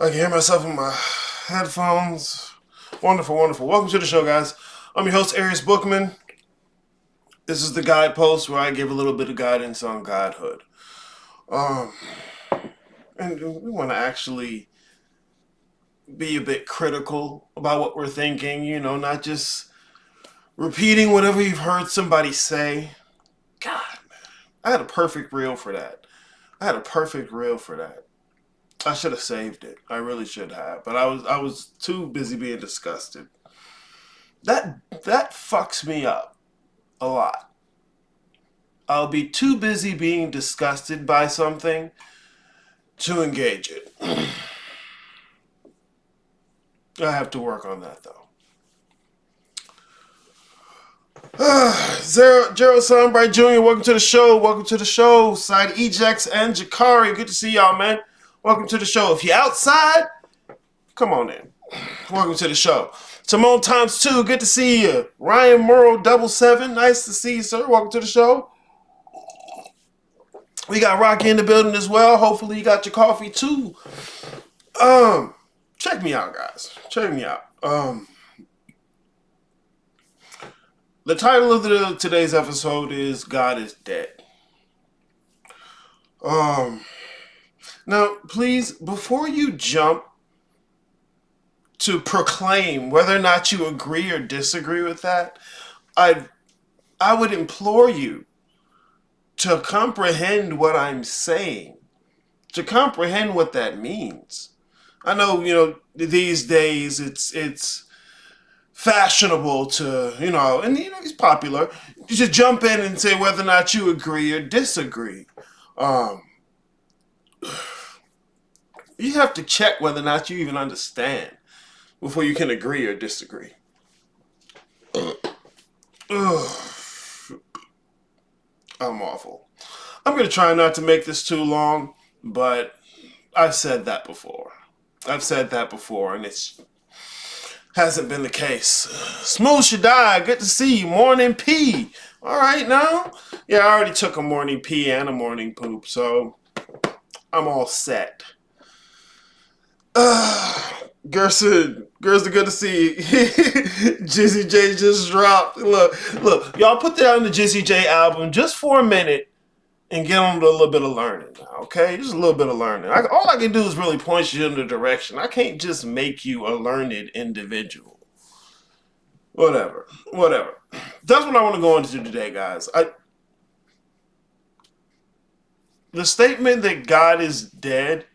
I can hear myself in my headphones. Wonderful, wonderful. Welcome to the show, guys. I'm your host, Arius Bookman. This is the guidepost where I give a little bit of guidance on godhood. Um, and we want to actually be a bit critical about what we're thinking, not just repeating whatever you've heard somebody say. God, man, I had a perfect reel for that. I should have saved it. I really should have, but I was too busy being disgusted. That fucks me up a lot. I'll be too busy being disgusted by something to engage it. I have to work on that though. Gerald Sunbright Jr., welcome to the show. Welcome to the show. Side Ejex and Jakari. Good to see y'all, man. Welcome to the show. If you're outside, come on in. Welcome to the show. Timon times 2, good to see you. Ryan Murrow 77, nice to see you, sir. Welcome to the show. We got Rocky in the building as well. Hopefully you got your coffee too. Check me out, guys. Check me out. The title of today's episode is God is Dead. Now, please, before you jump to proclaim whether or not you agree or disagree with that, I would implore you to comprehend what I'm saying, to comprehend what that means. I know, these days it's fashionable to, and it's popular, you just jump in and say whether or not you agree or disagree. You have to check whether or not you even understand before you can agree or disagree. I'm awful. I'm going to try not to make this too long, but I've said that before. And it hasn't been the case. Smooth Shaddai, good to see you. Morning pee. All right now. Yeah, I already took a morning pee and a morning poop, so I'm all set. Gerson, good to see you. Jizzy J just dropped. Look, y'all put that on the Jizzy J album just for a minute and get on to a little bit of learning, okay? Just a little bit of learning. All I can do is really point you in the direction. I can't just make you a learned individual. Whatever. That's what I want to go into today, guys. The statement that God is dead,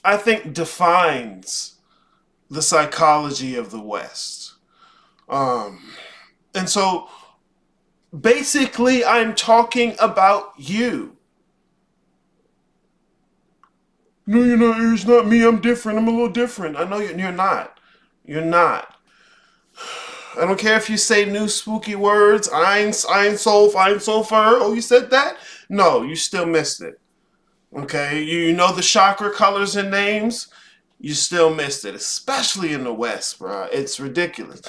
I think defines the psychology of the West. And so basically I'm talking about you. No, you're not. It's not me. I'm different. I'm a little different. I know you're not. You're not. I don't care if you say new spooky words. Ein Soul, Fine Sulfur. Oh, you said that? No, you still missed it. Okay, you know the chakra colors and names, you still missed it, especially in the West, bro. It's ridiculous.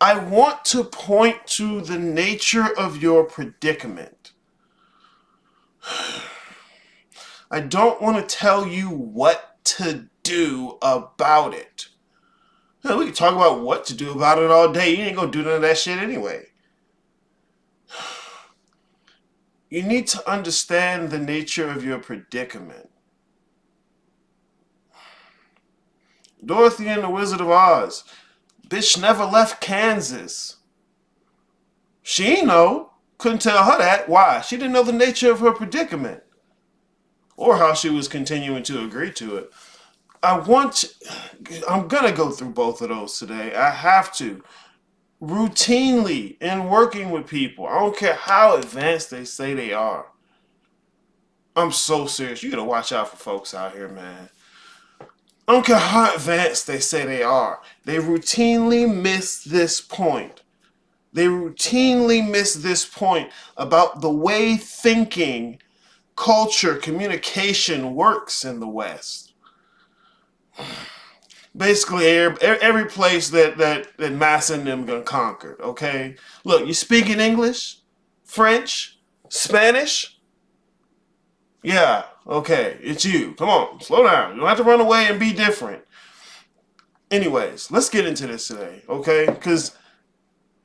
I want to point to the nature of your predicament. I don't want to tell you what to do about it. Hell, we can talk about what to do about it all day. You ain't gonna do none of that shit anyway. You need to understand the nature of your predicament. Dorothy and the Wizard of Oz. Bitch never left Kansas. She ain't know. Couldn't tell her that. Why? She didn't know the nature of her predicament. Or how she was continuing to agree to it. I'm gonna go through both of those today. I have to. Routinely in working with people. I don't care how advanced they say they are. I'm so serious. You gotta watch out for folks out here, man. I don't care how advanced they say they are. They routinely miss this point. They routinely miss this point about the way thinking, culture, communication works in the West. Basically, every place that Massa and them gonna conquer, okay? Look, you speaking English, French, Spanish, Yeah, okay, it's you. Come on, slow down. You don't have to run away and be different. Anyways, let's get into this today, okay? Because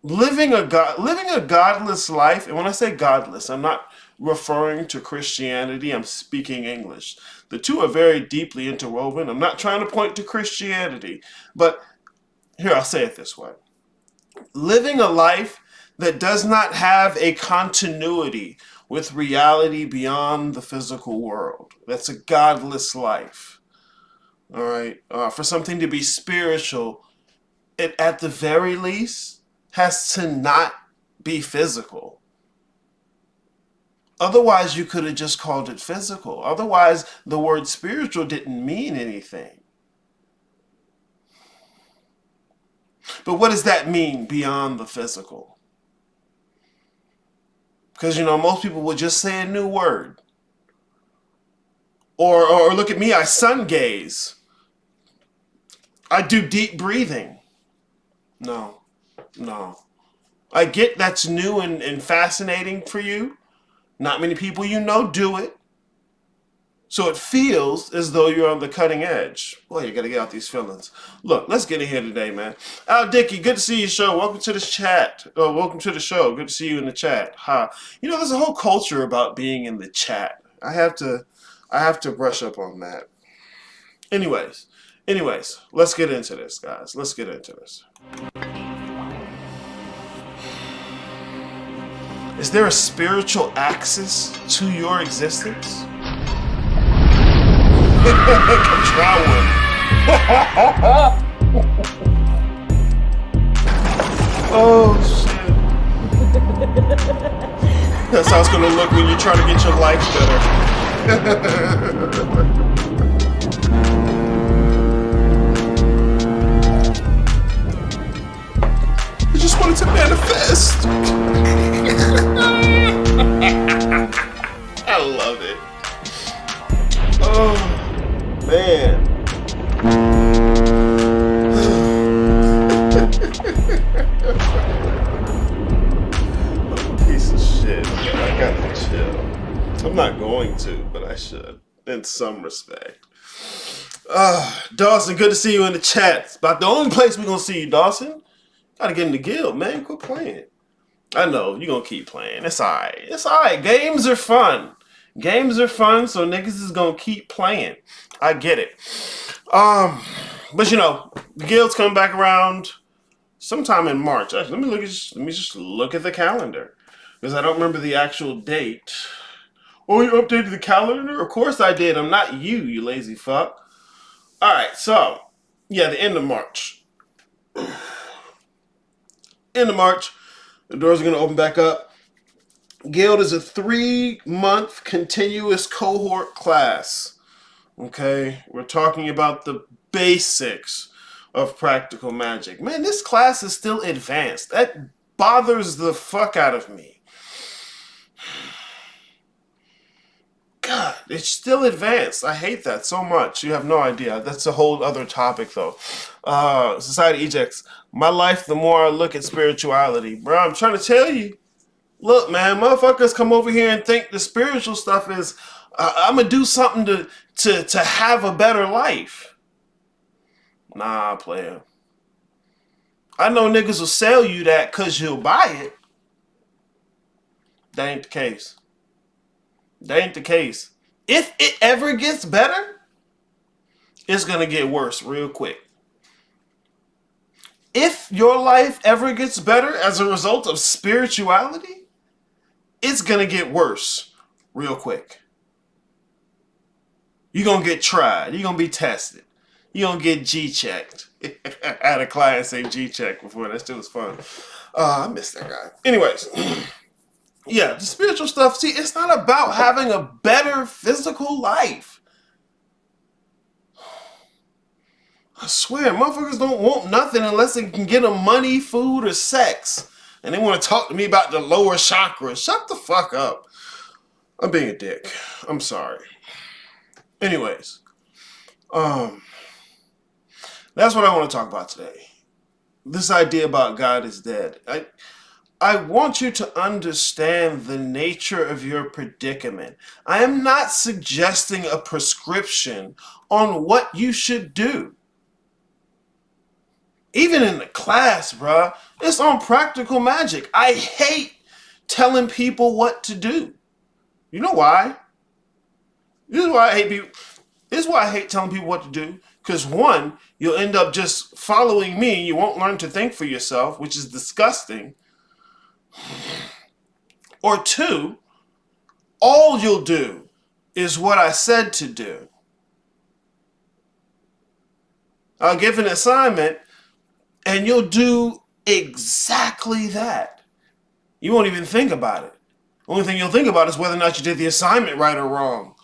living a godless life, and when I say godless, I'm not referring to Christianity. I'm speaking English. The two are very deeply interwoven. I'm not trying to point to Christianity, but here I'll say it this way: living a life that does not have a continuity with reality beyond the physical world. That's a godless life. All right. For something to be spiritual, it at the very least has to not be physical. Otherwise, you could have just called it physical. Otherwise, the word spiritual didn't mean anything. But what does that mean beyond the physical? Because, most people would just say a new word. Or look at me, I sun gaze. I do deep breathing. No, no. I get that's new and fascinating for you. Not many people do it. So it feels as though you're on the cutting edge. Boy, you gotta get out these feelings. Look, let's get in here today, man. Al Dickey, good to see you, show. Welcome to the chat. Welcome to the show. Good to see you in the chat. Ha. There's a whole culture about being in the chat. I have to brush up on that. Anyways, let's get into this, guys. Let's get into this. Is there a spiritual axis to your existence? Come try one. Oh, shit. That's how it's going to look when you're trying to get your life better. I just wanted to manifest. I love it. Oh, man. I'm a piece of shit. I gotta chill. I'm not going to, but I should, in some respect. Dawson, good to see you in the chat. It's about the only place we're gonna see you, Dawson. Gotta get in the guild, man. Quit playing. I know, you're gonna keep playing. It's alright. It's alright. Games are fun. Games are fun, so niggas is gonna keep playing. I get it. But the guild's come back around sometime in March. Actually, let me just look at the calendar. Because I don't remember the actual date. Oh, you updated the calendar? Of course I did. I'm not you lazy fuck. Alright, so yeah, the end of March. End of March. The doors are going to open back up. Guild is a 3-month continuous cohort class. Okay? We're talking about the basics of practical magic. Man, this class is still advanced. That bothers the fuck out of me. God, it's still advanced. I hate that so much. You have no idea. That's a whole other topic, though. Society Ejects. My life, the more I look at spirituality. Bro, I'm trying to tell you. Look, man, motherfuckers come over here and think the spiritual stuff is, I'm going to do something to have a better life. Nah, player. I know niggas will sell you that because you'll buy it. That ain't the case. That ain't the case. If it ever gets better, it's going to get worse real quick. If your life ever gets better as a result of spirituality, it's going to get worse real quick. You're going to get tried. You're going to be tested. You're going to get G-checked. I had a client say G-check before. That still was fun. I miss that guy. Anyways. Yeah, the spiritual stuff, see, it's not about having a better physical life. I swear, motherfuckers don't want nothing unless they can get them money, food, or sex. And they want to talk to me about the lower chakras. Shut the fuck up. I'm being a dick. I'm sorry. Anyways. That's what I want to talk about today. This idea about God is dead. I want you to understand the nature of your predicament. I am not suggesting a prescription on what you should do. Even in the class, bruh, it's on practical magic. I hate telling people what to do. You know why? This is why I hate people. This is why I hate telling people what to do. Because one, you'll end up just following me. You won't learn to think for yourself, which is disgusting. Or two, all you'll do is what I said to do. I'll give an assignment and you'll do exactly that. You won't even think about it. The only thing you'll think about is whether or not you did the assignment right or wrong.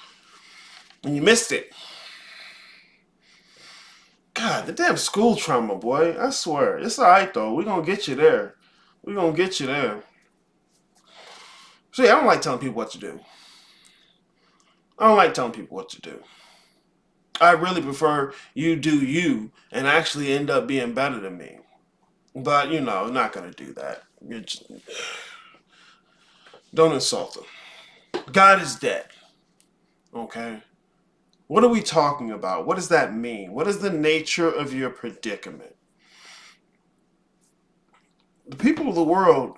And you missed it. God, the damn school trauma, boy. I swear. It's alright, though. We're going to get you there. We're going to get you there. See, I don't like telling people what to do. I don't like telling people what to do. I really prefer you do you and actually end up being better than me. But, you know, I'm not going to do that. Don't insult him. God is dead. Okay? What are we talking about? What does that mean? What is the nature of your predicament? The people of the world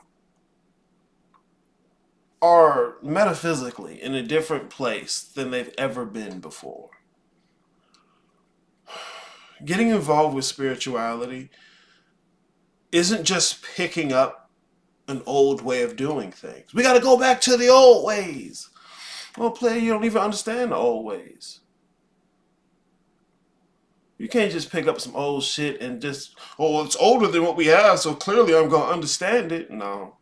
are metaphysically in a different place than they've ever been before. Getting involved with spirituality isn't just picking up an old way of doing things. We got to go back to the old ways. Well, player, you don't even understand the old ways. You can't just pick up some old shit and just, oh, it's older than what we have, so clearly I'm going to understand it. No.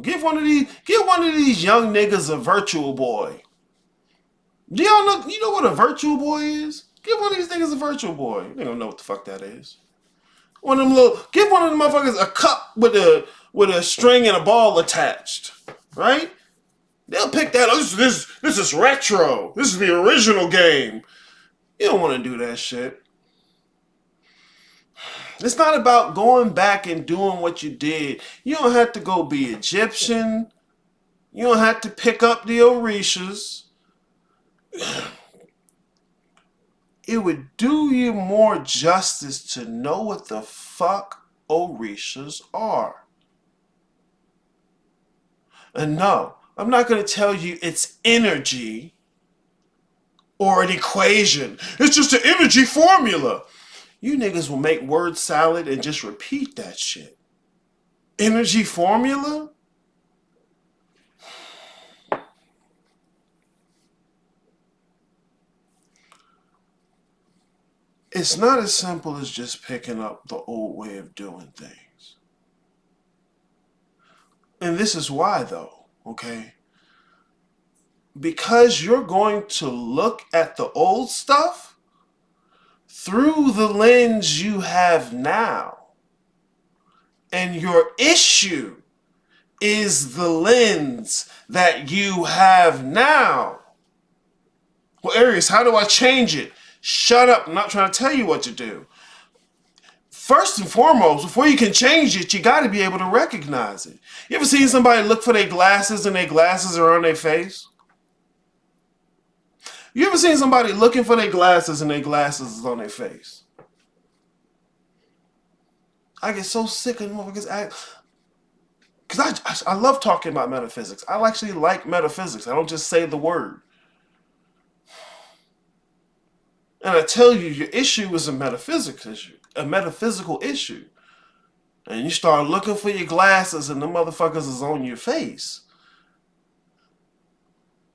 Give one of these young niggas a virtual boy. Do y'all know, you know what a virtual boy is? Give one of these niggas a virtual boy. They don't know what the fuck that is. Give one of them motherfuckers a cup with a string and a ball attached. Right? They'll pick that up. This is retro. This is the original game. You don't want to do that shit. It's not about going back and doing what you did. You don't have to go be Egyptian. You don't have to pick up the Orishas. It would do you more justice to know what the fuck Orishas are. And no, I'm not going to tell you it's energy or an equation. It's just an energy formula. You niggas will make word salad and just repeat that shit. Energy formula? It's not as simple as just picking up the old way of doing things. And this is why, though, okay? Because you're going to look at the old stuff through the lens you have now. And your issue is the lens that you have now. Well, Aries, how do I change it? Shut up. I'm not trying to tell you what to do. First and foremost, before you can change it, you got to be able to recognize it. You ever seen somebody look for their glasses and their glasses are on their face? You ever seen somebody looking for their glasses and their glasses is on their face? I get so sick of motherfuckers. Because I love talking about metaphysics. I actually like metaphysics. I don't just say the word. And I tell you, your issue is a metaphysical issue. And you start looking for your glasses and the motherfuckers is on your face.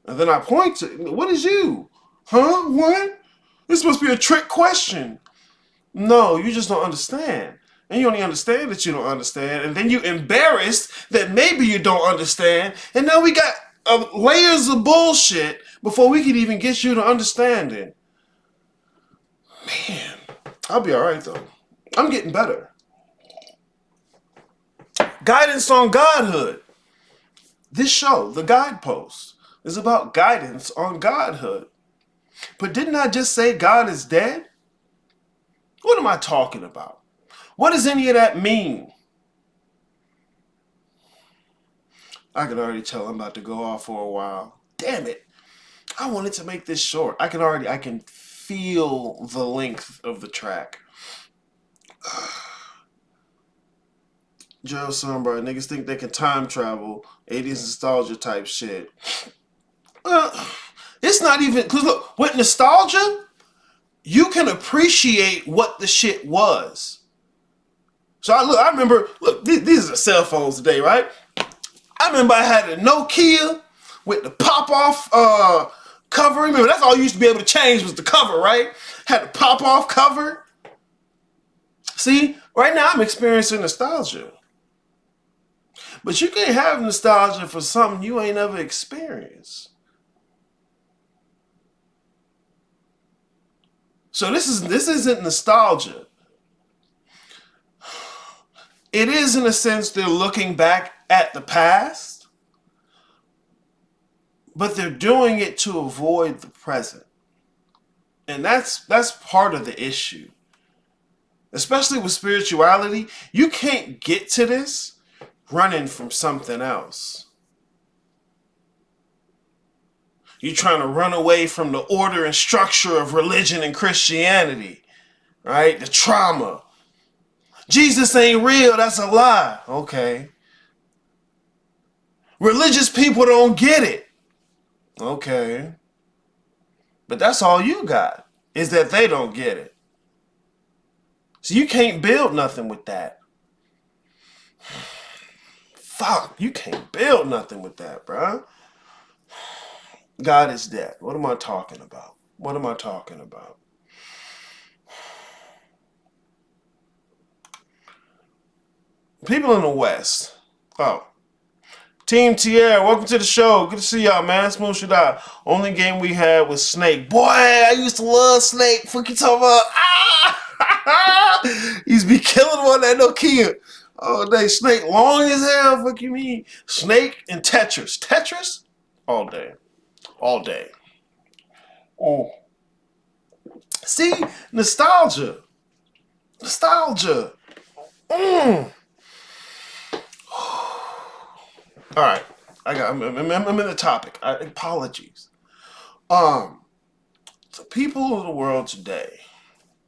And then I point to, what is you? Huh? What? This must be a trick question. No, you just don't understand. And you only understand that you don't understand. And then you embarrassed that maybe you don't understand. And now we got layers of bullshit before we can even get you to understanding. Man, I'll be all right, though. I'm getting better. Guidance on Godhood. This show, The Guidepost, is about guidance on Godhood. But didn't I just say God is dead? What am I talking about? What does any of that mean? I can already tell I'm about to go off for a while. Damn it. I wanted to make this short. I can feel the length of the track. Joe Sunbright, niggas think they can time travel. 80s nostalgia type shit. It's not even, because look, with nostalgia, you can appreciate what the shit was. So I remember, these are cell phones today, right? I remember I had a Nokia with the pop-off cover. Remember, that's all you used to be able to change was the cover, right? Had the pop-off cover. See, right now I'm experiencing nostalgia. But you can't have nostalgia for something you ain't ever experienced. So this isn't nostalgia. It is, in a sense, they're looking back at the past, but they're doing it to avoid the present. And that's part of the issue. Especially with spirituality, you can't get to this running from something else. You're trying to run away from the order and structure of religion and Christianity, right? The trauma. Jesus ain't real, that's a lie. Okay. Religious people don't get it. Okay. But that's all you got, is that they don't get it. So you can't build nothing with that. Fuck, you can't build nothing with that, bro. God is dead. What am I talking about? What am I talking about? People in the West. Oh. Team Tierra, welcome to the show. Good to see y'all, man. Smooth should die. Only game we had was Snake. Boy, I used to love Snake. Fuck you talking about? Ah! He used to be killing one that Nokia. Oh, day. Snake long as hell. Fuck you mean? Snake and Tetris. Tetris? All day. All day. Oh. See? Nostalgia. Nostalgia. All right, I'm in the topic. Apologies. The people of the world today,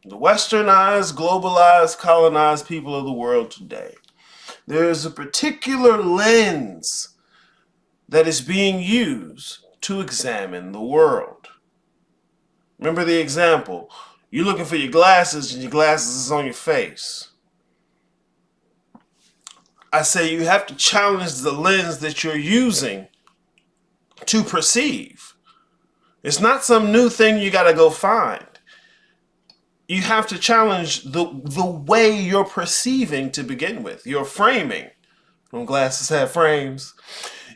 the westernized, globalized, colonized people of the world today, there is a particular lens that is being used to examine the world. Remember the example. You're looking for your glasses and your glasses is on your face. I say you have to challenge the lens that you're using to perceive. It's not some new thing you got to go find. You have to challenge the way you're perceiving to begin with, your framing. When glasses have frames.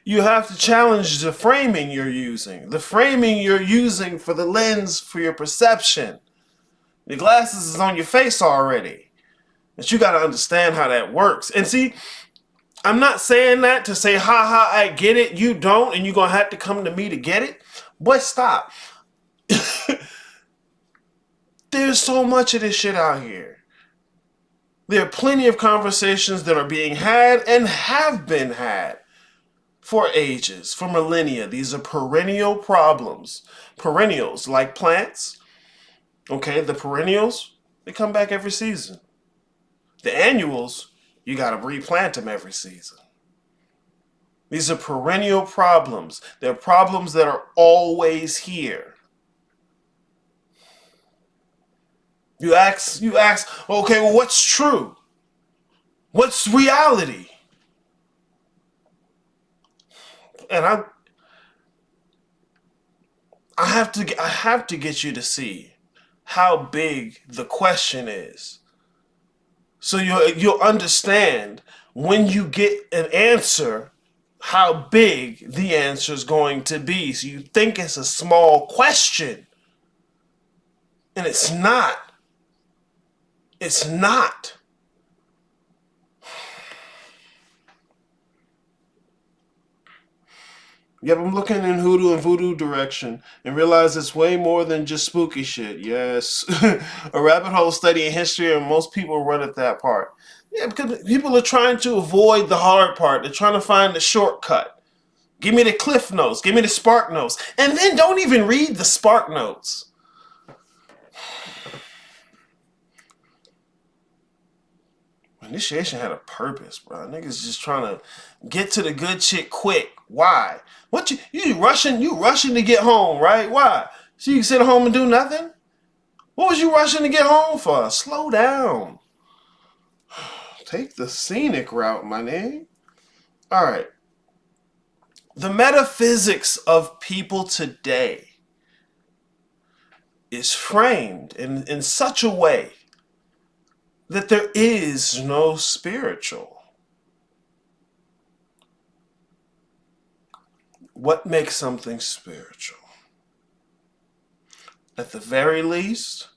You have to challenge the framing you're using. The framing you're using for the lens for your perception. The glasses is on your face already. But you got to understand how that works. And see, I'm not saying that to say, ha ha, I get it, you don't, and you're going to have to come to me to get it. Boy, stop. There's so much of this shit out here. There are plenty of conversations that are being had and have been had for ages, for millennia. These are perennial problems. Perennials, like plants. Okay, the perennials, they come back every season. The annuals, you got to replant them every season. These are perennial problems. They're problems that are always here. You ask, okay, well, what's true? What's reality? And I have to get you to see how big the question is. So you'll understand when you get an answer, how big the answer is going to be. So you think it's a small question. And it's not. It's not. Yep, I'm looking in hoodoo and voodoo direction and realize it's way more than just spooky shit. Yes. A rabbit hole studying history, and most people run at that part. Yeah, because people are trying to avoid the hard part. They're trying to find the shortcut. Give me the cliff notes. Give me the spark notes. And then don't even read the spark notes. Initiation had a purpose, bro. Niggas just trying to get to the good shit quick. Why? What you rushing? You rushing to get home, right? Why? So you can sit at home and do nothing? What was you rushing to get home for? Slow down. Take the scenic route, my nigga. All right. The metaphysics of people today is framed in such a way that there is no spiritual. What makes something spiritual? At the very least,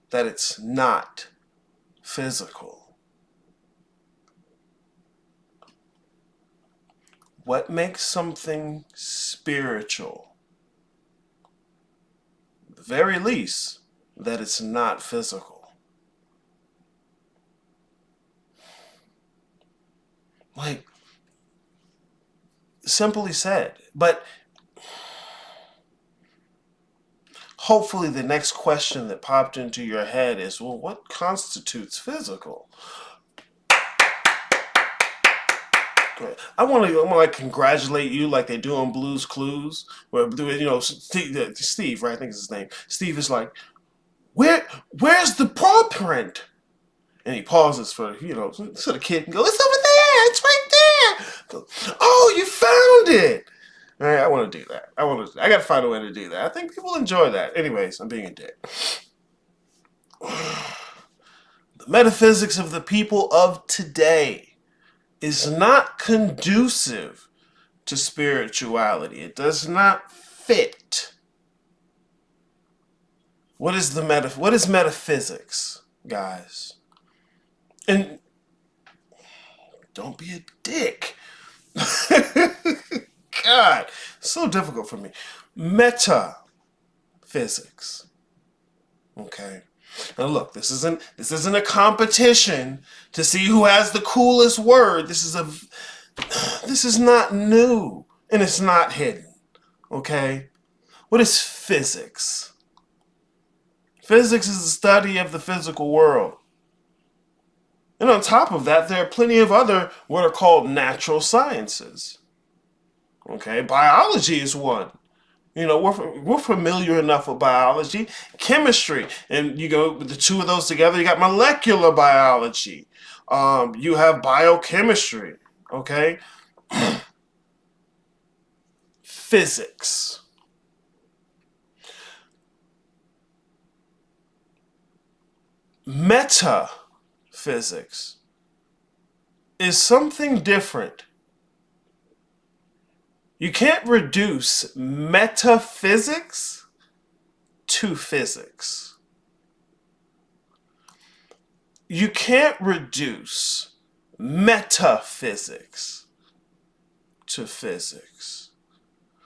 that it's not physical. What makes something spiritual? At the very least, that it's not physical. Like, simply said. But hopefully the next question that popped into your head is, well, what constitutes physical? I want to like congratulate you like they do on Blue's Clues, where Steve, right? I think is his name. Steve is like, where's the paw print? And he pauses for so the kid can go, it's over there, it's right there. Go, oh, you found it. All right, I want to do that. I got to find a way to do that. I think people enjoy that. Anyways, I'm being a dick. The metaphysics of the people of today is not conducive to spirituality. It does not fit. What is metaphysics, guys? And don't be a dick. God, so difficult for me. Metaphysics. Okay. Now look, this isn't a competition to see who has the coolest word. This is not new and it's not hidden. Okay? What is physics? Physics is the study of the physical world. And on top of that, there are plenty of other what are called natural sciences. Okay? Biology is one. We're familiar enough with biology, chemistry, and you go with the two of those together, you got molecular biology. You have biochemistry, okay? Physics. Metaphysics is something different. You can't reduce metaphysics to physics. You can't reduce metaphysics to physics.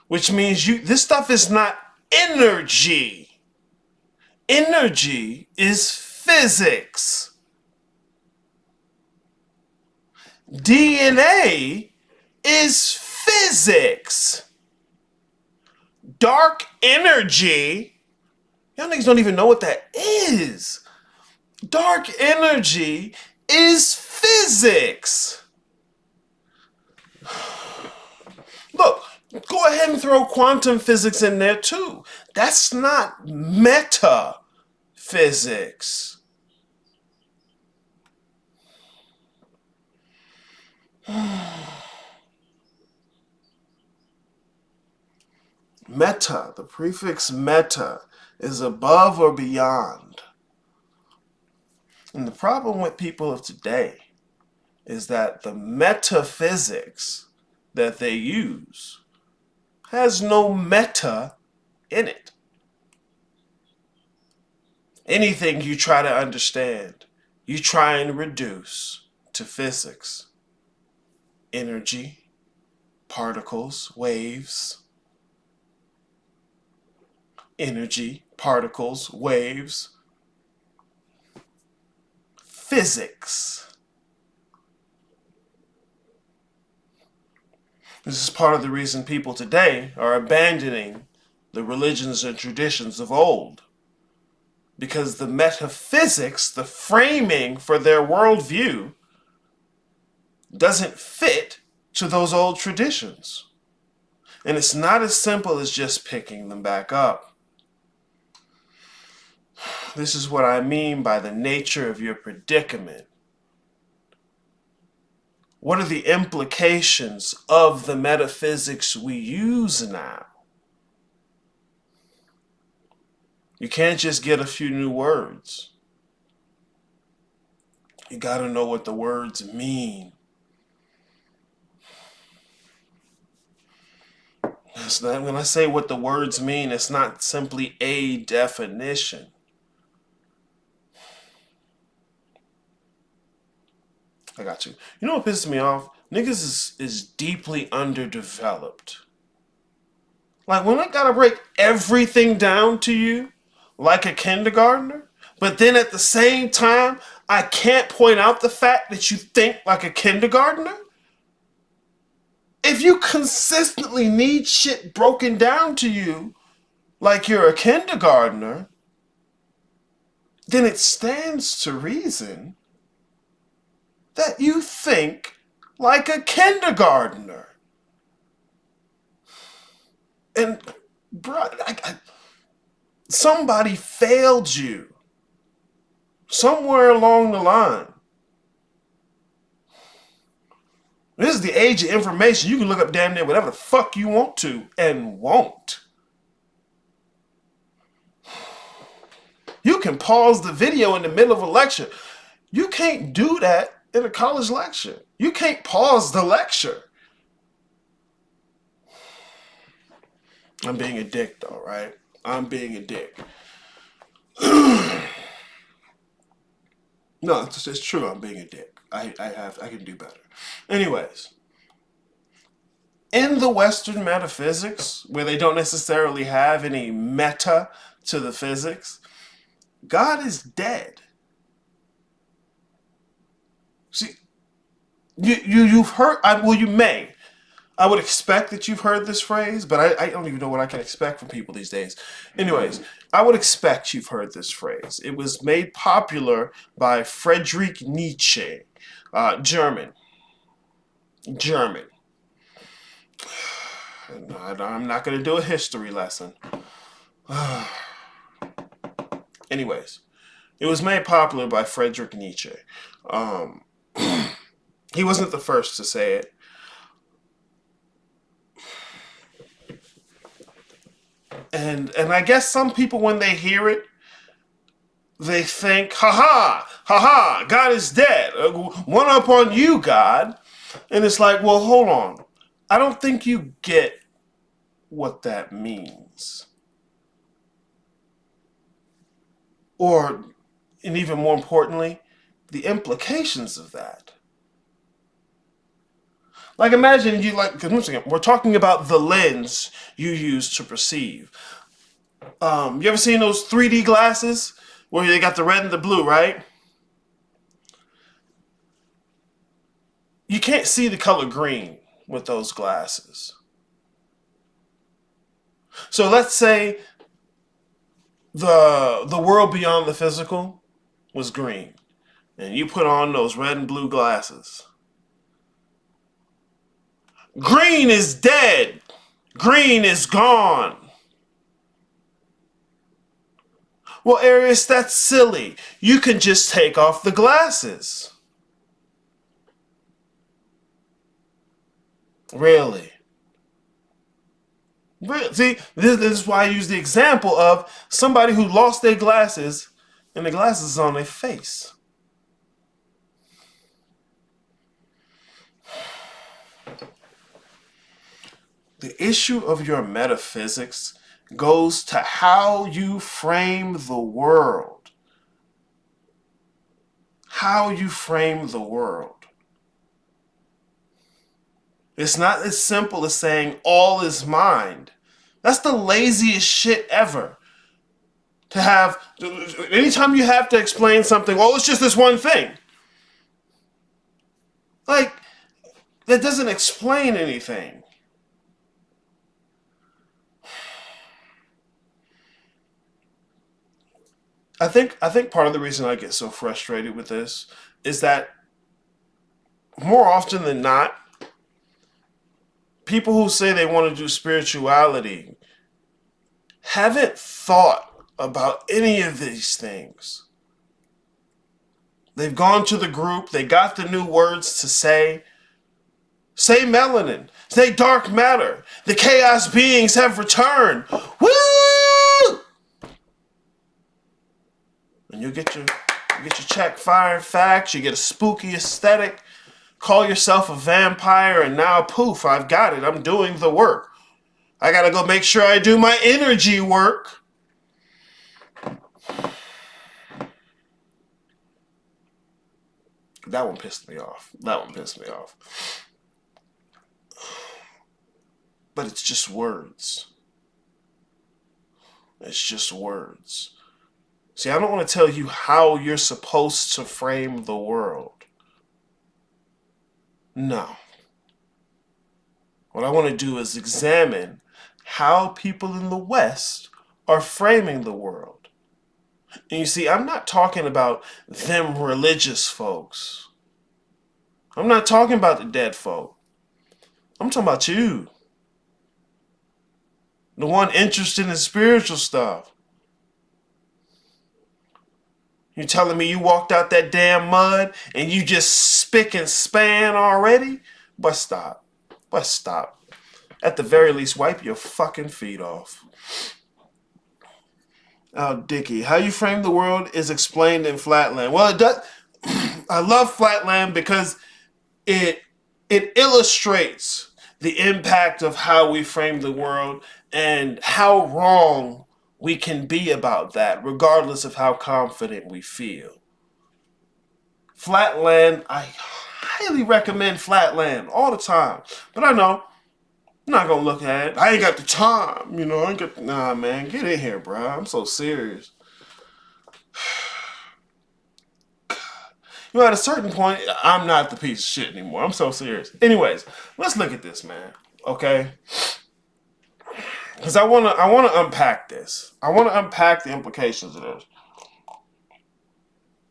Which means this stuff is not energy. Energy is physics. DNA is physics. Dark energy, y'all niggas don't even know what that is. Dark energy is physics. Look, go ahead and throw quantum physics in there too. That's not metaphysics. Meta, the prefix meta, is above or beyond. And the problem with people of today is that the metaphysics that they use has no meta in it. Anything you try to understand, you try and reduce to physics. Energy, particles, waves. Energy, particles, waves. Physics. This is part of the reason people today are abandoning the religions and traditions of old. Because the metaphysics, the framing for their worldview, doesn't fit to those old traditions. And it's not as simple as just picking them back up. This is what I mean by the nature of your predicament. What are the implications of the metaphysics we use now? You can't just get a few new words. You got to know what the words mean. When I say what the words mean, it's not simply a definition. I got you. You know what pisses me off? Niggas is deeply underdeveloped. Like when I gotta break everything down to you like a kindergartner, but then at the same time, I can't point out the fact that you think like a kindergartner? If you consistently need shit broken down to you like you're a kindergartner, then it stands to reason that you think like a kindergartner. And, bro, somebody failed you somewhere along the line. This is the age of information. You can look up damn near whatever the fuck you want to and won't. You can pause the video in the middle of a lecture. You can't do that in a college lecture. You can't pause the lecture. I'm being a dick though, right? I'm being a dick. No, it's true. I'm being a dick. I can do better. Anyways, in the Western metaphysics, where they don't necessarily have any meta to the physics, God is dead. See, you've heard. You may. I would expect that you've heard this phrase, but I don't even know what I can expect from people these days. Anyways, I would expect you've heard this phrase. It was made popular by Friedrich Nietzsche, German. I'm not going to do a history lesson. Anyways, it was made popular by Friedrich Nietzsche. He wasn't the first to say it. And I guess some people, when they hear it, they think, ha, God is dead. One up on you, God. And it's like, well, hold on. I don't think you get what that means. Or, and even more importantly, the implications of that. Like imagine you we're talking about the lens you use to perceive. You ever seen those 3D glasses where they got the red and the blue, right? You can't see the color green with those glasses. So let's say the world beyond the physical was green, and you put on those red and blue glasses. Green is dead. Green is gone. Well, Arius, that's silly. You can just take off the glasses. Really? See, this is why I use the example of somebody who lost their glasses and the glasses on their face. The issue of your metaphysics goes to how you frame the world. How you frame the world. It's not as simple as saying all is mind. That's the laziest shit ever. To have, anytime you have to explain something, well, it's just this one thing. Like, that doesn't explain anything. I think part of the reason I get so frustrated with this is that more often than not, people who say they want to do spirituality haven't thought about any of these things. They've gone to the group, they got the new words to say. Say melanin, say dark matter. The chaos beings have returned. Woo! And you get your check firing facts, you get a spooky aesthetic, call yourself a vampire, and now poof, I've got it. I'm doing the work. I gotta go make sure I do my energy work. That one pissed me off. But it's just words. It's just words. See, I don't want to tell you how you're supposed to frame the world. No. What I want to do is examine how people in the West are framing the world. And you see, I'm not talking about them religious folks. I'm not talking about the dead folk. I'm talking about you. The one interested in spiritual stuff. You telling me you walked out that damn mud and you just spick and span already? But stop. At the very least, wipe your fucking feet off. Oh, Dickie, how you frame the world is explained in Flatland. Well, it does. I love Flatland because it illustrates the impact of how we frame the world and how wrong we can be about that, regardless of how confident we feel. Flatland, I highly recommend Flatland all the time. But I know, I'm not gonna look at it. I ain't got the time, Nah, man, get in here, bro. I'm so serious. At a certain point, I'm not the piece of shit anymore. I'm so serious. Anyways, let's look at this, man. Okay? Because I wanna unpack this. I wanna unpack the implications of this.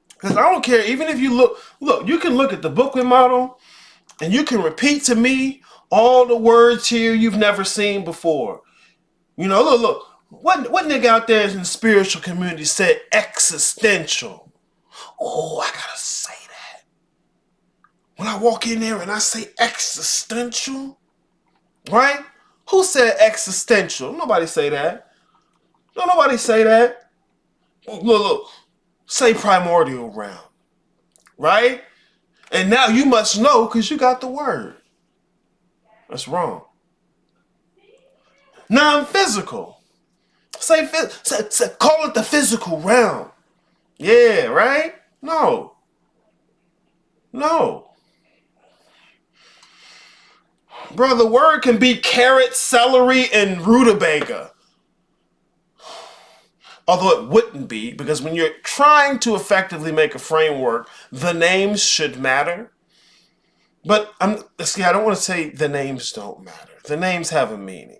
Because I don't care, even if you look, you can look at the Bookman model and you can repeat to me all the words here you've never seen before. Look. What nigga out there in the spiritual community said existential? Oh, I gotta say that. When I walk in there and I say existential, right? Who said existential? Nobody say that. No, nobody say that. Look. Say primordial realm, right? And now you must know because you got the word. That's wrong. Non-physical. Say call it the physical realm. Yeah, right? No. Bro, the word can be carrot, celery, and rutabaga. Although it wouldn't be, because when you're trying to effectively make a framework, the names should matter. But I don't want to say the names don't matter. The names have a meaning.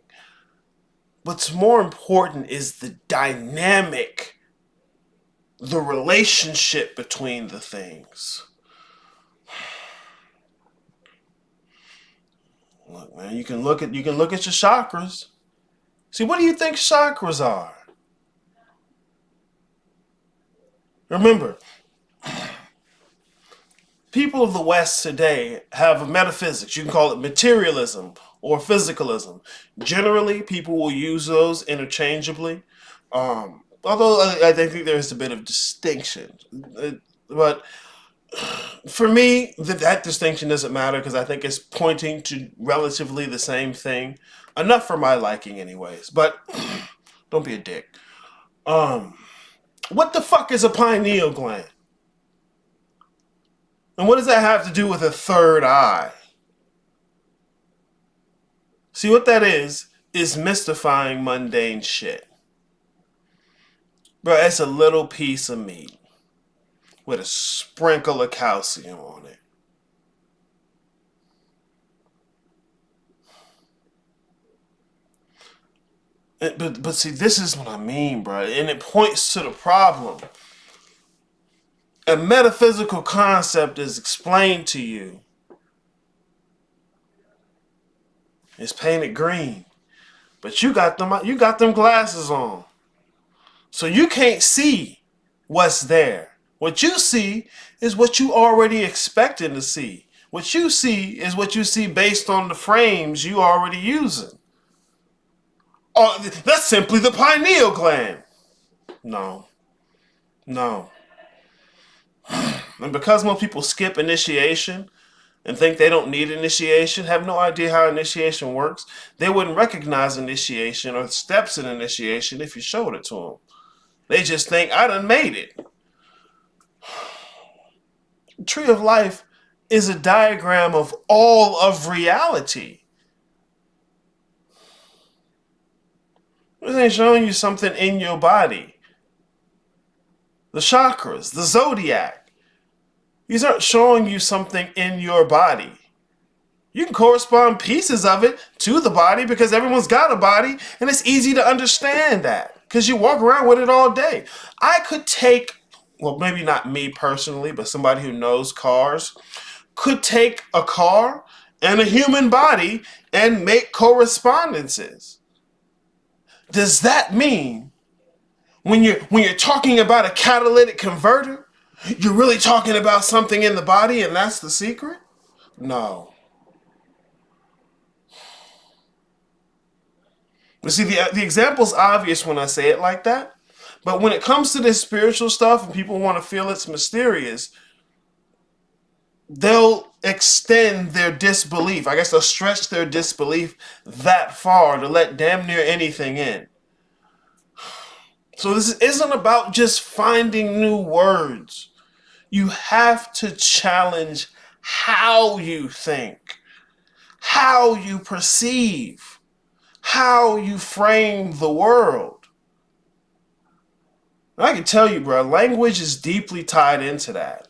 What's more important is the dynamic, the relationship between the things. Look, man, you can look at your chakras. See, what do you think chakras are? Remember, people of the West today have a metaphysics. You can call it materialism or physicalism. Generally, people will use those interchangeably. Although I think there's a bit of distinction. But for me, that distinction doesn't matter because I think it's pointing to relatively the same thing. Enough for my liking anyways. But don't be a dick. What the fuck is a pineal gland? And what does that have to do with a third eye? See, what that is mystifying mundane shit. Bro, it's a little piece of meat with a sprinkle of calcium on it. But see, this is what I mean, bro, and it points to the problem. A metaphysical concept is explained to you. It's painted green, but you got them glasses on, so you can't see what's there. What you see is what you already expecting to see. What you see is what you see based on the frames you already using. Oh, that's simply the pineal gland. No, no. And because most people skip initiation and think they don't need initiation, have no idea how initiation works, they wouldn't recognize initiation or steps in initiation if you showed it to them. They just think, I done made it. The tree of life is a diagram of all of reality. This ain't showing you something in your body. The chakras, the zodiac. These aren't showing you something in your body. You can correspond pieces of it to the body because everyone's got a body, and it's easy to understand that because you walk around with it all day. I could take, well, maybe not me personally, but somebody who knows cars could take a car and a human body and make correspondences. Does that mean when you're talking about a catalytic converter, you're really talking about something in the body and that's the secret? No. But see, the example's obvious when I say it like that. But when it comes to this spiritual stuff and people want to feel it's mysterious, they'll extend their disbelief. I guess they'll stretch their disbelief that far to let damn near anything in. So this isn't about just finding new words. You have to challenge how you think, how you perceive, how you frame the world. I can tell you, bro, language is deeply tied into that.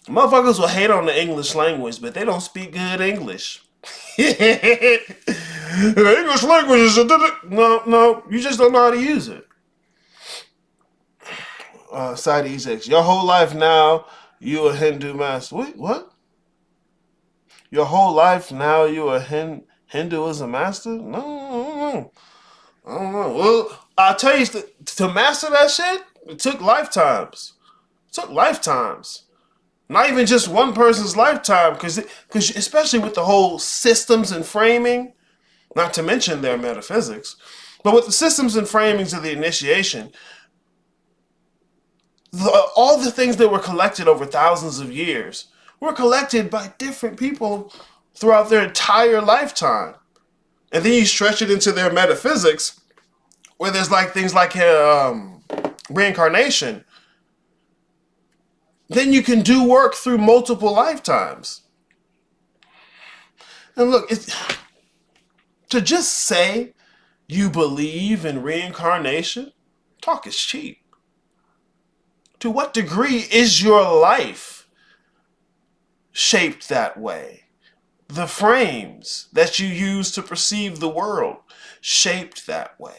Motherfuckers will hate on the English language, but they don't speak good English. The English language is no, you just don't know how to use it. Side E6. Your whole life now, you a Hindu master. Wait, what? Your whole life now, you a Hinduism master? No. I don't know. Well, I'll tell you, to master that shit, it took lifetimes. Not even just one person's lifetime, because especially with the whole systems and framing, not to mention their metaphysics, but with the systems and framings of the initiation, all the things that were collected over thousands of years were collected by different people throughout their entire lifetime. And then you stretch it into their metaphysics, where there's like things like reincarnation. Then you can do work through multiple lifetimes. And look, to just say you believe in reincarnation, talk is cheap. To what degree is your life shaped that way? The frames that you use to perceive the world shaped that way.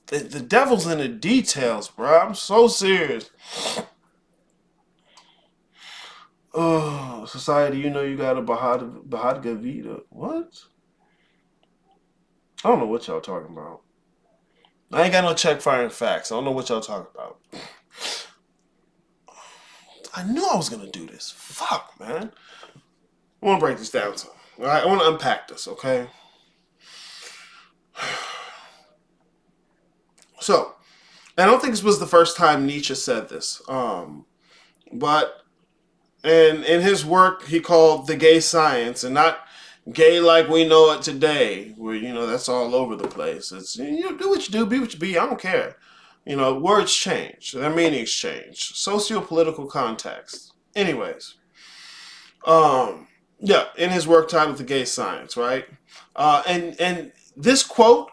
The devil's in the details, bro. I'm so serious. Oh, society, you know you got a Bhagavad Gita. What? I don't know what y'all talking about. I ain't got no check firing facts. I don't know what y'all talking about. I knew I was gonna do this. Fuck, man. I want to break this down to. All right, I want to unpack this, okay? So, I don't think this was the first time Nietzsche said this, but in his work he called The Gay Science, and not gay like we know it today, where that's all over the place. It's do what you do, be what you be. I don't care. Words change, their meanings change, socio-political context. Anyways, yeah, in his work titled The Gay Science, right? And this quote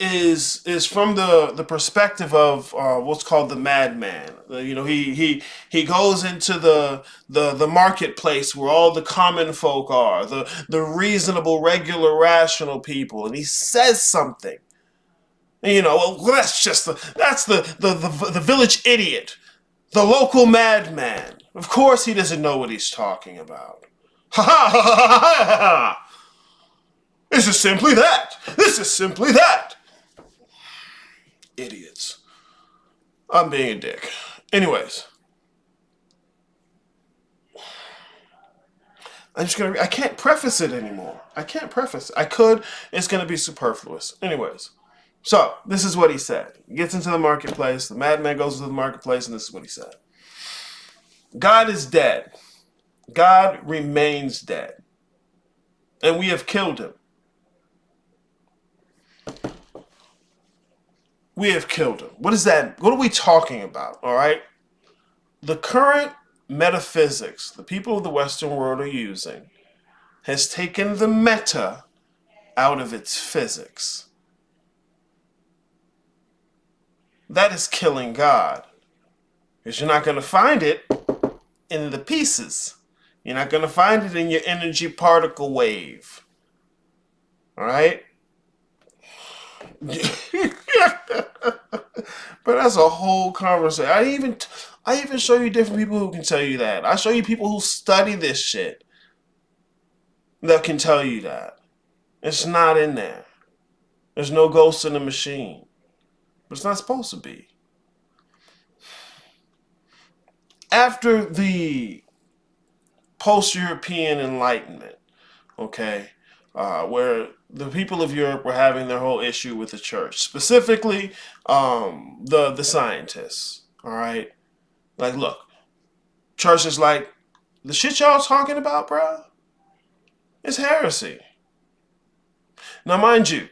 is from the perspective of what's called the madman. He goes into the marketplace where all the common folk are, the reasonable, regular, rational people, and he says something. Well, that's the village idiot, the local madman. Of course, he doesn't know what he's talking about. Ha ha ha ha ha ha ha! This is simply that. This is simply that. Idiots. I'm being a dick. Anyways, I can't preface it anymore. I can't preface it. I could. It's gonna be superfluous. Anyways, so this is what he said. He gets into the marketplace. The madman goes into the marketplace, and this is what he said. God is dead. God remains dead. And we have killed him. We have killed him. What is that? What are we talking about? All right. The current metaphysics the people of the Western world are using has taken the meta out of its physics. That is killing God. Because you're not going to find it in the pieces. You're not going to find it in your energy particle wave. All right? But that's a whole conversation. I even show you different people who can tell you that. I show you people who study this shit that can tell you that. It's not in there. There's no ghost in the machine. But it's not supposed to be. After the post-European Enlightenment, okay, where the people of Europe were having their whole issue with the church, specifically the scientists. All right, like, look, church is like, the shit y'all talking about, bruh, it's heresy. Now, mind you,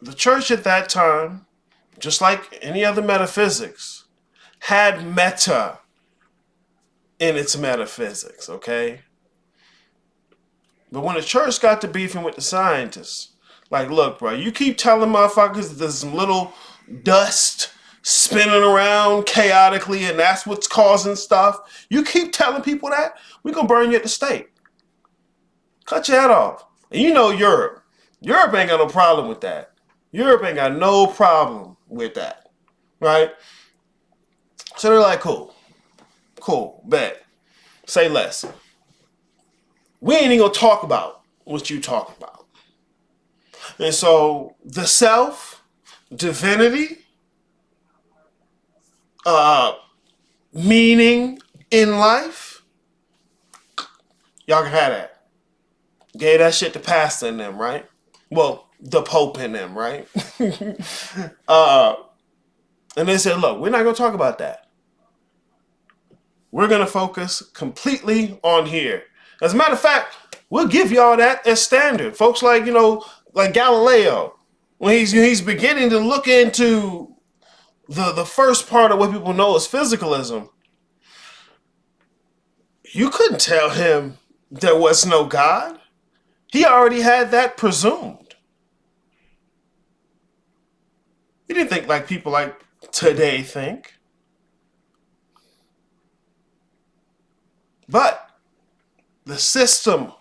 the church at that time, just like any other metaphysics, had meta in its metaphysics, okay? But when the church got to beefing with the scientists, like, look, bro, you keep telling motherfuckers that there's some little dust spinning around chaotically and that's what's causing stuff. You keep telling people that, we're going to burn you at the stake. Cut your head off. And you know Europe. Europe ain't got no problem with that. Europe ain't got no problem with that. Right? So they're like, cool, bet. Say less. We ain't even gonna talk about what you talking about. And so the self, divinity, meaning in life, y'all can have that. Gave that shit to pastor in them, right? Well, the Pope in them, right? And they said, look, we're not gonna talk about that. We're gonna focus completely on here. As a matter of fact, we'll give y'all that as standard. Folks like, like Galileo, when he's beginning to look into the first part of what people know as physicalism, you couldn't tell him there was no God. He already had that presumed. He didn't think like people like today think. But the system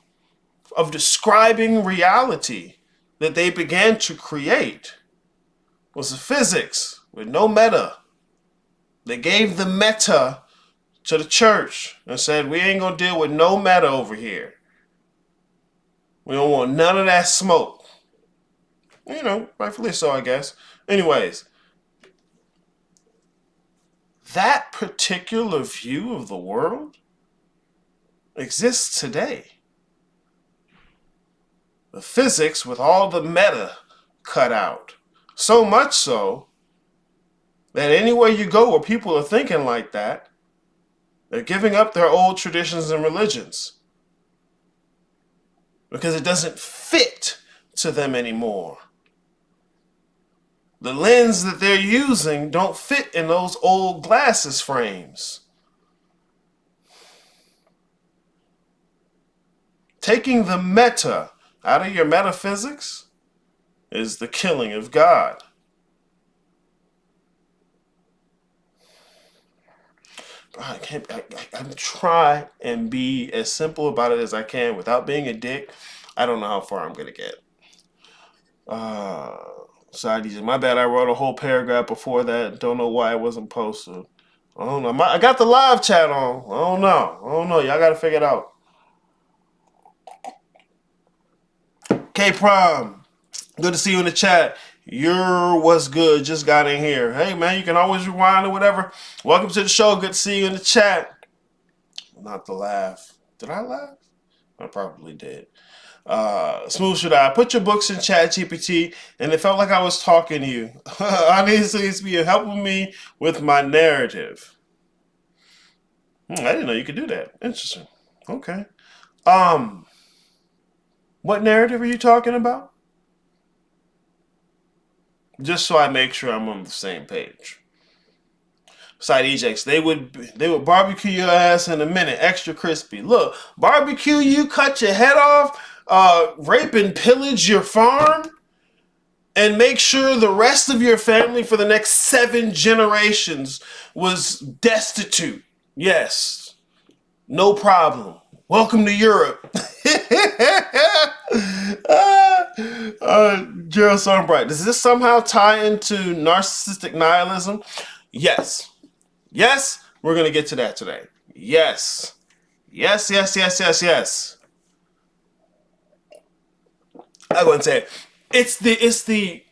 of describing reality that they began to create was a physics with no meta. They gave the meta to the church and said, we ain't gonna deal with no meta over here. We don't want none of that smoke. Rightfully so, I guess. Anyways, that particular view of the world exists today. The physics with all the meta cut out. So much so that anywhere you go where people are thinking like that, they're giving up their old traditions and religions. Because it doesn't fit to them anymore. The lens that they're using don't fit in those old glasses frames. Taking the meta out of your metaphysics is the killing of God. I try and be as simple about it as I can without being a dick. I don't know how far I'm going to get. Sorry, my bad. I wrote a whole paragraph before that. Don't know why it wasn't posted. I don't know. I got the live chat on. I don't know. Y'all got to figure it out. K-Prime, good to see you in the chat. You're what's good. Just got in here. Hey, man, you can always rewind or whatever. Welcome to the show. Good to see you in the chat. Not to laugh. Did I laugh? I probably did. Smooth should I put your books in chat GPT, and it felt like I was talking to you. Honestly, it's been helping me with my narrative. I didn't know you could do that. Interesting. Okay. What narrative are you talking about? Just so I make sure I'm on the same page. Side ejects. They would barbecue your ass in a minute, extra crispy. Look, barbecue you, cut your head off, rape and pillage your farm, and make sure the rest of your family for the next 7 generations was destitute. Yes, no problem. Welcome to Europe. Gerald Sunbright. Does this somehow tie into narcissistic nihilism? Yes. Yes, we're going to get to that today. Yes. Yes. I wouldn't say it. It's the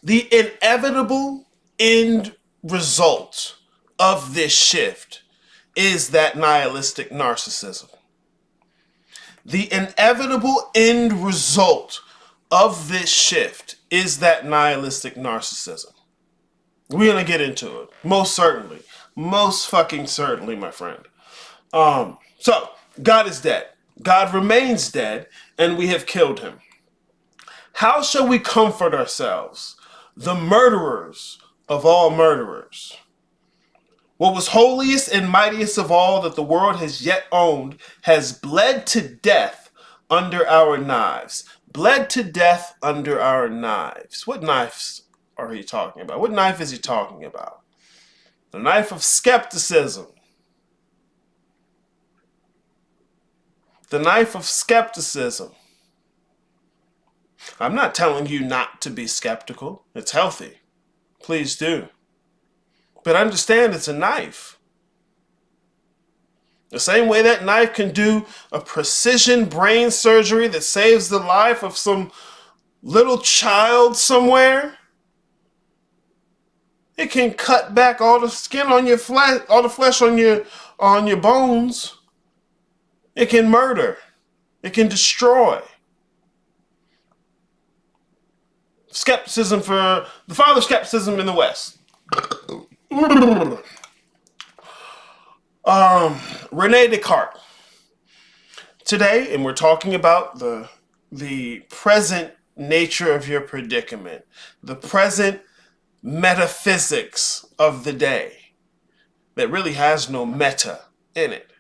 inevitable end result of this shift is that nihilistic narcissism. The inevitable end result of this shift is that nihilistic narcissism. We're going to get into it. Most certainly. Most fucking certainly, my friend. So, God is dead. God remains dead, and we have killed him. How shall we comfort ourselves, the murderers of all murderers? What was holiest and mightiest of all that the world has yet owned has bled to death under our knives. Bled to death under our knives. What knives are he talking about? What knife is he talking about? The knife of skepticism. The knife of skepticism. I'm not telling you not to be skeptical. It's healthy. Please do. But understand it's a knife. The same way that knife can do a precision brain surgery that saves the life of some little child somewhere. It can cut back all the skin on your flesh, all the flesh on your bones. It can murder. It can destroy. Skepticism for the father of skepticism in the West. Rene Descartes. Today, and we're talking about the present nature of your predicament, the present metaphysics of the day that really has no meta in it.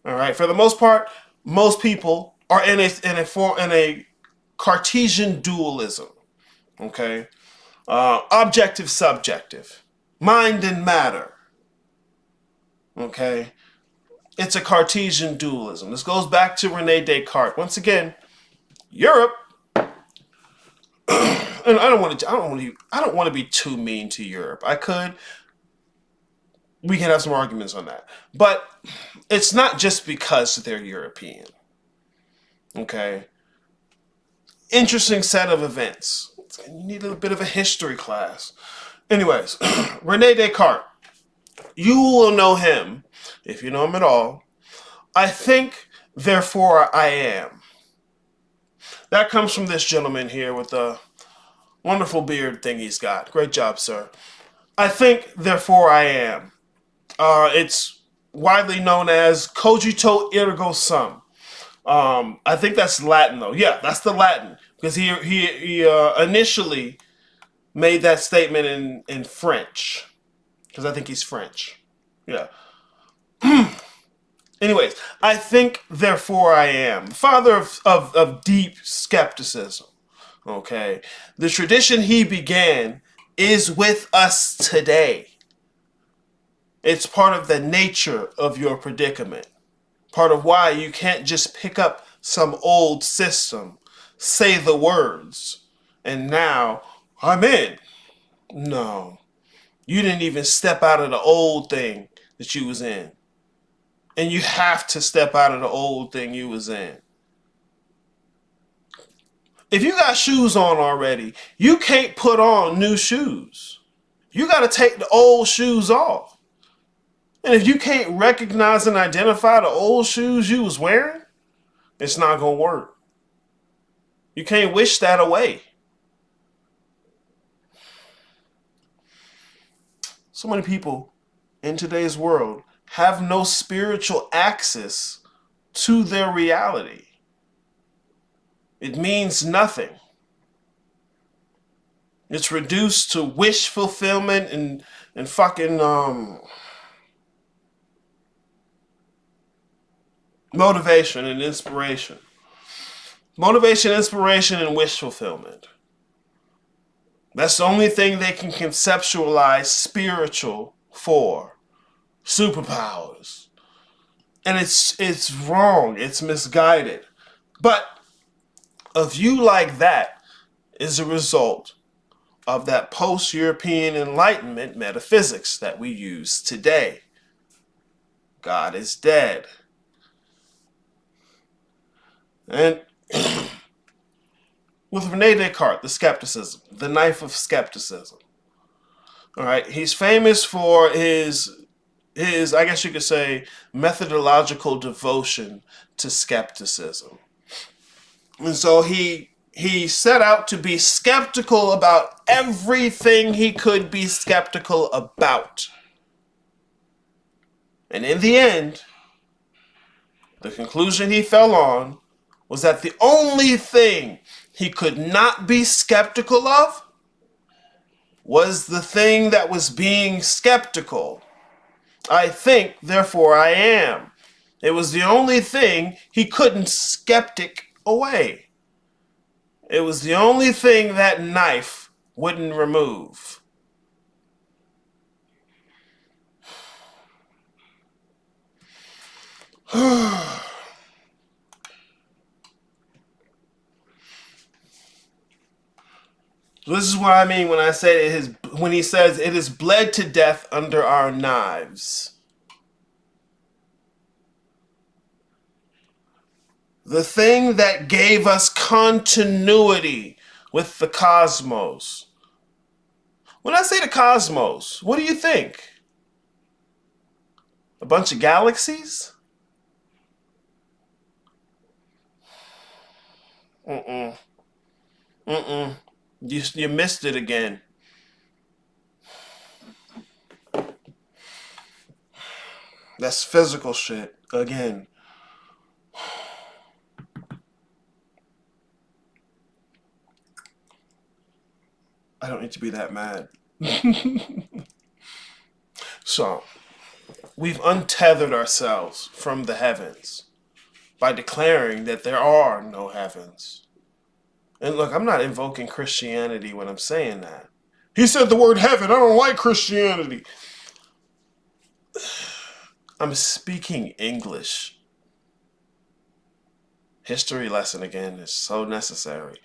All right. For the most part, most people are in a Cartesian dualism. Okay. Objective, subjective, mind and matter. Okay. It's a Cartesian dualism. This goes back to Rene Descartes. Once again, Europe. And I don't want to be too mean to Europe. I could. We can have some arguments on that. But it's not just because they're European. Okay. Interesting set of events. You need a little bit of a history class. Anyways, Rene Descartes. You will know him, if you know him at all. I think, therefore I am. That comes from this gentleman here with the wonderful beard thing he's got. Great job, sir. I think, therefore I am. It's widely known as cogito ergo sum. I think that's Latin, though. Yeah, that's the Latin. Because he initially made that statement in French. Because I think he's French. Yeah. Anyways, I think, therefore I am. The father of deep skepticism. Okay? The tradition he began is with us today. It's part of the nature of your predicament. Part of why you can't just pick up some old system, say the words, and now I'm in. No. You didn't even step out of the old thing that you was in. And you have to step out of the old thing you was in. If you got shoes on already, you can't put on new shoes. You got to take the old shoes off. And if you can't recognize and identify the old shoes you was wearing, it's not going to work. You can't wish that away. So many people in today's world have no spiritual access to their reality. It means nothing. It's reduced to wish fulfillment and fucking motivation and inspiration. Motivation, inspiration, and wish fulfillment. That's the only thing they can conceptualize spiritual for. Superpowers. And it's wrong. It's misguided. But a view like that is a result of that post-European Enlightenment metaphysics that we use today. God is dead. And with Rene Descartes, the skepticism, the knife of skepticism. All right, he's famous for his I guess you could say, methodological devotion to skepticism. And so he set out to be skeptical about everything he could be skeptical about. And in the end, the conclusion he fell on was that the only thing he could not be skeptical of was the thing that was being skeptical. I think, therefore I am. It was the only thing he couldn't skeptic away. It was the only thing that knife wouldn't remove. This is what I mean when I say when he says it is bled to death under our knives. The thing that gave us continuity with the cosmos. When I say the cosmos, what do you think? A bunch of galaxies? Mm-mm. Mm-mm. You missed it again. That's physical shit again. I don't need to be that mad. So, we've untethered ourselves from the heavens by declaring that there are no heavens. And look, I'm not invoking Christianity when I'm saying that. He said the word heaven. I don't like Christianity. I'm speaking English. History lesson again is so necessary.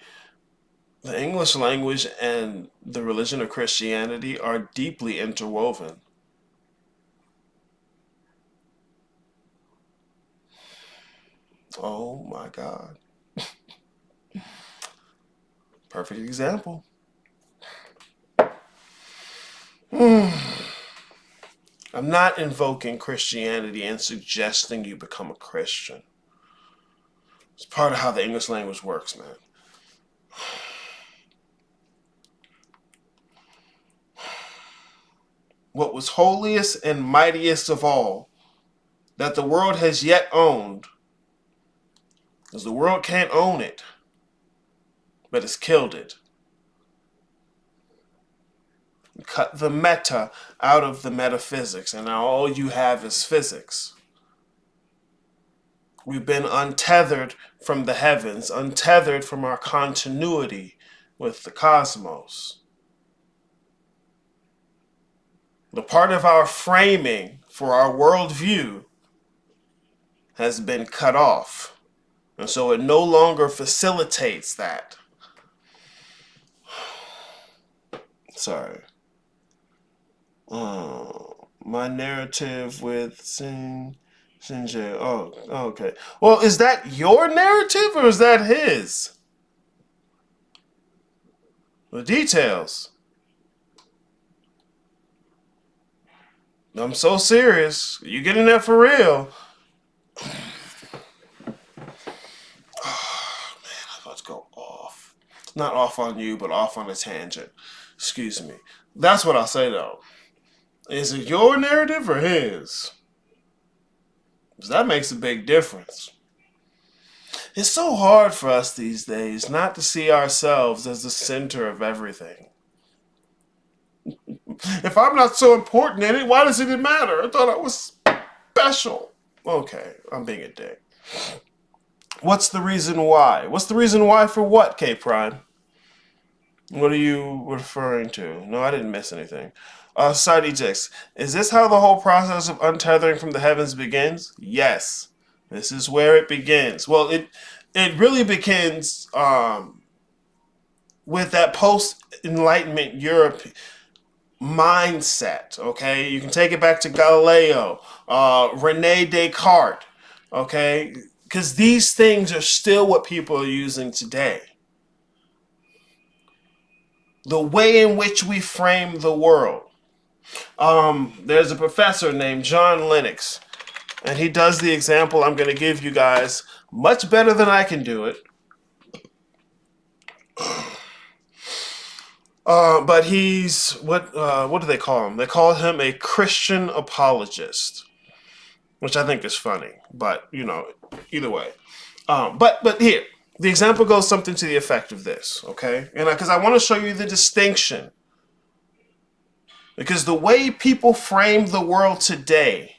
The English language and the religion of Christianity are deeply interwoven. Oh my God. Perfect example. I'm not invoking Christianity and suggesting you become a Christian. It's part of how the English language works, man. What was holiest and mightiest of all that the world has yet owned, because the world can't own it, but it's killed it. Cut the meta out of the metaphysics, and now all you have is physics. We've been untethered from the heavens, untethered from our continuity with the cosmos. The part of our framing for our worldview has been cut off. And so it no longer facilitates that. Sorry. My narrative with Sinjay. Oh, okay. Well, is that your narrative or is that his? The details. I'm so serious. You getting that for real? Oh, man, I'm about to go off. Not off on you, but off on a tangent. Excuse me. That's what I'll say, though. Is it your narrative or his? Because that makes a big difference. It's so hard for us these days not to see ourselves as the center of everything. If I'm not so important in it, why does it matter? I thought I was special. Okay, I'm being a dick. What's the reason why? What's the reason why for what, K Prime? What are you referring to? No, I didn't miss anything. Society Jix, is this how the whole process of untethering from the heavens begins? Yes. This is where it begins. Well, it really begins with that post-Enlightenment Europe mindset, okay? You can take it back to Galileo, Rene Descartes, okay? Because these things are still what people are using today. The way in which we frame the world. There's a professor named John Lennox, and he does the example I'm going to give you guys much better than I can do it. But he's, what do they call him? They call him a Christian apologist, which I think is funny, but, you know, either way. But here, the example goes something to the effect of this, okay? And because I want to show you the distinction. Because the way people frame the world today,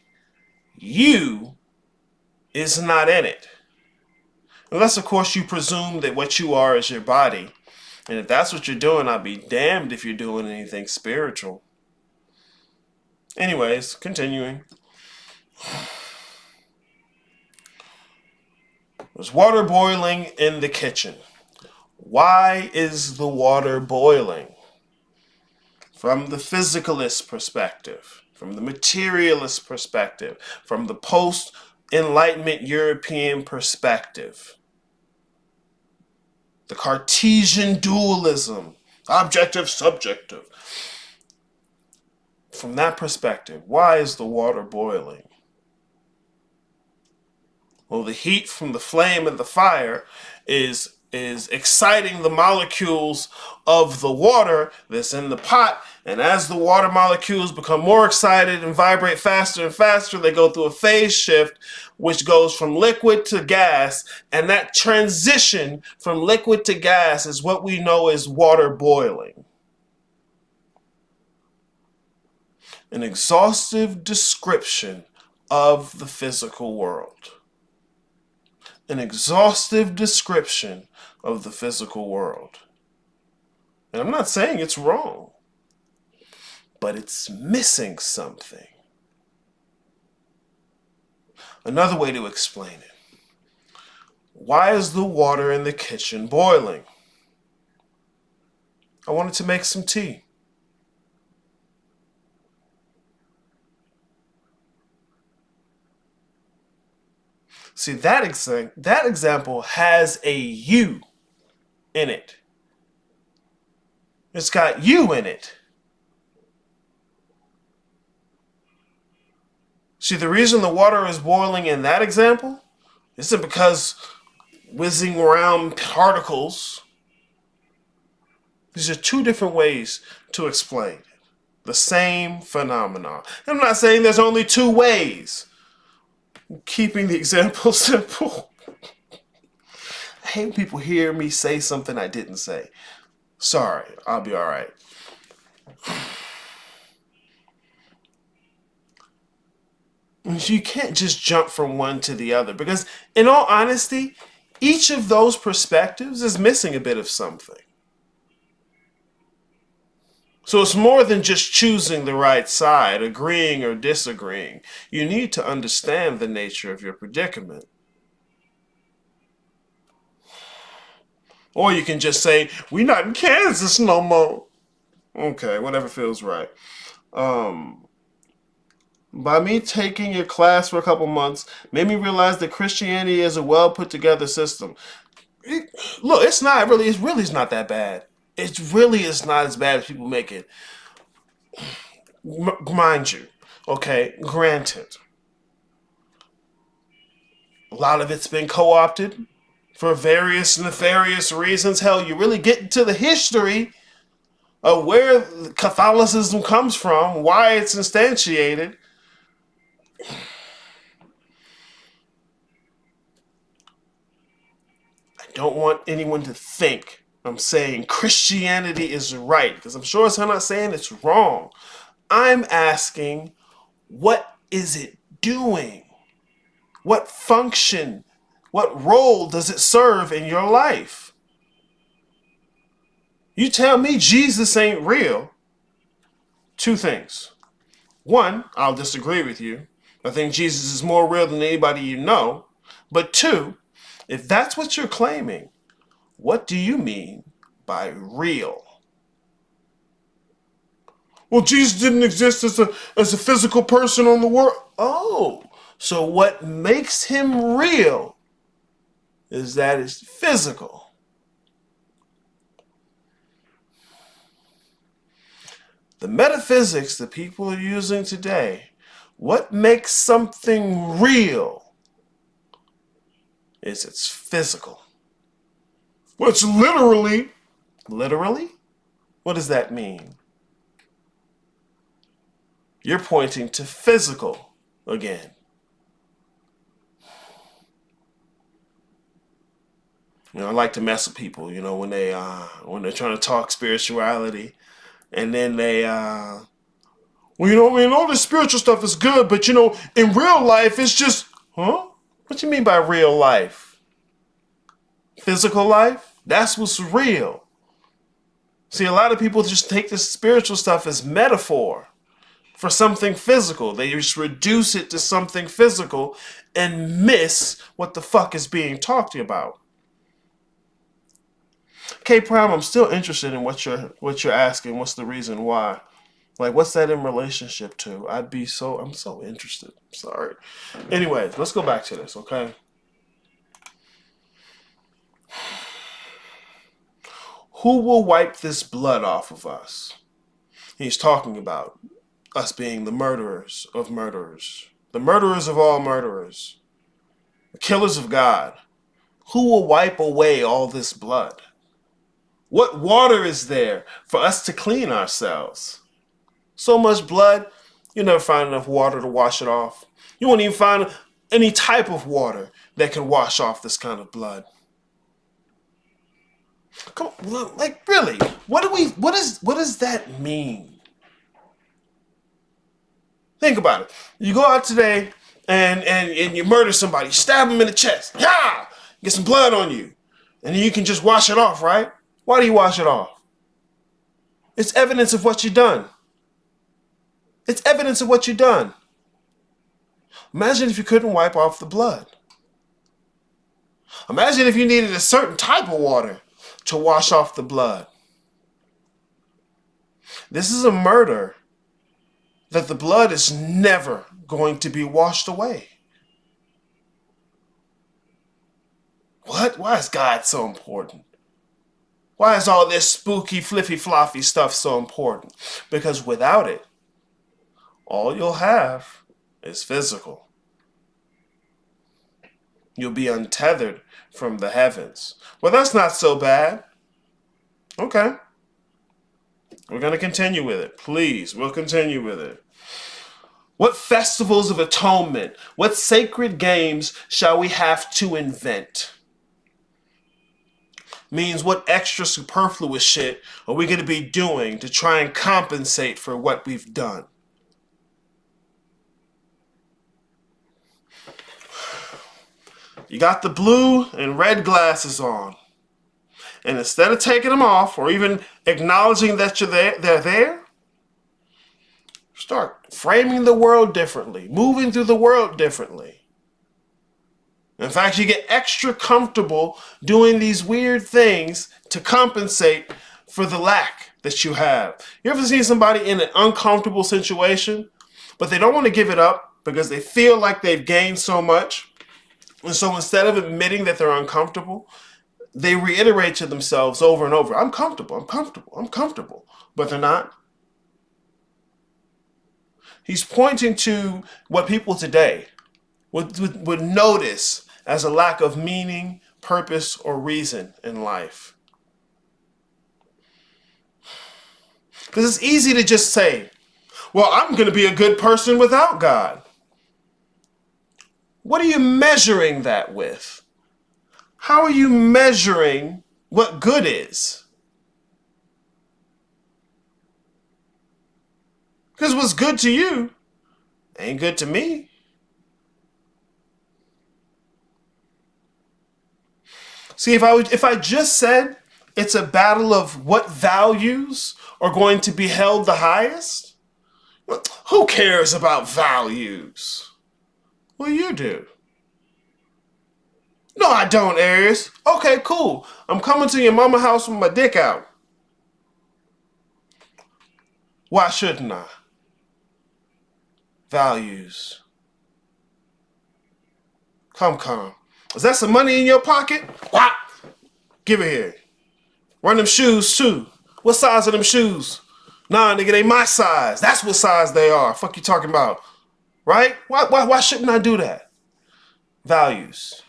you is not in it. Unless, of course, you presume that what you are is your body. And if that's what you're doing, I'll be damned if you're doing anything spiritual. Anyways, continuing. There's water boiling in the kitchen. Why is the water boiling? From the physicalist perspective, from the materialist perspective, from the post-Enlightenment European perspective. The Cartesian dualism, objective, subjective. From that perspective, why is the water boiling? Well, the heat from the flame and the fire is exciting the molecules of the water that's in the pot. And as the water molecules become more excited and vibrate faster and faster, they go through a phase shift, which goes from liquid to gas. And that transition from liquid to gas is what we know as water boiling. An exhaustive description of the physical world. An exhaustive description of the physical world. And I'm not saying it's wrong, but it's missing something. Another way to explain it. Why is the water in the kitchen boiling? I wanted to make some tea. See, that example has a you in it. It's got you in it. See, the reason the water is boiling in that example isn't because whizzing around particles. These are two different ways to explain it. The same phenomenon. I'm not saying there's only two ways. I'm keeping the example simple. I hate when people hear me say something I didn't say. Sorry, I'll be all right. You can't just jump from one to the other because, in all honesty, each of those perspectives is missing a bit of something. So it's more than just choosing the right side, agreeing or disagreeing. You need to understand the nature of your predicament. Or you can just say, we're not in Kansas no more. Okay, whatever feels right. By me taking your class for a couple months, made me realize that Christianity is a well put together system. Look, it really is not that bad. It really is not as bad as people make it. Mind you, okay, granted, a lot of it's been co opted for various nefarious reasons. Hell, you really get into the history of where Catholicism comes from, why it's instantiated. I don't want anyone to think I'm saying Christianity is right, because I'm sure I'm not saying it's wrong. I'm asking, what is it doing? What function, what role does it serve in your life? You tell me Jesus ain't real. Two things. One, I'll disagree with you. I think Jesus is more real than anybody you know. But two, if that's what you're claiming, what do you mean by real? Well, Jesus didn't exist as a physical person on the world. Oh, so what makes him real is that it's physical. The metaphysics that people are using today, what makes something real is it's physical. Which literally, what does that mean? You're pointing to physical again. I like to mess with people, when they're trying to talk spirituality, and then they, all this spiritual stuff is good, but in real life, it's just, huh? What you mean by real life? Physical life? That's what's real. See, a lot of people just take this spiritual stuff as metaphor for something physical. They just reduce it to something physical and miss what the fuck is being talked about. K Prime, I'm still interested in what you're asking. What's the reason why? Like, what's that in relationship to? I'm so interested. Sorry. Anyways, let's go back to this, okay? Who will wipe this blood off of us? He's talking about us being the murderers of murderers, the murderers of all murderers, the killers of God. Who will wipe away all this blood? What water is there for us to clean ourselves? So much blood, you'll never find enough water to wash it off. You won't even find any type of water that can wash off this kind of blood. Come on, like really? What does that mean? Think about it. You go out today and you murder somebody, stab them in the chest, yeah, get some blood on you, and then you can just wash it off, right? Why do you wash it off? It's evidence of what you've done. It's evidence of what you've done. Imagine if you couldn't wipe off the blood. Imagine if you needed a certain type of water to wash off the blood. This is a murder that the blood is never going to be washed away. What? Why is God so important? Why is all this spooky, fliffy, floffy stuff so important? Because without it, all you'll have is physical. You'll be untethered from the heavens. Well, that's not so bad. Okay. We're going to continue with it. Please, we'll continue with it. What festivals of atonement, what sacred games shall we have to invent? Means what extra superfluous shit are we going to be doing to try and compensate for what we've done? You got the blue and red glasses on. And instead of taking them off or even acknowledging that they're there, start framing the world differently, moving through the world differently. In fact, you get extra comfortable doing these weird things to compensate for the lack that you have. You ever seen somebody in an uncomfortable situation, but they don't want to give it up because they feel like they've gained so much? And so instead of admitting that they're uncomfortable, they reiterate to themselves over and over, I'm comfortable, I'm comfortable, I'm comfortable. But they're not. He's pointing to what people today would notice as a lack of meaning, purpose, or reason in life. Because it's easy to just say, well, I'm going to be a good person without God. What are you measuring that with? How are you measuring what good is? Because what's good to you ain't good to me. See, if I just said it's a battle of what values are going to be held the highest, who cares about values? Well, you do. No, I don't, Aries. Okay, cool. I'm coming to your mama house with my dick out. Why shouldn't I? Values. Come. Is that some money in your pocket? Whop! Give it here. Run them shoes too. What size are them shoes? Nah, nigga, they my size. That's what size they are. Fuck you talking about. Right? Why shouldn't I do that? Values.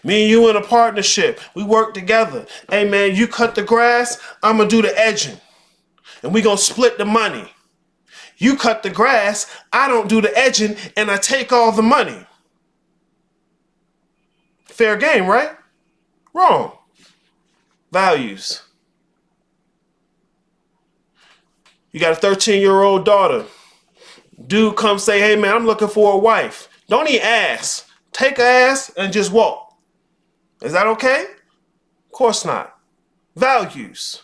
Me and you in a partnership. We work together. Hey, man, you cut the grass, I'm going to do the edging. And we going to split the money. You cut the grass, I don't do the edging, and I take all the money. Fair game, right? Wrong. Values. You got a 13-year-old daughter. Dude comes say, hey, man, I'm looking for a wife. Don't even ask. Take her ass and just walk. Is that okay? Of course not. Values.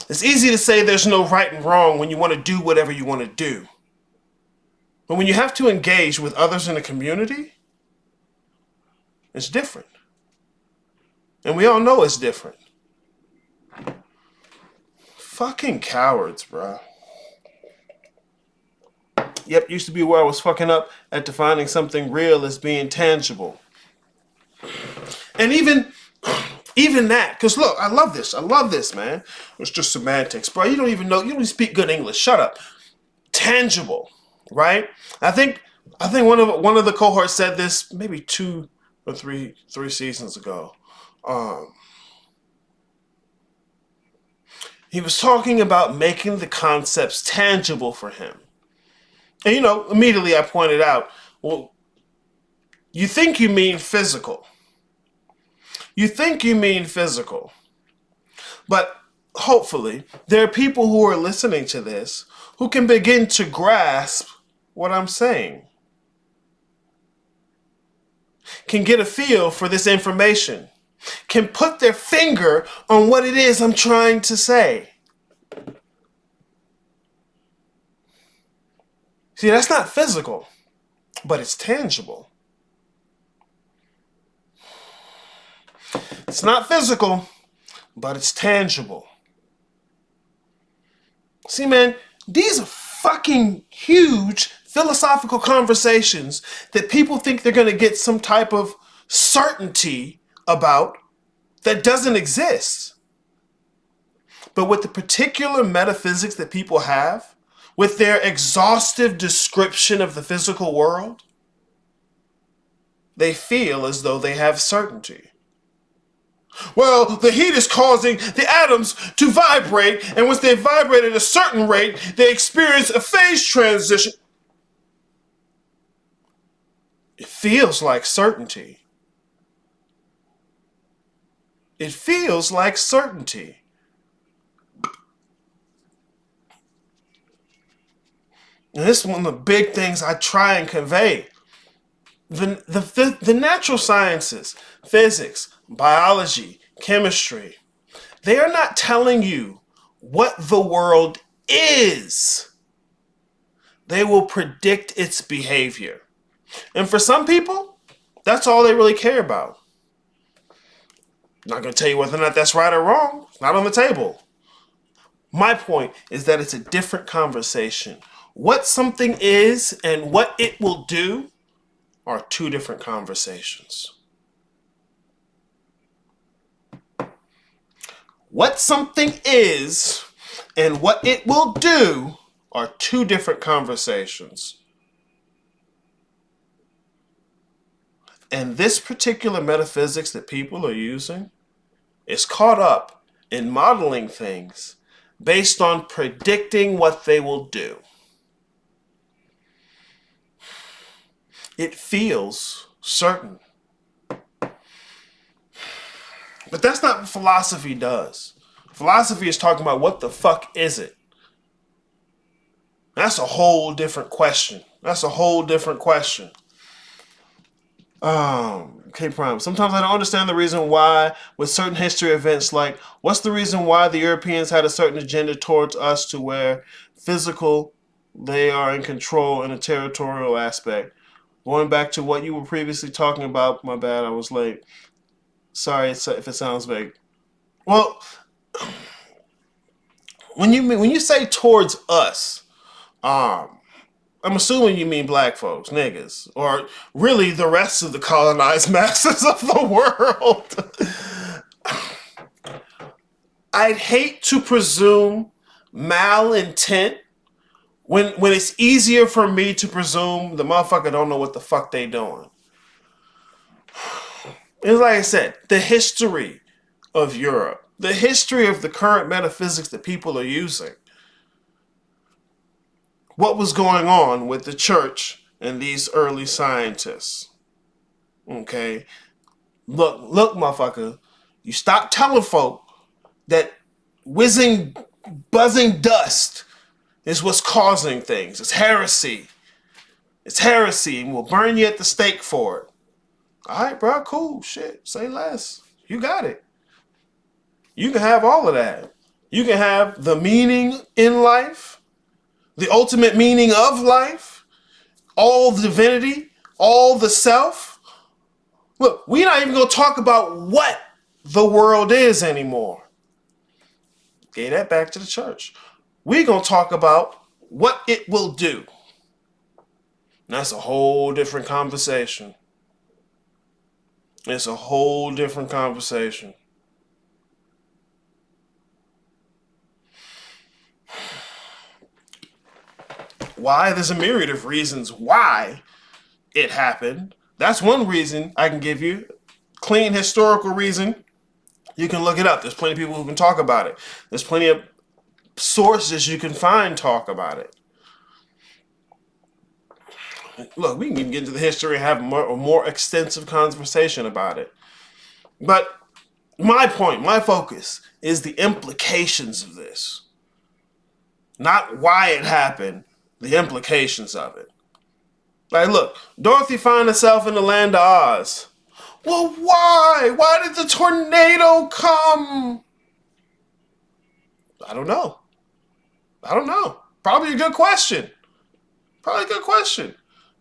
It's easy to say there's no right and wrong when you want to do whatever you want to do. But when you have to engage with others in a community, it's different. And we all know it's different. Fucking cowards, bro. Yep, used to be where I was fucking up at defining something real as being tangible. And even that, because look, I love this, man. It's just semantics, bro. You don't even speak good English. Shut up. Tangible, right? I think one of the cohorts said this maybe 2 or 3 seasons ago. He was talking about making the concepts tangible for him. And, immediately I pointed out, well, you think you mean physical. You think you mean physical. But hopefully, there are people who are listening to this who can begin to grasp what I'm saying. Can get a feel for this information. Can put their finger on what it is I'm trying to say. See, that's not physical, but it's tangible. It's not physical, but it's tangible. See, man, these are fucking huge philosophical conversations that people think they're going to get some type of certainty about that doesn't exist. But with the particular metaphysics that people have, with their exhaustive description of the physical world, they feel as though they have certainty. Well, the heat is causing the atoms to vibrate, and once they vibrate at a certain rate, they experience a phase transition. It feels like certainty. It feels like certainty. And this is one of the big things I try and convey. The natural sciences, physics, biology, chemistry, they are not telling you what the world is. They will predict its behavior. And for some people, that's all they really care about. I'm not going to tell you whether or not that's right or wrong. It's not on the table. My point is that it's a different conversation. What something is and what it will do are two different conversations. What something is and what it will do are two different conversations. And this particular metaphysics that people are using is caught up in modeling things based on predicting what they will do. It feels certain. But that's not what philosophy does. Philosophy is talking about what the fuck is it? That's a whole different question. Okay, Prime. Sometimes I don't understand the reason why with certain history events, like what's the reason why the Europeans had a certain agenda towards us to where physical, they are in control in a territorial aspect. Going back to what you were previously talking about, my bad, I was late. Sorry if it sounds vague. Well, when you say towards us, I'm assuming you mean black folks, niggas, or really the rest of the colonized masses of the world. I'd hate to presume malintent when it's easier for me to presume the motherfucker don't know what the fuck they doing. It's like I said, the history of Europe, the history of the current metaphysics that people are using. What was going on with the church and these early scientists? Okay? Look, motherfucker. You stop telling folk that buzzing dust is what's causing things. It's heresy. And we'll burn you at the stake for it. All right, bro, cool. Shit, say less. You got it. You can have all of that. You can have the meaning in life, the ultimate meaning of life, all the divinity, all the self. Look, we're not even going to talk about what the world is anymore. Gave that back to the church. We're going to talk about what it will do. And that's a whole different conversation. It's a whole different conversation. Why? There's a myriad of reasons why it happened. That's one reason I can give you. Clean historical reason. You can look it up. There's plenty of people who can talk about it. There's plenty of sources you can find talk about it. Look, we can even get into the history and have a more extensive conversation about it. But my point, my focus is the implications of this. Not why it happened, the implications of it. Like, look, Dorothy found herself in the land of Oz. Well, why? Why did the tornado come? I don't know. Probably a good question.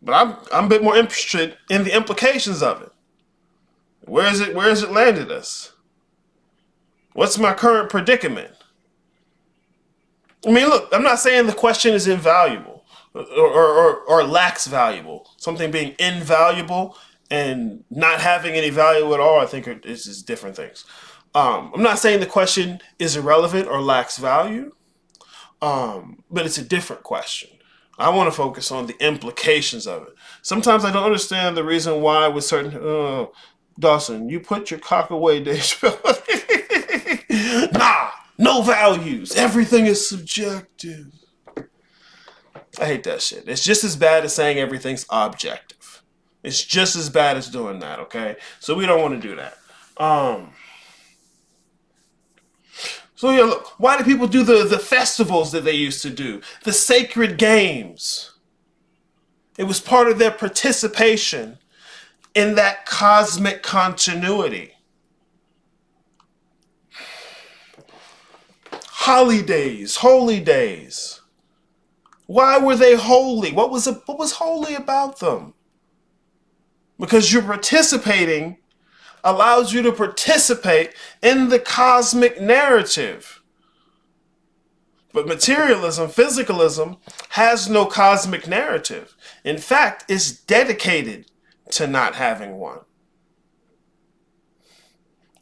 But I'm a bit more interested in the implications of it. Where is it landed us? What's my current predicament? I mean, look, I'm not saying the question is invaluable or lacks valuable. Something being invaluable and not having any value at all, I think is different things. I'm not saying the question is irrelevant or lacks value, but it's a different question. I want to focus on the implications of it. Sometimes I don't understand the reason why with certain... Dawson, you put your cock away, Dave. Nah, no values. Everything is subjective. I hate that shit. It's just as bad as saying everything's objective. It's just as bad as doing that, okay? So we don't want to do that. So yeah, look, why do people do the festivals that they used to do? The sacred games. It was part of their participation in that cosmic continuity. Holidays, holy days. Why were they holy? What was holy about them? Because you're participating allows you to participate in the cosmic narrative. But materialism, physicalism, has no cosmic narrative. In fact, it's dedicated to not having one.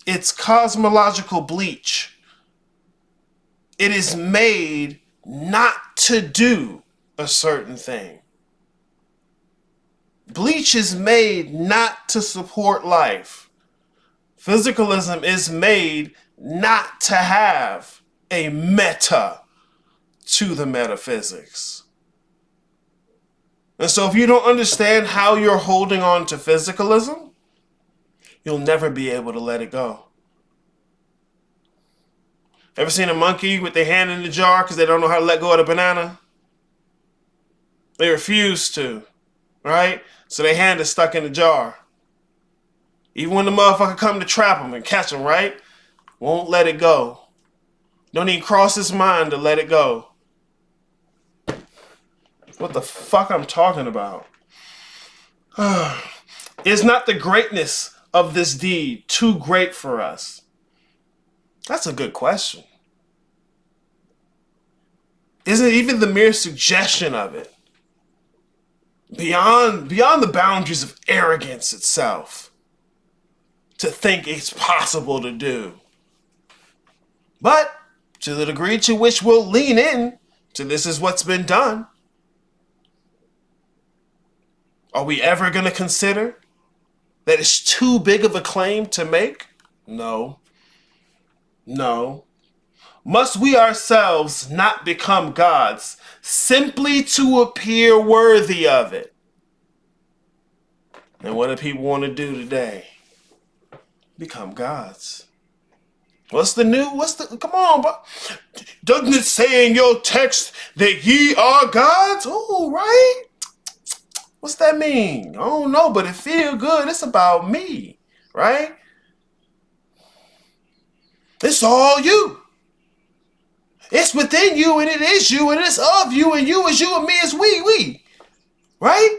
It's cosmological bleach. It is made not to do a certain thing. Bleach is made not to support life. Physicalism is made not to have a meta to the metaphysics. And so if you don't understand how you're holding on to physicalism, you'll never be able to let it go. Ever seen a monkey with their hand in the jar because they don't know how to let go of the banana? They refuse to, right? So their hand is stuck in the jar. Even when the motherfucker come to trap them and catch them, right? Won't let it go. Don't even cross his mind to let it go. What the fuck I'm talking about? Is not the greatness of this deed too great for us? That's a good question. Isn't even the mere suggestion of it beyond the boundaries of arrogance itself to think it's possible to do? But to the degree to which we'll lean in to this is what's been done, are we ever going to consider that it's too big of a claim to make? No. No. Must we ourselves not become gods simply to appear worthy of it? And what do people want to do today? Become gods. Come on, bro. Doesn't it say in your text that ye are gods? Oh, right? What's that mean? I don't know, but it feel good. It's about me, right? It's all you. It's within you, and it is you, and it's of you, and you is you, and me is we. Right?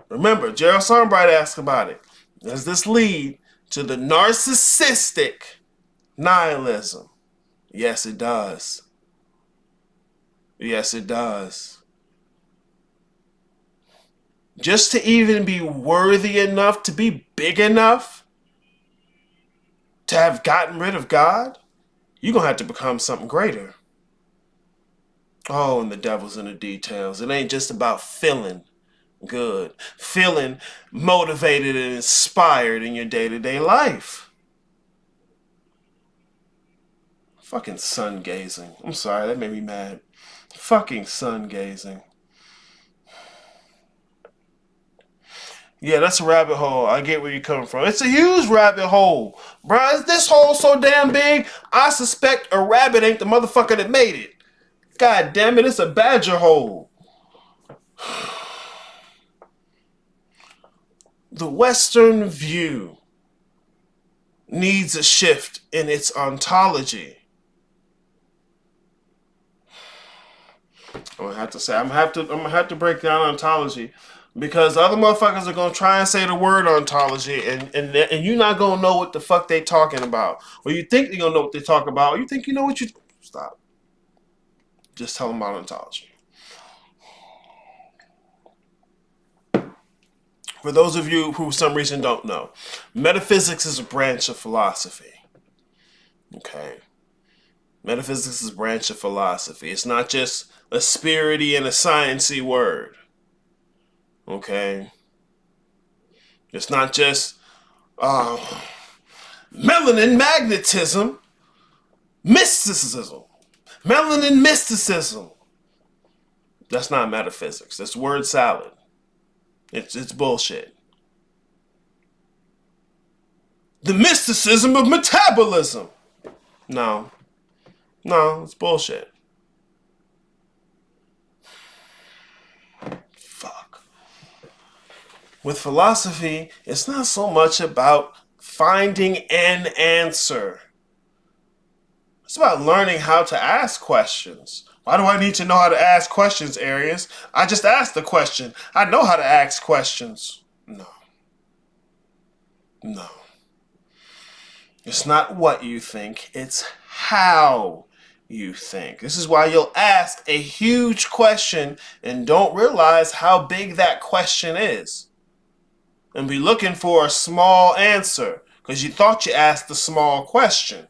Remember, Gerald Sunbright asked about it. Does this lead to the narcissistic nihilism? Yes, it does. Yes, it does. Just to even be worthy enough, to be big enough, to have gotten rid of God, you're going to have to become something greater. Oh, and the devil's in the details. It ain't just about feeling good, feeling motivated and inspired in your day-to-day life. Fucking sun gazing. I'm sorry, that made me mad. Fucking sun gazing. Yeah, that's a rabbit hole. I get where you're coming from. It's a huge rabbit hole. Bruh, is this hole so damn big? I suspect a rabbit ain't the motherfucker that made it. God damn it, it's a badger hole. The Western view needs a shift in its ontology. I'm gonna have to break down ontology, because other motherfuckers are gonna try and say the word ontology, and you're not gonna know what the fuck they talking about, or you think you're gonna know what they talk about, or you think you know what you stop. Just tell them about ontology. For those of you who for some reason don't know, metaphysics is a branch of philosophy. Okay. Metaphysics is a branch of philosophy. It's not just a spirity and a sciencey word. Okay. It's not just melanin magnetism, mysticism. Melanin mysticism. That's not metaphysics. That's word salad. It's bullshit. the mysticism of metabolism. No, it's bullshit. Fuck. With philosophy, it's not so much about finding an answer. It's about learning how to ask questions. Why do I need to know how to ask questions, Arius? I just asked the question. I know how to ask questions. No. It's not what you think, it's how you think. This is why you'll ask a huge question and don't realize how big that question is. And be looking for a small answer because you thought you asked a small question.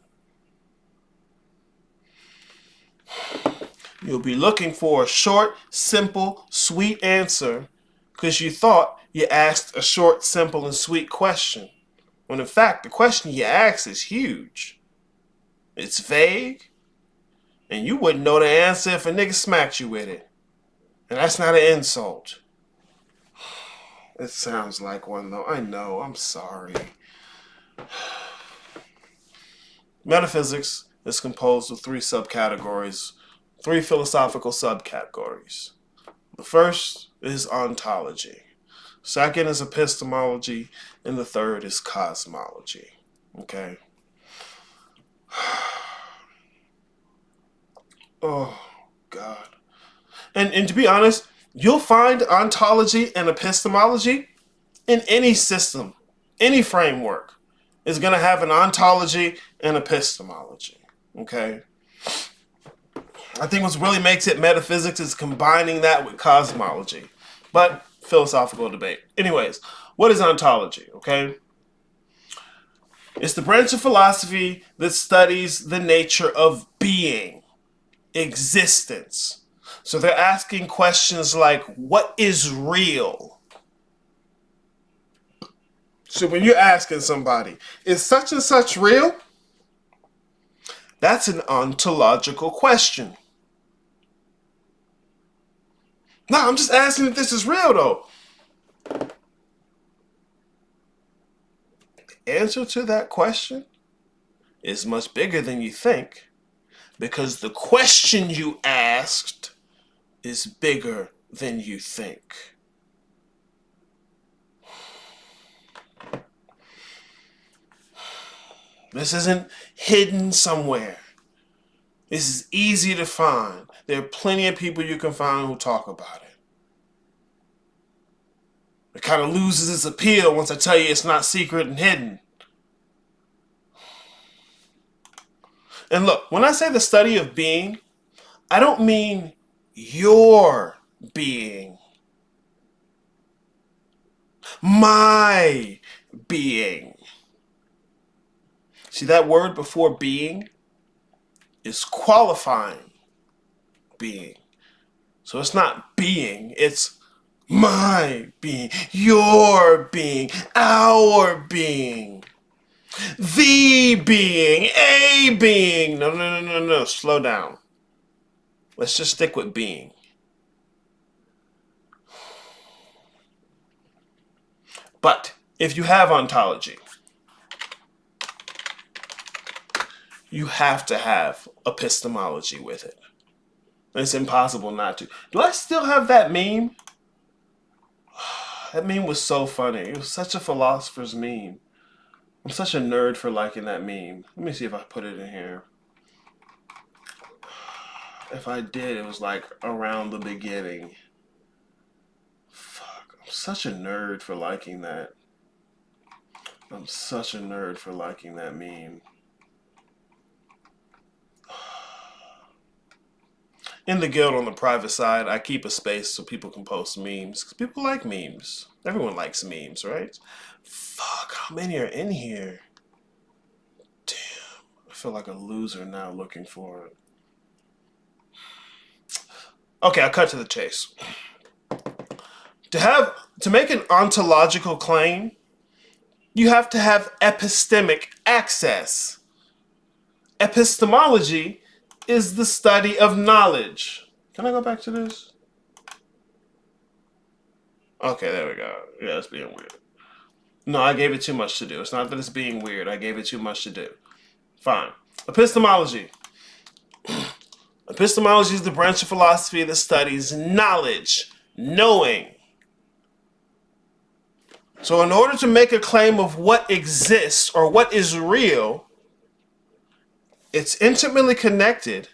You'll be looking for a short, simple, sweet answer because you thought you asked a short, simple, and sweet question. When in fact, the question you asked is huge. It's vague, and you wouldn't know the answer if a nigga smacked you with it. And that's not an insult. It sounds like one though. I know, I'm sorry. Metaphysics is composed of three subcategories, three philosophical subcategories. The first is ontology. Second is epistemology, and the third is cosmology. Okay? Oh, God. And to be honest, you'll find ontology and epistemology in any system, any framework is going to have an ontology and epistemology. Okay? I think what really makes it metaphysics is combining that with cosmology. But philosophical debate. Anyways, what is ontology, okay? It's the branch of philosophy that studies the nature of being, existence. So they're asking questions like, what is real? So when you're asking somebody, is such and such real? That's an ontological question. No, I'm just asking if this is real, though. The answer to that question is much bigger than you think because the question you asked is bigger than you think. This isn't hidden somewhere. This is easy to find. There are plenty of people you can find who talk about it. It kind of loses its appeal once I tell you it's not secret and hidden. And look, when I say the study of being, I don't mean your being. My being. See, that word before being is qualifying being. So it's not being, it's my being, your being, our being, the being, a being. No. Slow down. Let's just stick with being. But if you have ontology, you have to have epistemology with it. It's impossible not to. Do I still have that meme? That meme was so funny. It was such a philosopher's meme. I'm such a nerd for liking that meme. Let me see if I put it in here. If I did, it was like around the beginning. Fuck, I'm such a nerd for liking that. I'm such a nerd for liking that meme. In the guild on the private side, I keep a space so people can post memes. Because people like memes. Everyone likes memes, right? Fuck, how many are in here? Damn, I feel like a loser now looking for it. Okay, I'll cut to the chase. To make an ontological claim, you have to have epistemic access. Epistemology is the study of knowledge. Can I go back to this? Okay, there we go. Yeah, it's being weird. No, I gave it too much to do. It's not that it's being weird. I gave it too much to do. Fine. Epistemology. Epistemology is the branch of philosophy that studies knowledge, knowing. So in order to make a claim of what exists or what is real, it's intimately connected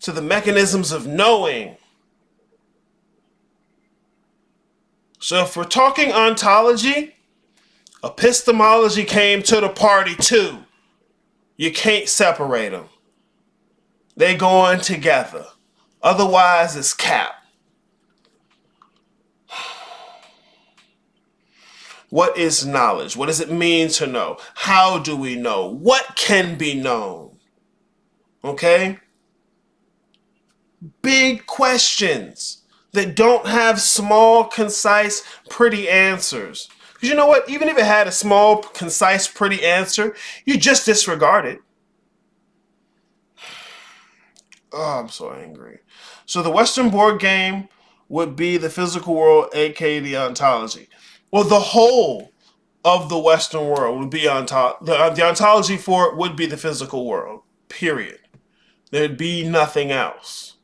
to the mechanisms of knowing. So if we're talking ontology, epistemology came to the party too. You can't separate them. They go on together. Otherwise, it's cap. What is knowledge? What does it mean to know? How do we know? What can be known? Okay? Big questions that don't have small, concise, pretty answers. Because you know what? Even if it had a small, concise, pretty answer, you just disregard it. Oh, I'm so angry. So the Western board game would be the physical world, aka the ontology. Well, the whole of the Western world would be the ontology for it would be the physical world, period. There'd be nothing else.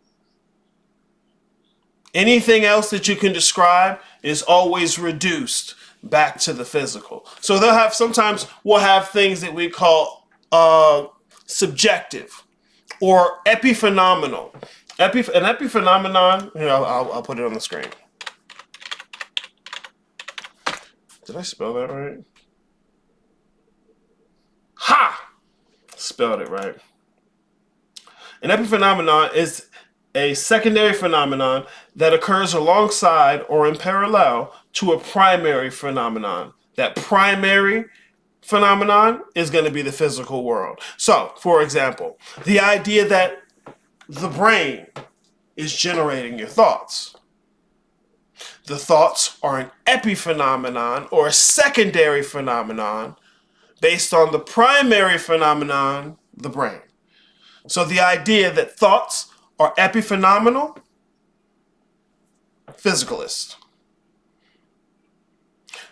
Anything else that you can describe is always reduced back to the physical. So sometimes we'll have things that we call subjective or epiphenomenal. An epiphenomenon, I'll put it on the screen. Did I spell that right? Ha! Spelled it right. An epiphenomenon is a secondary phenomenon that occurs alongside or in parallel to a primary phenomenon. That primary phenomenon is going to be the physical world. So, for example, the idea that the brain is generating your thoughts. The thoughts are an epiphenomenon or a secondary phenomenon based on the primary phenomenon, the brain. So the idea that thoughts are epiphenomenal, physicalist.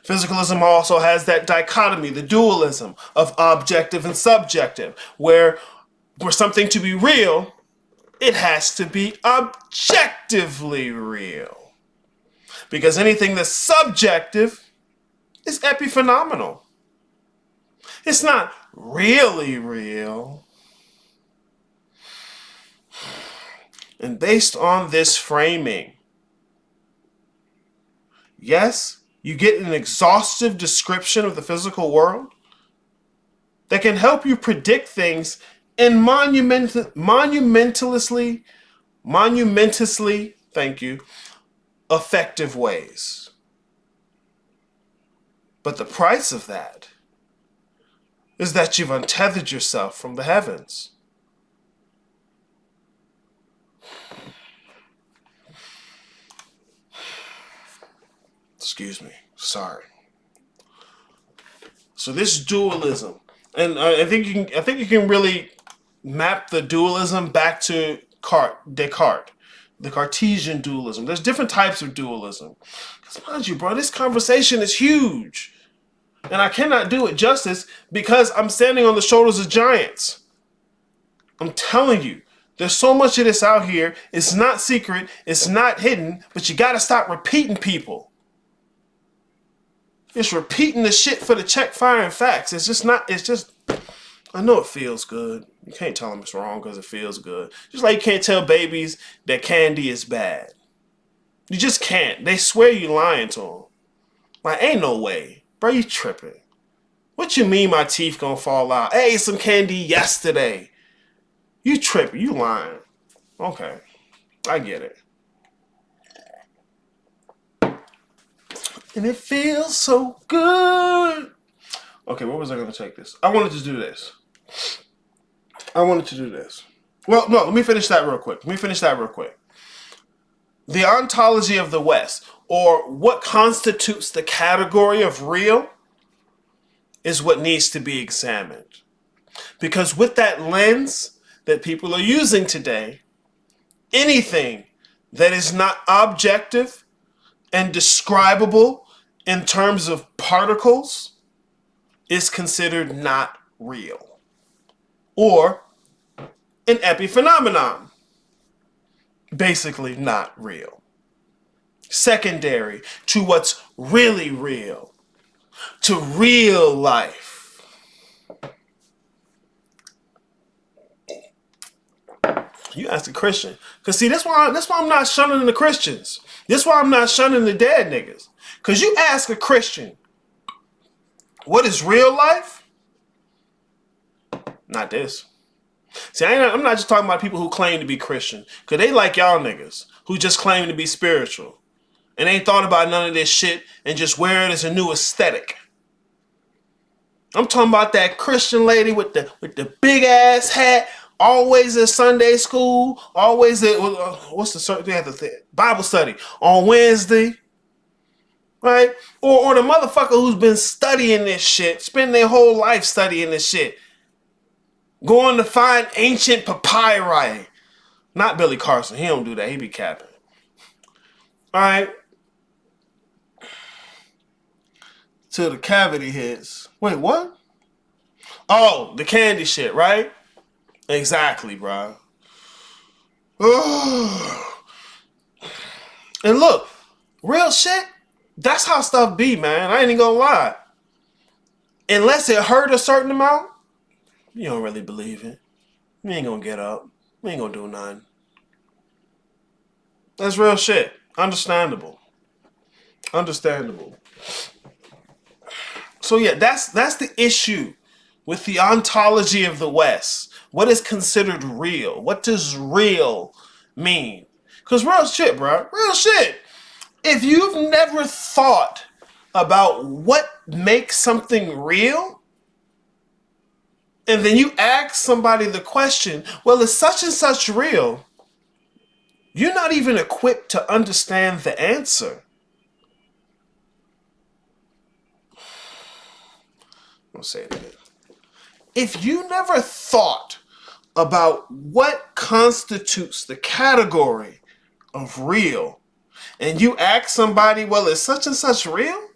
Physicalism also has that dichotomy, the dualism of objective and subjective, where for something to be real, it has to be objectively real. Because anything that's subjective is epiphenomenal. It's not really real. And based on this framing, yes, you get an exhaustive description of the physical world that can help you predict things in monumentously, thank you, effective ways. But the price of that is that you've untethered yourself from the heavens. Excuse me, sorry. So this dualism, and I think you can really map the dualism back to Descartes, the Cartesian dualism. There's different types of dualism. Because mind you, bro, this conversation is huge. And I cannot do it justice because I'm standing on the shoulders of giants. I'm telling you, there's so much of this out here. It's not secret. It's not hidden. But you got to stop repeating people. It's repeating the shit for the check firing facts. It's just, I know it feels good. You can't tell them it's wrong because it feels good. Just like you can't tell babies that candy is bad. You just can't. They swear you lying to them. Like, ain't no way. Bro, you tripping. What you mean my teeth gonna fall out? I ate some candy yesterday. You tripping. You lying. Okay. I get it. And it feels so good. Okay, where was I going to take this? I wanted to do this. Well, no, let me finish that real quick. The ontology of the West, or what constitutes the category of real, is what needs to be examined. Because with that lens that people are using today, anything that is not objective and describable in terms of particles is considered not real, or an epiphenomenon, basically not real, secondary to what's really real, to real life. You ask a Christian, cause see, that's why I'm not shunning the Christians. That's why I'm not shunning the dead niggas. Cause you ask a Christian, what is real life? Not this. See, I'm not just talking about people who claim to be Christian, cause they like y'all niggas who just claim to be spiritual and ain't thought about none of this shit and just wear it as a new aesthetic. I'm talking about that Christian lady with the big ass hat, always at Sunday school, always at what's the they have the Bible study on Wednesday, right? Or the motherfucker who's been studying this shit, spend their whole life studying this shit, going to find ancient papyri. Not Billy Carson, he don't do that. He be capping. All right. Till the cavity hits. Wait, what? Oh, the candy shit, right? Exactly, bro. And look, real shit, that's how stuff be, man. I ain't even gonna lie. Unless it hurt a certain amount, you don't really believe it. You ain't gonna get up. You ain't gonna do nothing. That's real shit. Understandable. Understandable. So yeah, that's the issue with the ontology of the West. What is considered real? What does real mean? Because real shit, bro. Real shit. If you've never thought about what makes something real, and then you ask somebody the question, well, is such and such real? You're not even equipped to understand the answer. I'll say it again. If you never thought about what constitutes the category of real, and you ask somebody, well, is such and such real?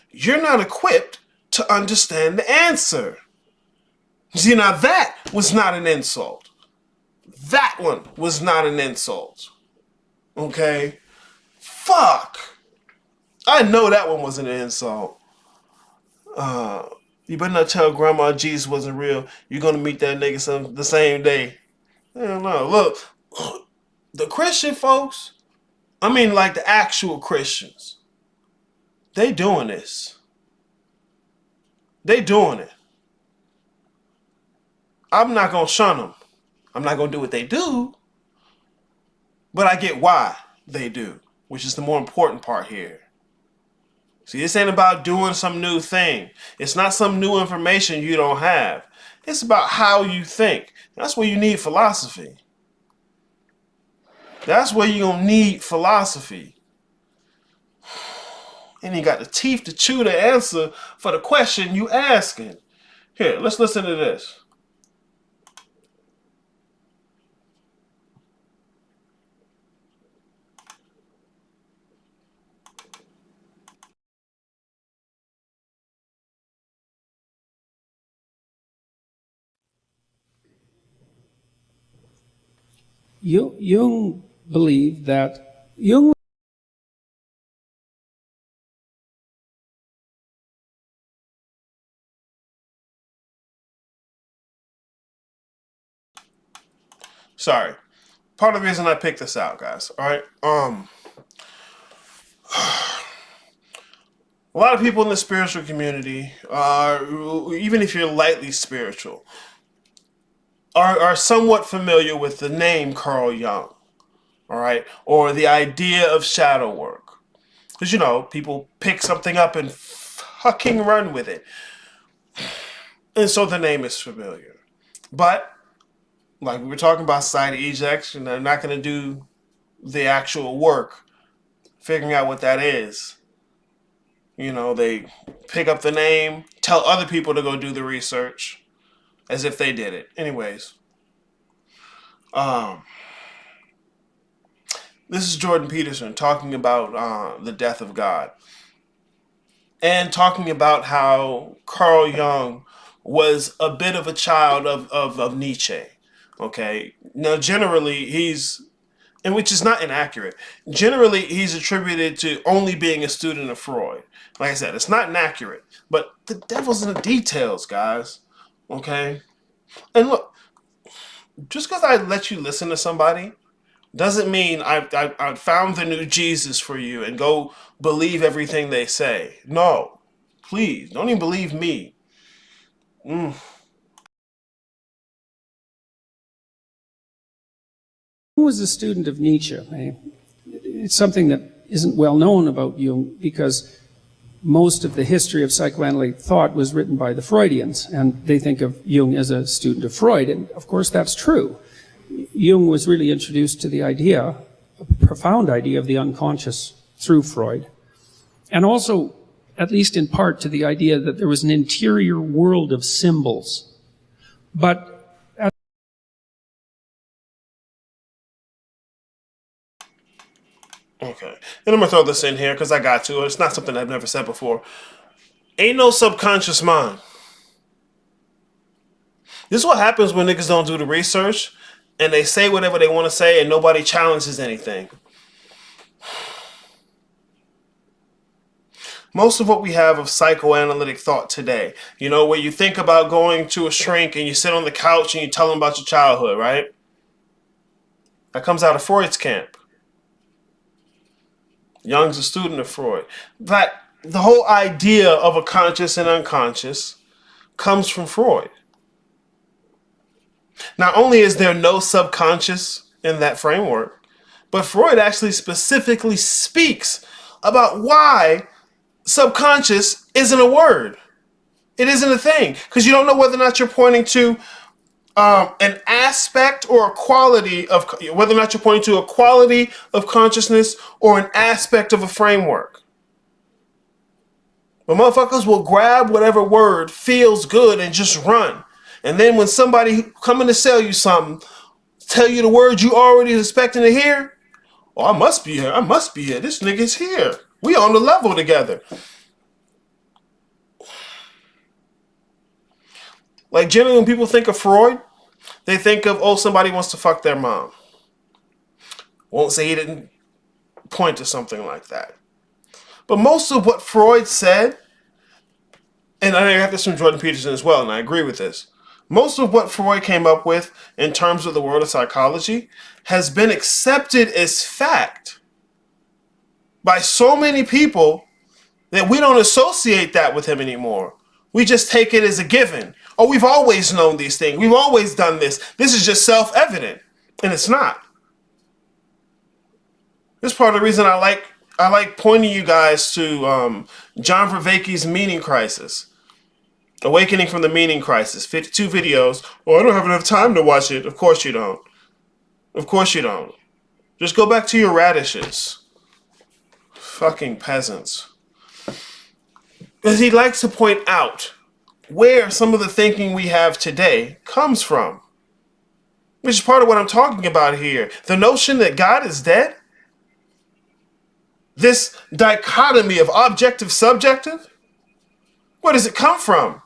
You're not equipped to understand the answer. See, now that was not an insult. That one was not an insult. Okay? Fuck. I know that one wasn't an insult. You better not tell Grandma Jesus wasn't real. You're gonna meet that nigga the same day. I don't know. Look, the Christian folks, I mean like the actual Christians, they doing this. They doing it. I'm not gonna shun them. I'm not gonna do what they do, but I get why they do, which is the more important part here. See, this ain't about doing some new thing. It's not some new information you don't have. It's about how you think. That's where you need philosophy. That's where you're going to need philosophy. And you got the teeth to chew to answer for the question you asking. Here, let's listen to this. Jung believed that Jung. Sorry. Part of the reason I picked this out, guys. All right. A lot of people in the spiritual community, even if you're lightly spiritual, are somewhat familiar with the name Carl Jung. All right. Or the idea of shadow work. Because, you know, people pick something up and fucking run with it. And so the name is familiar. But, like we were talking about side ejects, and they're not going to do the actual work figuring out what that is. You know, they pick up the name, tell other people to go do the research as if they did it. Anyways, this is Jordan Peterson talking about the death of God. and talking about how Carl Jung was a bit of a child of Nietzsche. Okay. Now, generally, and which is not inaccurate. Generally, he's attributed to only being a student of Freud. Like I said, it's not inaccurate, but the devil's in the details, guys. Okay? And look, just because I let you listen to somebody doesn't mean I found the new Jesus for you and go believe everything they say. No. Please, don't even believe me. Who was a student of Nietzsche? It's something that isn't well known about Jung because most of the history of psychoanalytic thought was written by the Freudians, and they think of Jung as a student of Freud, and of course that's true. Jung was really introduced to the idea, a profound idea of the unconscious through Freud, and also, at least in part, to the idea that there was an interior world of symbols. But Okay. And I'm going to throw this in here because I got to. It's not something I've never said before. Ain't no subconscious mind. This is what happens when niggas don't do the research and they say whatever they want to say and nobody challenges anything. Most of what we have of psychoanalytic thought today, where you think about going to a shrink and you sit on the couch and you tell them about your childhood, right? That comes out of Freud's camp. Jung's a student of Freud. That the whole idea of a conscious and unconscious comes from Freud. Not only is there no subconscious in that framework, but Freud actually specifically speaks about why subconscious isn't a word. It isn't a thing. Because you don't know whether or not you're pointing to an aspect or a quality of, whether or not you're pointing to a quality of consciousness or an aspect of a framework. But motherfuckers will grab whatever word feels good and just run. And then when somebody coming to sell you something, tell you the word you already expecting to hear, oh, I must be here. I must be here. This nigga's here. We on the level together. Like generally when people think of Freud, they think of, oh, somebody wants to fuck their mom. Won't say he didn't point to something like that. But most of what Freud said, and I got this from Jordan Peterson as well, and I agree with this. Most of what Freud came up with in terms of the world of psychology has been accepted as fact by so many people that we don't associate that with him anymore. We just take it as a given. Oh, we've always known these things. We've always done this. This is just self-evident. And it's not. This is part of the reason I like pointing you guys to John Vervaeke's Meaning Crisis. Awakening from the Meaning Crisis. 52 videos. Oh, I don't have enough time to watch it. Of course you don't. Of course you don't. Just go back to your radishes. Fucking peasants. Because he likes to point out where some of the thinking we have today comes from. Which is part of what I'm talking about here. The notion that God is dead. This dichotomy of objective, subjective. Where does it come from?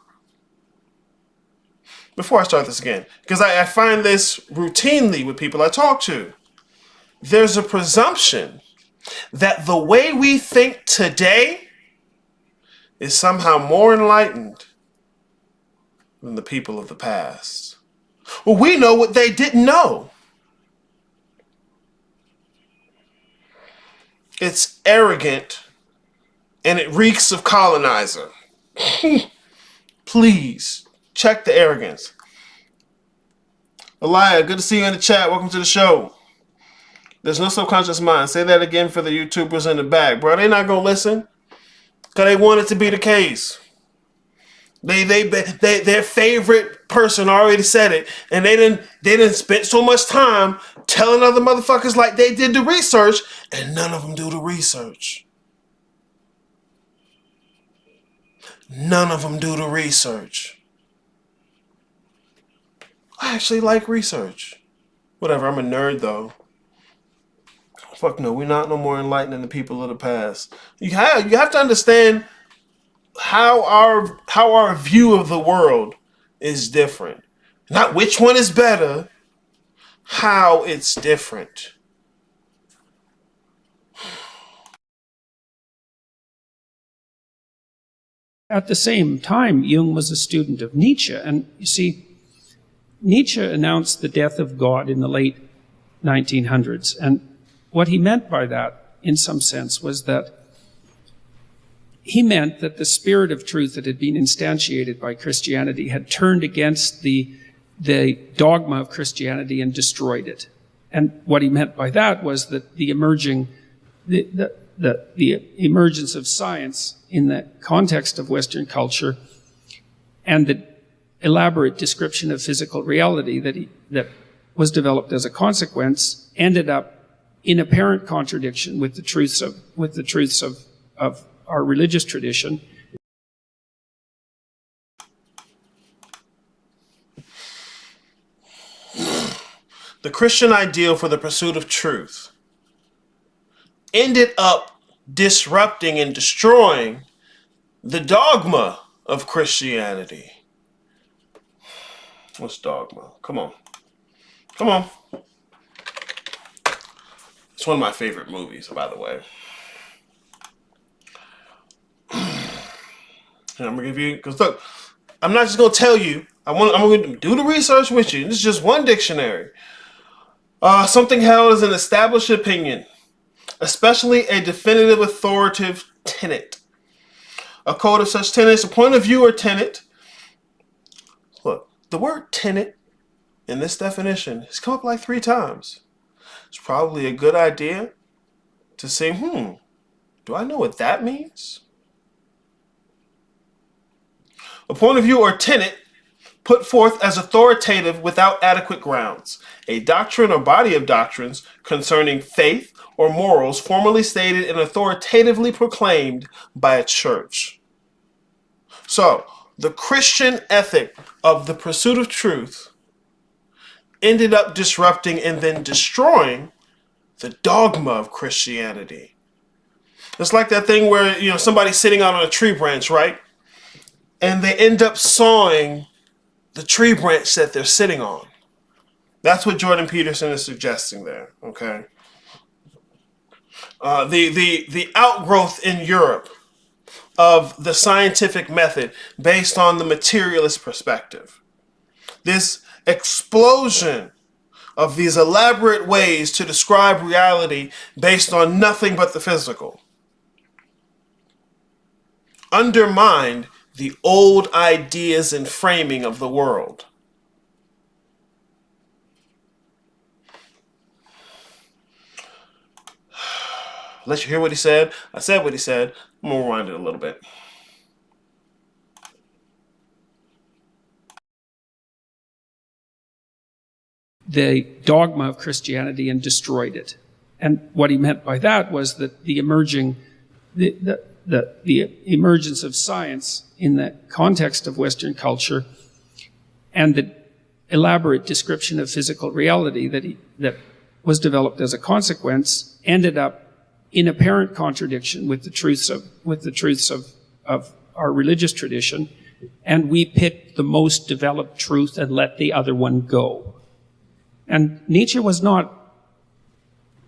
Before I start this again, because I find this routinely with people I talk to. There's a presumption that the way we think today is somehow more enlightened than the people of the past. Well, we know what they didn't know. It's arrogant and it reeks of colonizer. Please, check the arrogance. Elia, good to see you in the chat. Welcome to the show. There's no subconscious mind. Say that again for the YouTubers in the back. Bro, they not going to listen. Because they want it to be the case. Their favorite person already said it. And they didn't spend so much time telling other motherfuckers like they did the research. And none of them do the research. None of them do the research. I actually like research. Whatever, I'm a nerd though. Fuck no, we're not no more enlightened than the people of the past. You have to understand how our view of the world is different. Not which one is better, how it's different. At the same time, Jung was a student of Nietzsche. And you see, Nietzsche announced the death of God in the late 1900s. And what he meant by that, in some sense, was that he meant that the spirit of truth that had been instantiated by Christianity had turned against the dogma of Christianity and destroyed it. And what he meant by that was that the emergence of science in the context of Western culture and the elaborate description of physical reality that was developed as a consequence ended up in apparent contradiction with the truths of our religious tradition. The Christian ideal for the pursuit of truth ended up disrupting and destroying the dogma of Christianity. What's dogma? Come on. Come on. It's one of my favorite movies, by the way. And I'm going to give you, because look, I'm not just going to tell you. I'm going to do the research with you. This is just one dictionary. Something held as an established opinion, especially a definitive authoritative tenet. A code of such tenets, a point of view or tenet. Look, the word tenet in this definition has come up like 3 times. It's probably a good idea to say, do I know what that means? A point of view or tenet put forth as authoritative without adequate grounds. A doctrine or body of doctrines concerning faith or morals formally stated and authoritatively proclaimed by a church. So, the Christian ethic of the pursuit of truth ended up disrupting and then destroying the dogma of Christianity. It's like that thing where, somebody's sitting out on a tree branch, right? And they end up sawing the tree branch that they're sitting on. That's what Jordan Peterson is suggesting there, okay? The outgrowth in Europe of the scientific method based on the materialist perspective. This explosion of these elaborate ways to describe reality based on nothing but the physical undermined the old ideas and framing of the world. Let you hear what he said. I said what he said. I'm going to rewind it a little bit. The dogma of Christianity and destroyed it. And what he meant by that was that the emergence of science in the context of Western culture and the elaborate description of physical reality that was developed as a consequence ended up in apparent contradiction with the truths of our religious tradition, and we picked the most developed truth and let the other one go. And Nietzsche was not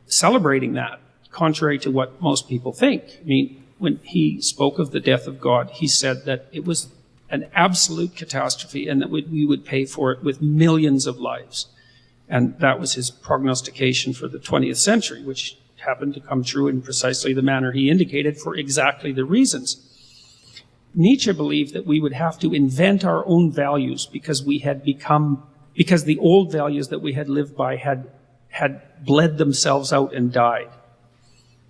celebrating that, contrary to what most people think. I mean, when he spoke of the death of God, he said that it was an absolute catastrophe and that we would pay for it with millions of lives. And that was his prognostication for the 20th century, which happened to come true in precisely the manner he indicated for exactly the reasons. Nietzsche believed that we would have to invent our own values because the old values that we had lived by had bled themselves out and died.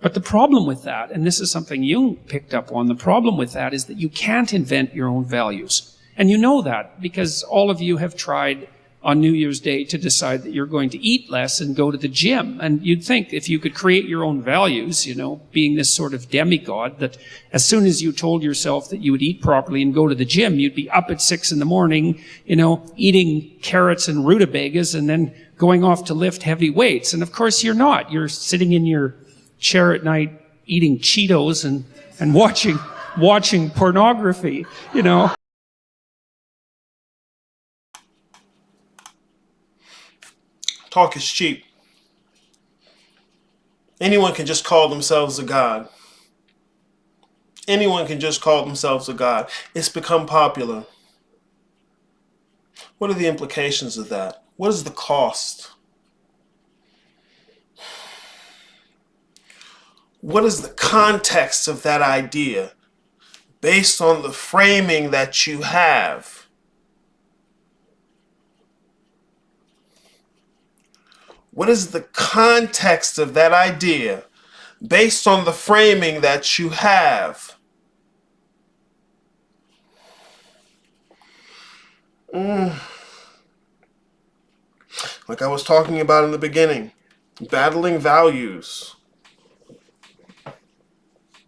But the problem with that, and this is something Jung picked up on, the problem with that is that you can't invent your own values. And you know that because all of you have tried on New Year's Day to decide that you're going to eat less and go to the gym. And you'd think if you could create your own values, being this sort of demigod, that as soon as you told yourself that you would eat properly and go to the gym, you'd be up at 6 a.m, eating carrots and rutabagas and then going off to lift heavy weights. And of course you're not. You're sitting in your chair at night eating Cheetos and watching watching pornography, you know. Talk is cheap. Anyone can just call themselves a god. Anyone can just call themselves a god. It's become popular. What are the implications of that? What is the cost? What is the context of that idea based on the framing that you have? What is the context of that idea based on the framing that you have? Like I was talking about in the beginning, battling values.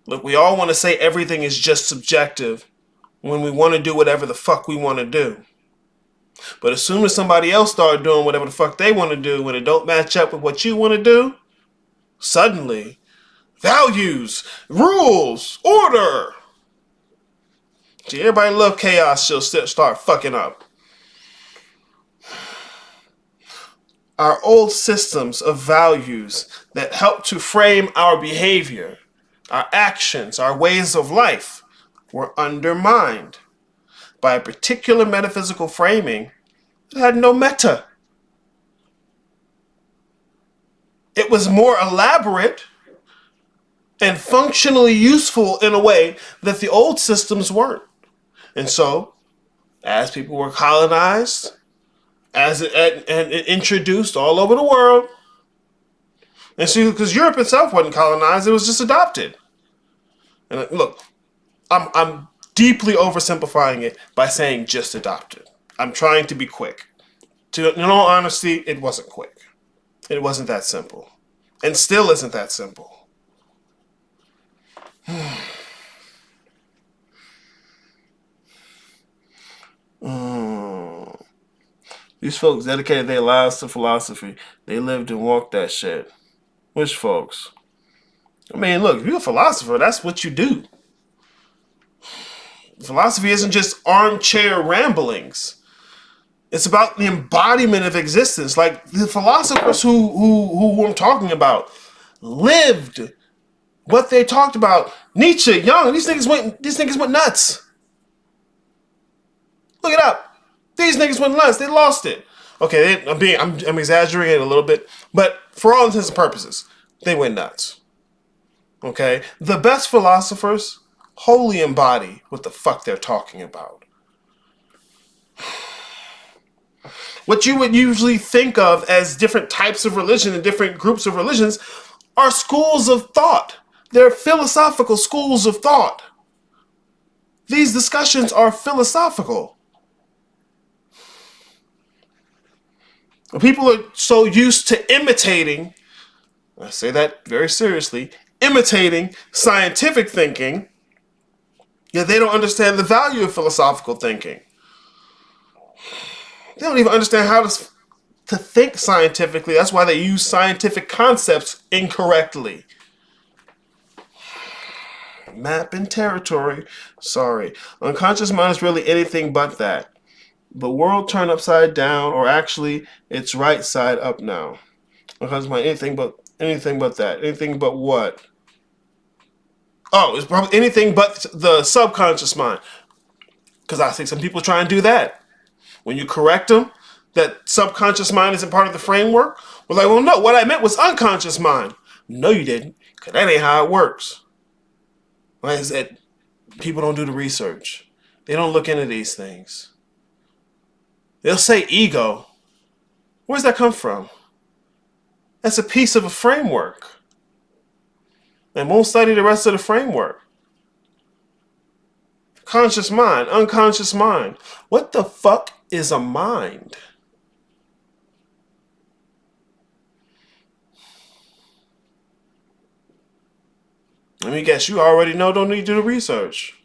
Look, we all want to say everything is just subjective when we want to do whatever the fuck we want to do. But as soon as somebody else starts doing whatever the fuck they want to do, when it don't match up with what you want to do, suddenly, values, rules, order. See, everybody love chaos, she'll start fucking up. Our old systems of values that help to frame our behavior, our actions, our ways of life were undermined by a particular metaphysical framing that had no meta. It was more elaborate and functionally useful in a way that the old systems weren't. And so, as people were colonized, as it introduced all over the world, and see, because Europe itself wasn't colonized, it was just adopted. And look, I'm deeply oversimplifying it by saying just adopted. I'm trying to be quick. In all honesty, it wasn't quick. It wasn't that simple. And still isn't that simple. These folks dedicated their lives to philosophy. They lived and walked that shit. Which folks? I mean, look, if you're a philosopher, that's what you do. Philosophy isn't just armchair ramblings. It's about the embodiment of existence. Like the philosophers who I'm talking about lived what they talked about. Nietzsche, Young, these niggas went nuts. Look it up. These niggas went nuts. They lost it. Okay, I'm exaggerating a little bit, but for all intents and purposes, they went nuts. Okay, the best philosophers wholly embody what the fuck they're talking about. What you would usually think of as different types of religion and different groups of religions are schools of thought. They're philosophical schools of thought. These discussions are philosophical. People are so used to imitating, I say that very seriously, imitating scientific thinking, yet they don't understand the value of philosophical thinking. They don't even understand how to think scientifically. That's why they use scientific concepts incorrectly. Map and territory. Sorry. Unconscious mind is really anything but that. The world turned upside down, or actually, it's right side up now. Unconscious mind, anything but that. Anything but what? Oh, it's probably anything but the subconscious mind. Because I think some people try and do that. When you correct them, that subconscious mind isn't part of the framework. We're like, well, no, what I meant was unconscious mind. No, you didn't, because that ain't how it works. Like I said, people don't do the research. They don't look into these things. They'll say ego. Where's that come from? That's a piece of a framework. And won't study the rest of the framework. Conscious mind, unconscious mind. What the fuck is a mind? Let me guess, you already know, don't need to do the research.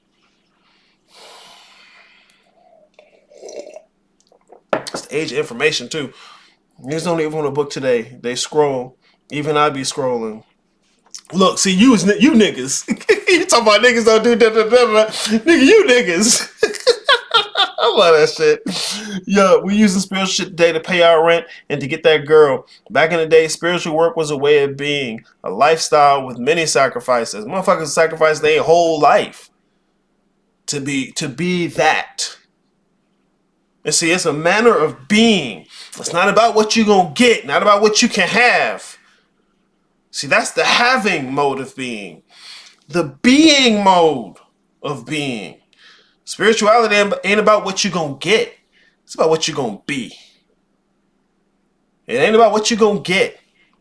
It's the age of information too. Niggas don't even want a book today. They scroll. Even I be scrolling. Look, see, you niggas. You talking about niggas don't do da. Nigga, you niggas. I love that shit. Yo, we using spiritual shit today to pay our rent and to get that girl. Back in the day, spiritual work was a way of being, a lifestyle with many sacrifices. Motherfuckers sacrifice their whole life to be that. And see, it's a manner of being. It's not about what you're gonna get, not about what you can have. See, that's the having mode of being. The being mode of being. Spirituality ain't about what you're going to get. It's about what you're going to be. It ain't about what you're going to get.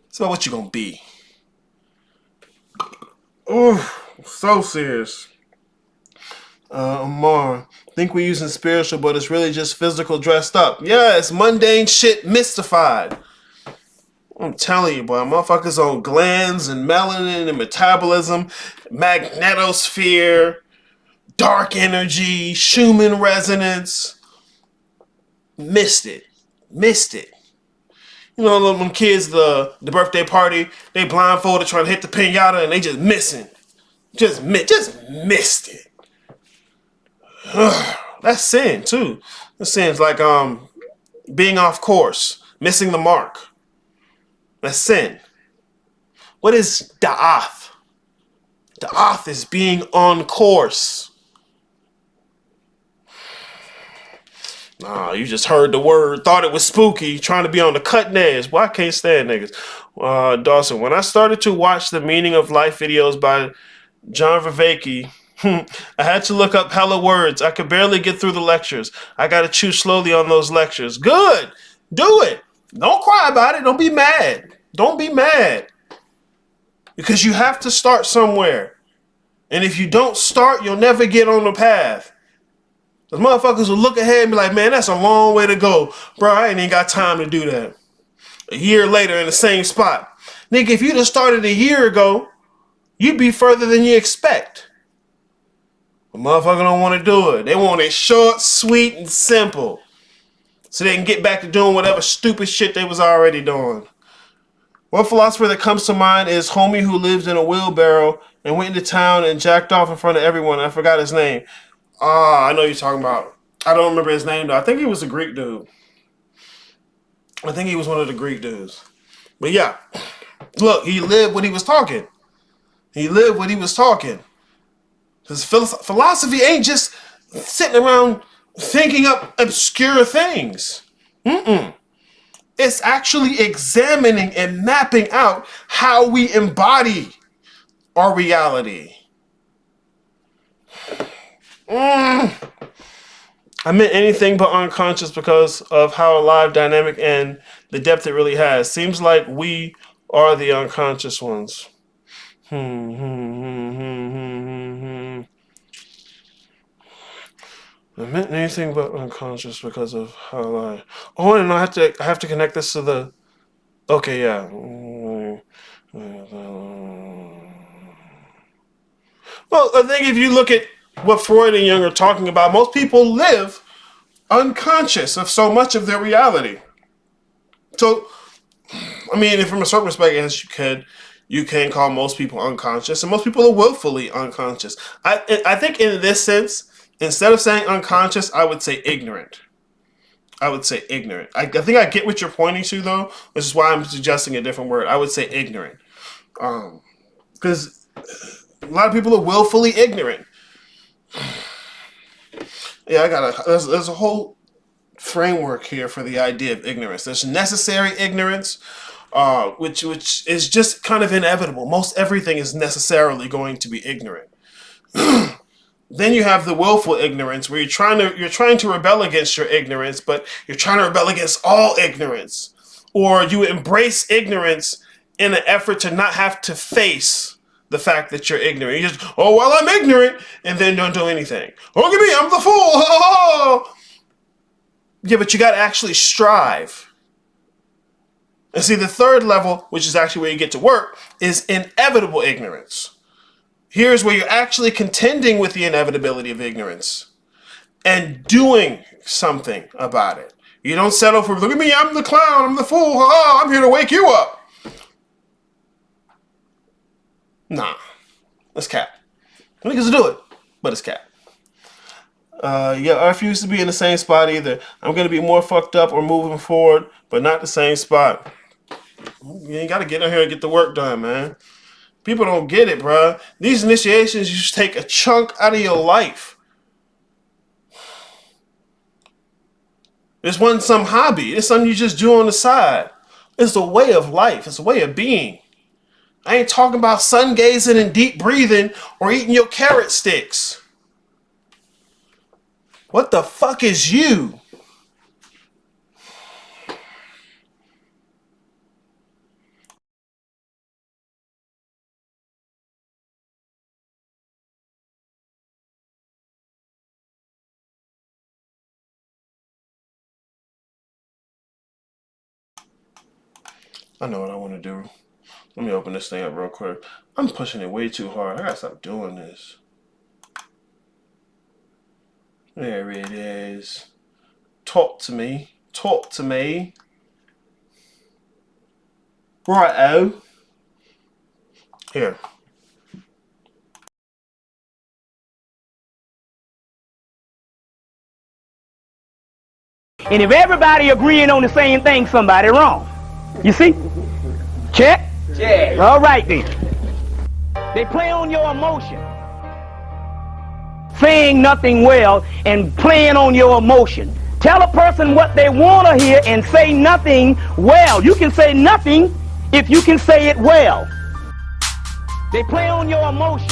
It's about what you're going to be. Ooh, so serious. Amar, think we're using spiritual, but it's really just physical dressed up. Yeah, it's mundane shit mystified. I'm telling you, boy, motherfuckers on glands and melanin and metabolism, magnetosphere, dark energy, Schumann resonance. Missed it. You know, them kids, the birthday party, they blindfolded trying to hit the pinata and they just missing. Just missed it. That's sin, too. That sin's like being off course, missing the mark. That's sin. What is da'ath? Da'ath is being on course. Nah, you just heard the word, thought it was spooky, trying to be on the cutting edge. Boy, I can't stand niggas. Dawson, when I started to watch the Meaning of Life videos by John Vervaeke, I had to look up hella words. I could barely get through the lectures. I got to chew slowly on those lectures. Good. Do it. Don't cry about it. Don't be mad. Don't be mad. Because you have to start somewhere. And if you don't start, you'll never get on the path. Those motherfuckers will look ahead and be like, man, that's a long way to go. Bro, I ain't even got time to do that. A year later in the same spot. Nigga, if you'd have started a year ago, you'd be further than you expect. But motherfucker don't want to do it. They want it short, sweet, and simple. So they can get back to doing whatever stupid shit they was already doing. One philosopher that comes to mind is homie who lived in a wheelbarrow and went into town and jacked off in front of everyone. I forgot his name. I know you're talking about. I don't remember his name though. I think he was a Greek dude. I think he was one of the Greek dudes. But yeah, look, he lived what he was talking. He lived what he was talking. His philosophy ain't just sitting around thinking up obscure things. It's actually examining and mapping out how we embody our reality. I meant anything but unconscious because of how alive, dynamic, and the depth it really has. Seems like we are the unconscious ones. I meant anything but unconscious because of how alive. Oh, and I have to connect this to the. Okay, yeah. Well, I think if you look at what Freud and Jung are talking about, most people live unconscious of so much of their reality. So, I mean, from a certain perspective, yes, you can call most people unconscious, and most people are willfully unconscious. I think in this sense, instead of saying unconscious, I would say ignorant. I think I get what you're pointing to, though, which is why I'm suggesting a different word. I would say ignorant. Because a lot of people are willfully ignorant. Yeah, there's a whole framework here for the idea of ignorance. There's necessary ignorance, which is just kind of inevitable. Most everything is necessarily going to be ignorant. Then you have the willful ignorance, where you're trying to rebel against your ignorance, but you're trying to rebel against all ignorance, or you embrace ignorance in an effort to not have to face the fact that you're ignorant. You just, oh, well, I'm ignorant, and then don't do anything. Look at me, I'm the fool. Yeah, but you got to actually strive. And see, the third level, which is actually where you get to work, is inevitable ignorance. Here's where you're actually contending with the inevitability of ignorance and doing something about it. You don't settle for, look at me, I'm the clown, I'm the fool, I'm here to wake you up. Nah, that's cap. Niggas do it, but it's cap. Yeah, I refuse to be in the same spot either. I'm gonna be more fucked up or moving forward, but not the same spot. You ain't gotta get in here and get the work done, man. People don't get it, bruh. These initiations, you just take a chunk out of your life. This wasn't some hobby. It's something you just do on the side. It's a way of life. It's a way of being. I ain't talking about sun gazing and deep breathing or eating your carrot sticks. What the fuck is you? I know what I want to do. Let me open this thing up real quick. I'm pushing it way too hard. I gotta stop doing this. There it is. Talk to me. Talk to me. Righto. Here. And if everybody agreeing on the same thing, somebody wrong. You see? Check? Check. All right then. They play on your emotion. Saying nothing well and playing on your emotion. Tell a person what they want to hear and say nothing well. You can say nothing if you can say it well. They play on your emotion.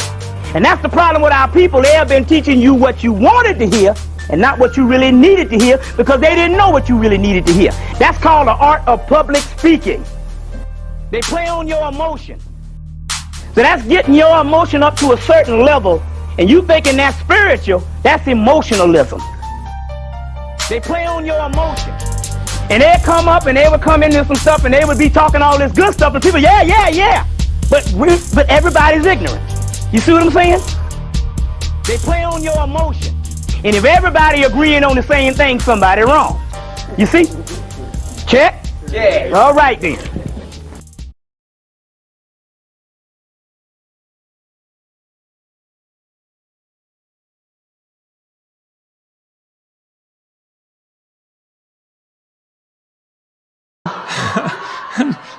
And that's the problem with our people. They have been teaching you what you wanted to hear and not what you really needed to hear because they didn't know what you really needed to hear. That's called the art of public speaking. They play on your emotion. So that's getting your emotion up to a certain level, and you thinking that's spiritual, that's emotionalism. They play on your emotion. And they'd come up and they would come into some stuff and they would be talking all this good stuff and people, yeah. But everybody's ignorant. You see what I'm saying? They play on your emotion. And if everybody agreeing on the same thing, somebody wrong. You see? Check? Check. All right then.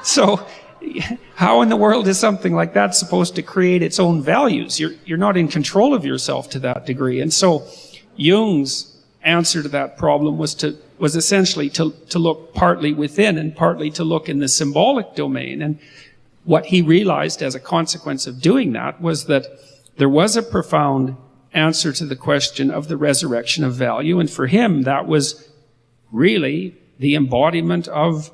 So how in the world is something like that supposed to create its own values? You're not in control of yourself to that degree. And so Jung's answer to that problem was essentially to look partly within and partly to look in the symbolic domain. And what he realized as a consequence of doing that was that there was a profound answer to the question of the resurrection of value. And for him, that was really the embodiment of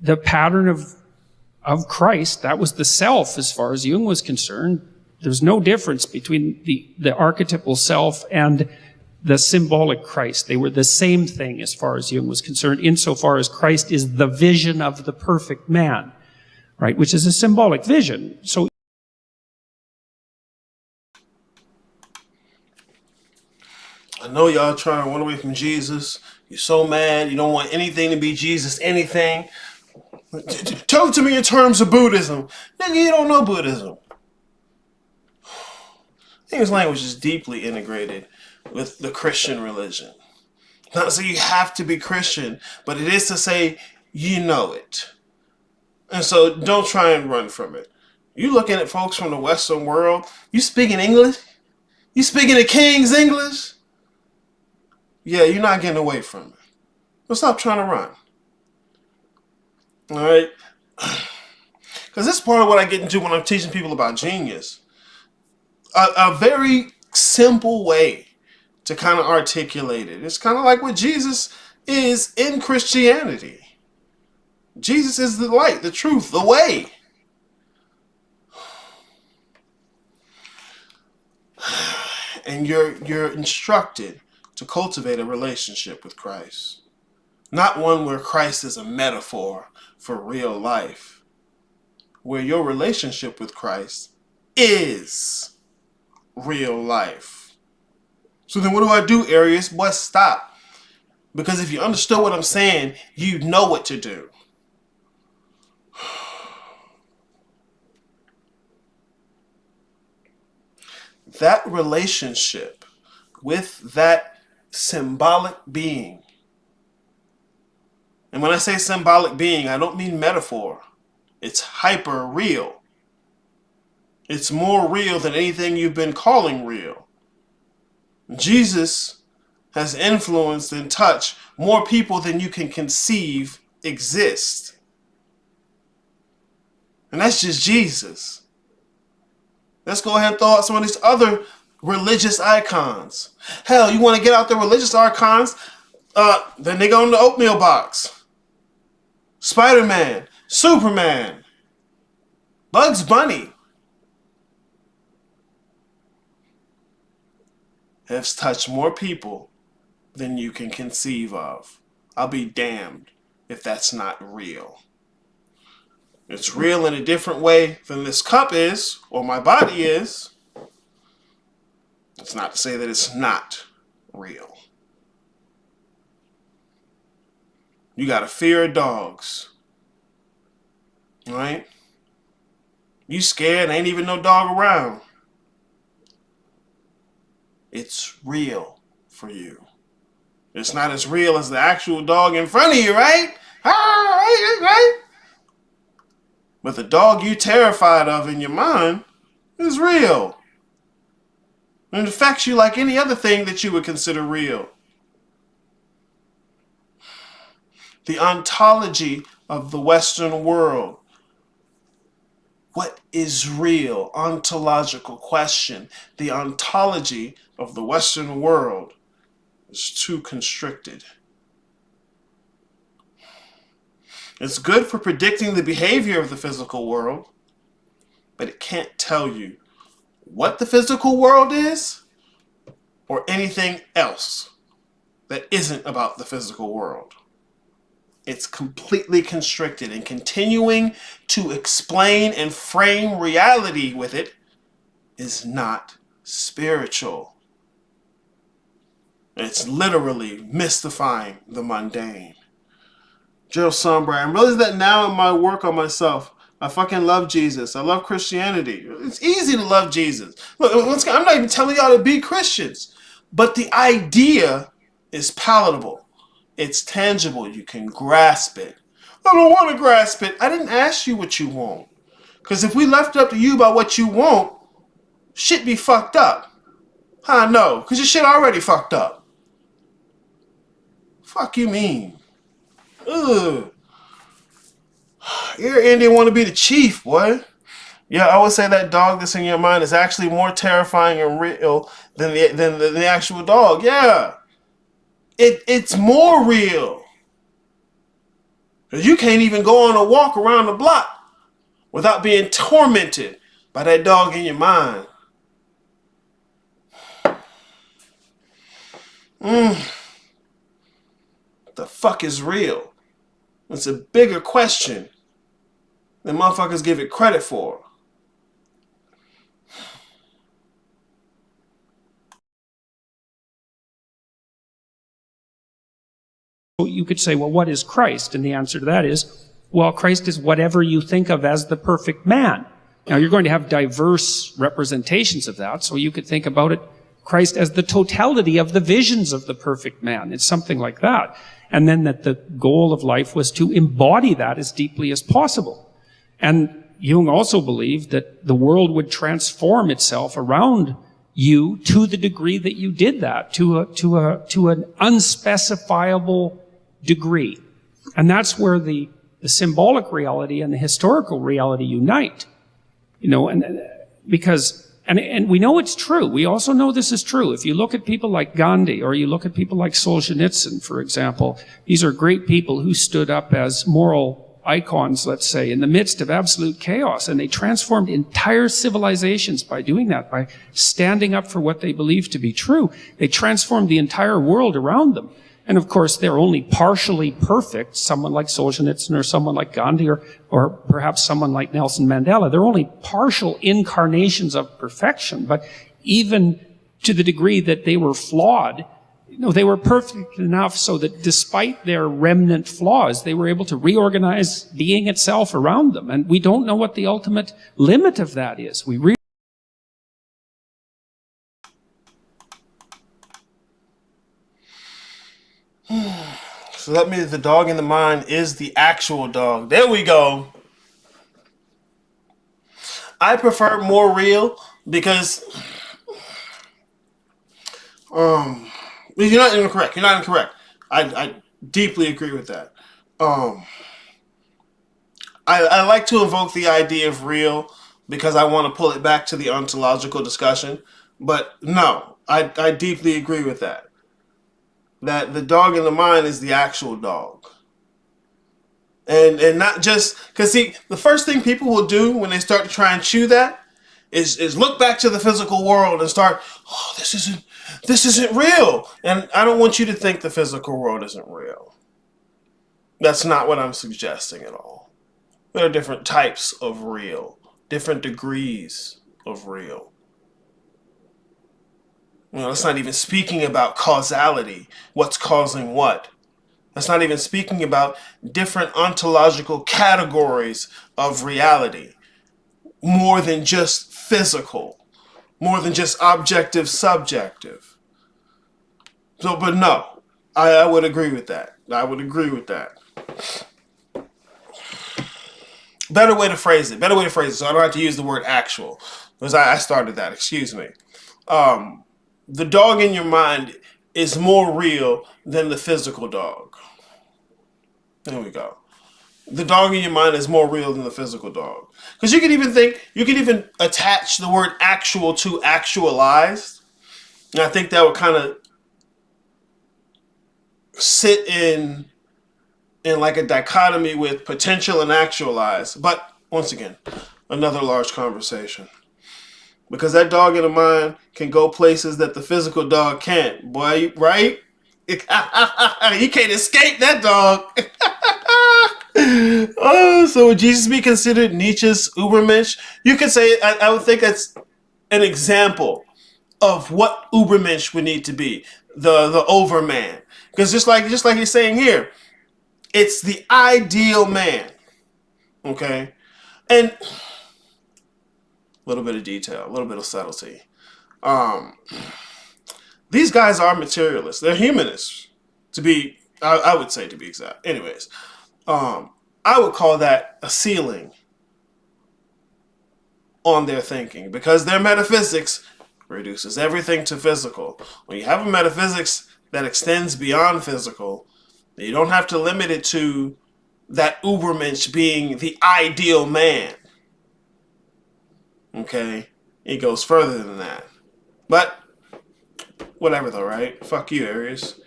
the pattern of Christ. That was the self as far as Jung was concerned. There's no difference between the archetypal self and the symbolic Christ. They were the same thing as far as Jung was concerned, insofar as Christ is the vision of the perfect man, right? Which is a symbolic vision. So I know y'all trying to run away from Jesus. You're so mad. You don't want anything to be Jesus, anything. Tell it to me in terms of Buddhism. Nigga, you don't know Buddhism. English language is deeply integrated with the Christian religion. Not so you have to be Christian, but it is to say you know it. And so don't try and run from it. You looking at folks from the Western world, you speaking English? You speaking the King's English? Yeah, you're not getting away from it. So stop trying to run. All right? Because this is part of what I get into when I'm teaching people about genius. A very simple way to kind of articulate it. It's kind of like what Jesus is in Christianity. Jesus is the light, the truth, the way. And you're instructed to cultivate a relationship with Christ. Not one where Christ is a metaphor for real life. Where your relationship with Christ is real life. So then what do, Arius? Boy, stop. Because if you understood what I'm saying, you'd know what to do. that relationship with that symbolic being, and when I say symbolic being, I don't mean metaphor. It's hyper real. It's more real than anything you've been calling real. Jesus has influenced and touched more people than you can conceive exist. And that's just Jesus. Let's go ahead and throw out some of these other religious icons. Hell, you want to get out the religious icons? Then they go in the oatmeal box. Spider-Man, Superman, Bugs Bunny has touched more people than you can conceive of. I'll be damned if that's not real. It's real in a different way than this cup is, or my body is. It's not to say that it's not real. You got a fear of dogs. Right? You scared, ain't even no dog around. It's real for you. It's not as real as the actual dog in front of you, right? Right? But the dog you terrified of in your mind is real. And it affects you like any other thing that you would consider real. The ontology of the Western world. What is real? Ontological question. The ontology of the Western world is too constricted. It's good for predicting the behavior of the physical world, but it can't tell you what the physical world is or anything else that isn't about the physical world. It's completely constricted, and continuing to explain and frame reality with it is not spiritual. It's literally mystifying the mundane. Gerald Sunbright, I'm realizing that now in my work on myself. I fucking love Jesus. I love Christianity. It's easy to love Jesus. Look, I'm not even telling y'all to be Christians, but the idea is palatable. It's tangible. You can grasp it. I don't want to grasp it. I didn't ask you what you want. Because if we left it up to you about what you want, shit be fucked up. How I know? Because your shit already fucked up. Fuck you mean? Ugh. You're Indian want to be the chief, boy. Yeah, I would say that dog that's in your mind is actually more terrifying and real than the actual dog. Yeah. It's more real. You can't even go on a walk around the block without being tormented by that dog in your mind. What the fuck is real? It's a bigger question than motherfuckers give it credit for. You could say, well, what is Christ? And the answer to that is, well, Christ is whatever you think of as the perfect man. Now, you're going to have diverse representations of that, so you could think about it, Christ as the totality of the visions of the perfect man. It's something like that. And then that the goal of life was to embody that as deeply as possible. And Jung also believed that the world would transform itself around you to the degree that you did that, to an unspecifiable degree. And that's where the symbolic reality and the historical reality unite. You know, and because we know it's true. We also know this is true. If you look at people like Gandhi, or you look at people like Solzhenitsyn, for example, these are great people who stood up as moral icons, let's say, in the midst of absolute chaos. And they transformed entire civilizations by doing that, by standing up for what they believed to be true. They transformed the entire world around them. And of course, they're only partially perfect. Someone like Solzhenitsyn or someone like Gandhi or perhaps someone like Nelson Mandela. They're only partial incarnations of perfection. But even to the degree that they were flawed, you know, they were perfect enough so that despite their remnant flaws, they were able to reorganize being itself around them. And we don't know what the ultimate limit of that is. We really So that means the dog in the mind is the actual dog. There we go. I prefer more real because you're not incorrect. You're not incorrect. I deeply agree with that. I like to invoke the idea of real because I want to pull it back to the ontological discussion. But no, I deeply agree with that. That the dog in the mind is the actual dog. And not just, because see, the first thing people will do when they start to try and chew that is look back to the physical world and start, oh, this isn't real. And I don't want you to think the physical world isn't real. That's not what I'm suggesting at all. There are different types of real, different degrees of real. You know, that's not even speaking about causality, what's causing what. That's not even speaking about different ontological categories of reality. More than just physical. More than just objective, subjective. So, but no, I would agree with that. I would agree with that. Better way to phrase it. So I don't have to use the word actual. Because I started that, excuse me. The dog in your mind is more real than the physical dog. There we go. The dog in your mind is more real than the physical dog. Because you can even attach the word actual to actualized. And I think that would kind of sit in like a dichotomy with potential and actualized. But once again, another large conversation. Because that dog in the mind can go places that the physical dog can't. Boy, right? You can't escape that dog. Oh, so would Jesus be considered Nietzsche's Ubermensch? You could say, I would think that's an example of what Ubermensch would need to be. The overman. Because just like he's saying here, it's the ideal man. Okay? And a little bit of detail, a little bit of subtlety. These guys are materialists. They're humanists, I would say to be exact. Anyways, I would call that a ceiling on their thinking because their metaphysics reduces everything to physical. When you have a metaphysics that extends beyond physical, you don't have to limit it to that Ubermensch being the ideal man. Okay? It goes further than that. But whatever though, right? Fuck you, Aries.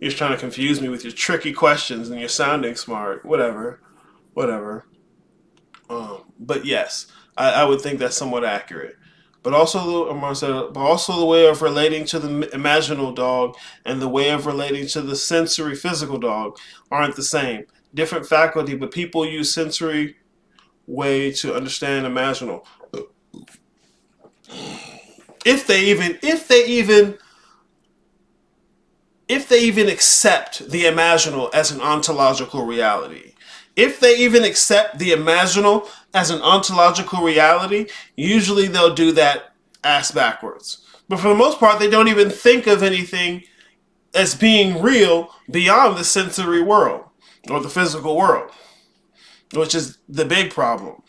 You're just trying to confuse me with your tricky questions and you're sounding smart. Whatever. But yes, I would think that's somewhat accurate. But also the way of relating to the imaginal dog and the way of relating to the sensory physical dog aren't the same. Different faculty, but people use sensory way to understand imaginal. If they even accept the imaginal as an ontological reality. If they even accept the imaginal as an ontological reality, usually they'll do that ass backwards. But for the most part, they don't even think of anything as being real beyond the sensory world or the physical world, which is the big problem.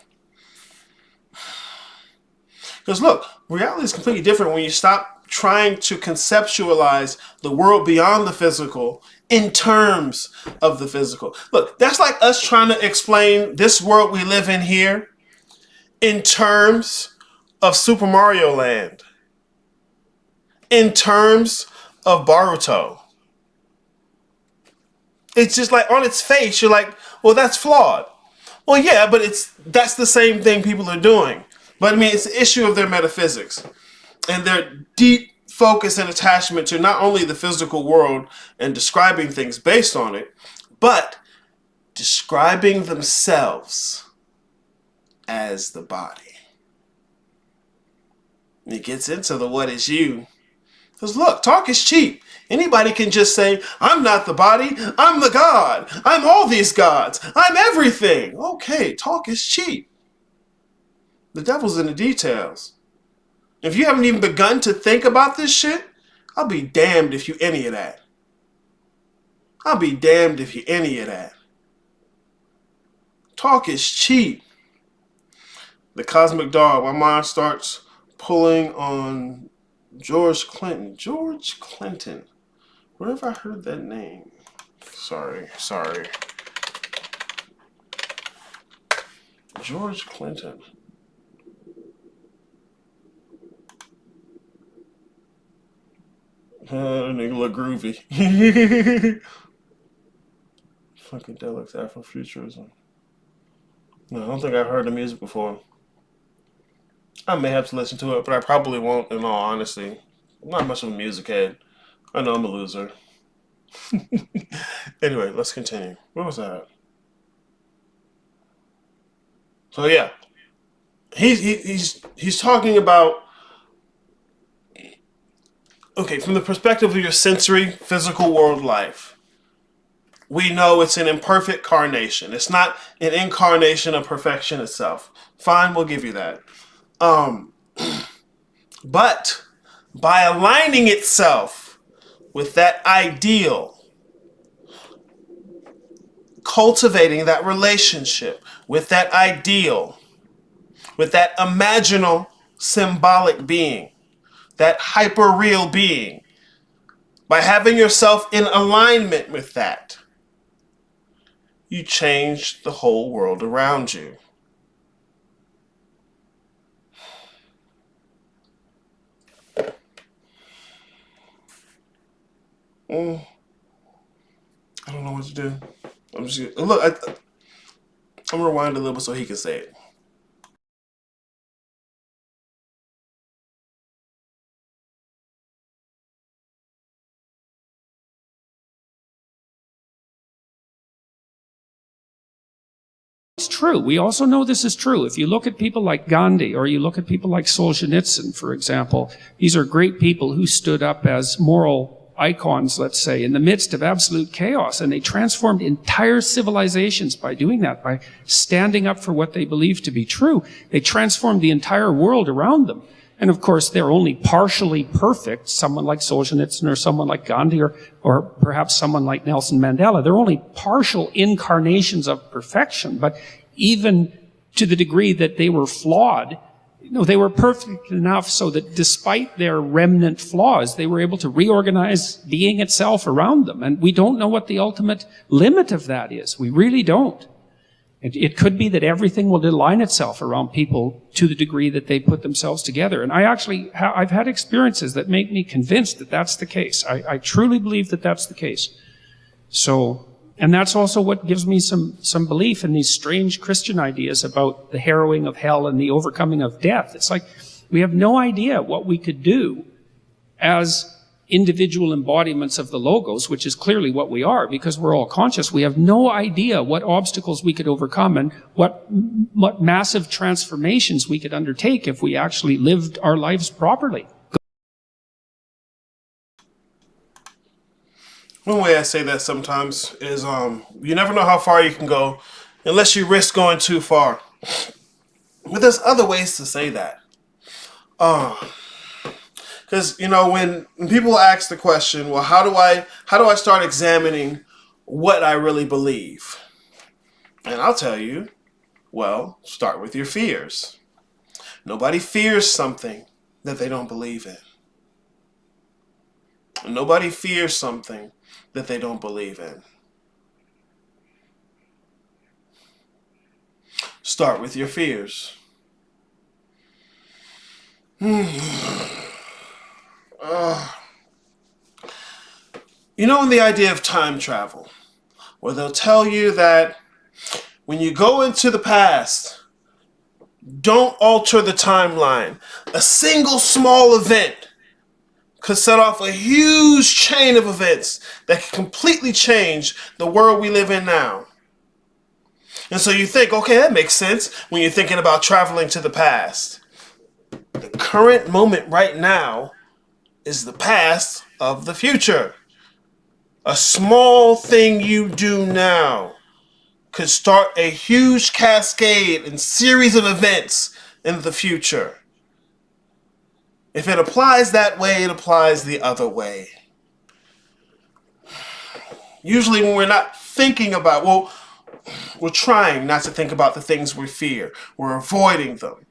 Because look, reality is completely different when you stop trying to conceptualize the world beyond the physical in terms of the physical. Look, that's like us trying to explain this world we live in here in terms of Super Mario Land, in terms of Boruto. It's just like on its face, you're like, well, that's flawed. Well, yeah, but that's the same thing people are doing. But I mean, it's the issue of their metaphysics and their deep focus and attachment to not only the physical world and describing things based on it, but describing themselves as the body. And it gets into the what is you. Because look, talk is cheap. Anybody can just say, I'm not the body, I'm the God. I'm all these gods. I'm everything. Okay, talk is cheap. The devil's in the details. If you haven't even begun to think about this shit, I'll be damned if you any of that. I'll be damned if you any of that. Talk is cheap. The cosmic dog. My mind starts pulling on George Clinton. George Clinton. Where have I heard that name? Sorry. George Clinton. Nigga look groovy. Funkadelics, Afrofuturism. No, I don't think I've heard the music before. I may have to listen to it, but I probably won't, in all honesty. I'm not much of a music head. I know I'm a loser. Anyway, let's continue. Where was that? So yeah, he's talking about, okay, from the perspective of your sensory physical world life. We know it's an imperfect carnation. It's not an incarnation of perfection itself. Fine, we'll give you that. But by aligning itself with that ideal, cultivating that relationship with that ideal, with that imaginal symbolic being, that hyper-real being, by having yourself in alignment with that, you change the whole world around you. I don't know what to do. I'm just gonna, look. I'm gonna rewind a little bit so he can say it. It's true. We also know this is true. If you look at people like Gandhi, or you look at people like Solzhenitsyn, for example, these are great people who stood up as moral icons, let's say, in the midst of absolute chaos, and they transformed entire civilizations by doing that, by standing up for what they believed to be true. They transformed the entire world around them. And of course, they're only partially perfect. Someone like Solzhenitsyn, or someone like Gandhi, or perhaps someone like Nelson Mandela. They're only partial incarnations of perfection. But even to the degree that they were flawed, they were perfect enough so that despite their remnant flaws, they were able to reorganize being itself around them. And we don't know what the ultimate limit of that is. We really don't. It could be that everything will align itself around people to the degree that they put themselves together. And I've had experiences that make me convinced that that's the case. I truly believe that that's the case. So, and that's also what gives me some belief in these strange Christian ideas about the harrowing of hell and the overcoming of death. It's like we have no idea what we could do as individual embodiments of the logos, which is clearly what we are, because we're all conscious. We have no idea what obstacles we could overcome and what massive transformations we could undertake if we actually lived our lives properly. One way I say that sometimes is you never know how far you can go unless you risk going too far. But there's other ways to say that. Because, when people ask the question, well, how do I start examining what I really believe? And I'll tell you, well, start with your fears. Nobody fears something that they don't believe in. Nobody fears something that they don't believe in. Start with your fears. In the idea of time travel, where they'll tell you that when you go into the past, don't alter the timeline. A single small event could set off a huge chain of events that could completely change the world we live in now. And so you think, okay, that makes sense when you're thinking about traveling to the past. The current moment right now is the past of the future. A small thing you do now could start a huge cascade and series of events in the future. If it applies that way, it applies the other way. Usually when we're not thinking about, well, we're trying not to think about the things we fear. We're avoiding them.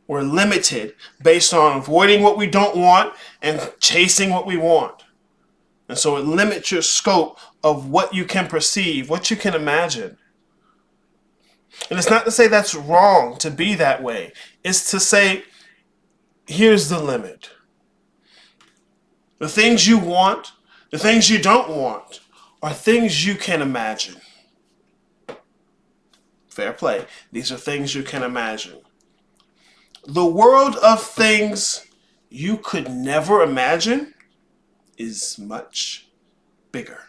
We're limited based on avoiding what we don't want and chasing what we want. And so it limits your scope of what you can perceive, what you can imagine. And it's not to say that's wrong to be that way. It's to say, here's the limit. The things you want, the things you don't want, are things you can imagine. Fair play. These are things you can imagine. The world of things you could never imagine is much bigger.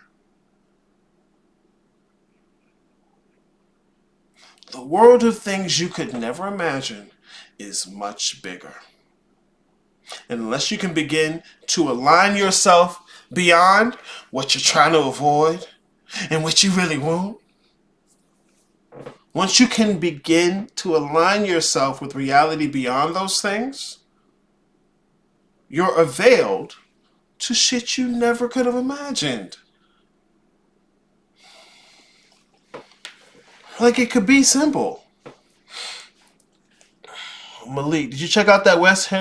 The world of things you could never imagine is much bigger. And unless you can begin to align yourself beyond what you're trying to avoid and what you really want, once you can begin to align yourself with reality beyond those things, you're availed to shit you never could have imagined. Like, it could be simple. Malik, did you check out that Wes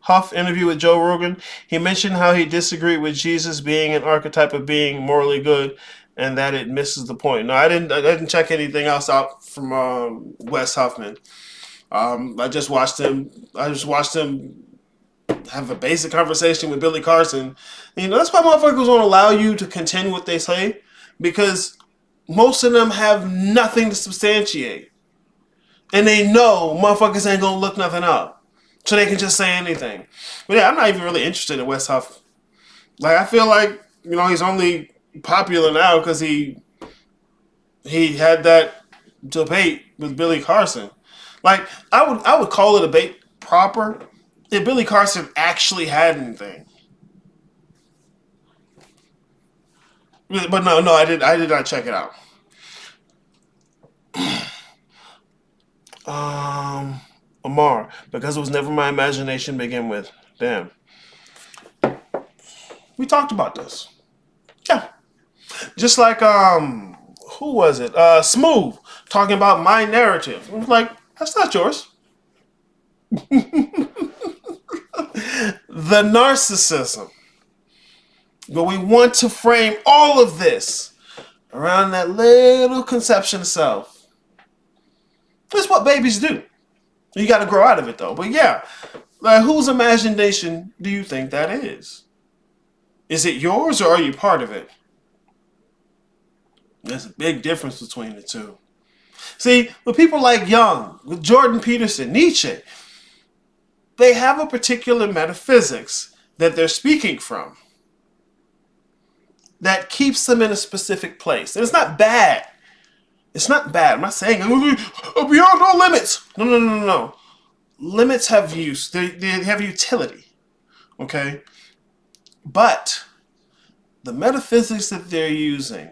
Huff interview with Joe Rogan? He mentioned how he disagreed with Jesus being an archetype of being morally good, and that it misses the point. No, I didn't check anything else out from Wes Huffman. I just watched him have a basic conversation with Billy Carson. You know, that's why motherfuckers won't allow you to contend what they say, because most of them have nothing to substantiate. And they know motherfuckers ain't gonna look nothing up. So they can just say anything. But yeah, I'm not even really interested in Wes Huff. Like, I feel like, you know, he's only popular now because he had that debate with Billy Carson. Like, I would call a debate proper if Billy Carson actually had anything. But no, I did not check it out. Amar, because it was never my imagination to begin with. Damn. We talked about this. Yeah. Just like, who was it? Smooth, talking about my narrative. I was like, that's not yours. The narcissism. But we want to frame all of this around that little conception of self. That's what babies do. You got to grow out of it, though. But yeah, like, whose imagination do you think that is? Is it yours, or are you part of it? There's a big difference between the two. See, with people like Jung, with Jordan Peterson, Nietzsche, they have a particular metaphysics that they're speaking from that keeps them in a specific place. And it's not bad. It's not bad. I'm not saying beyond all limits. No. Limits have use. They have utility. Okay? But the metaphysics that they're using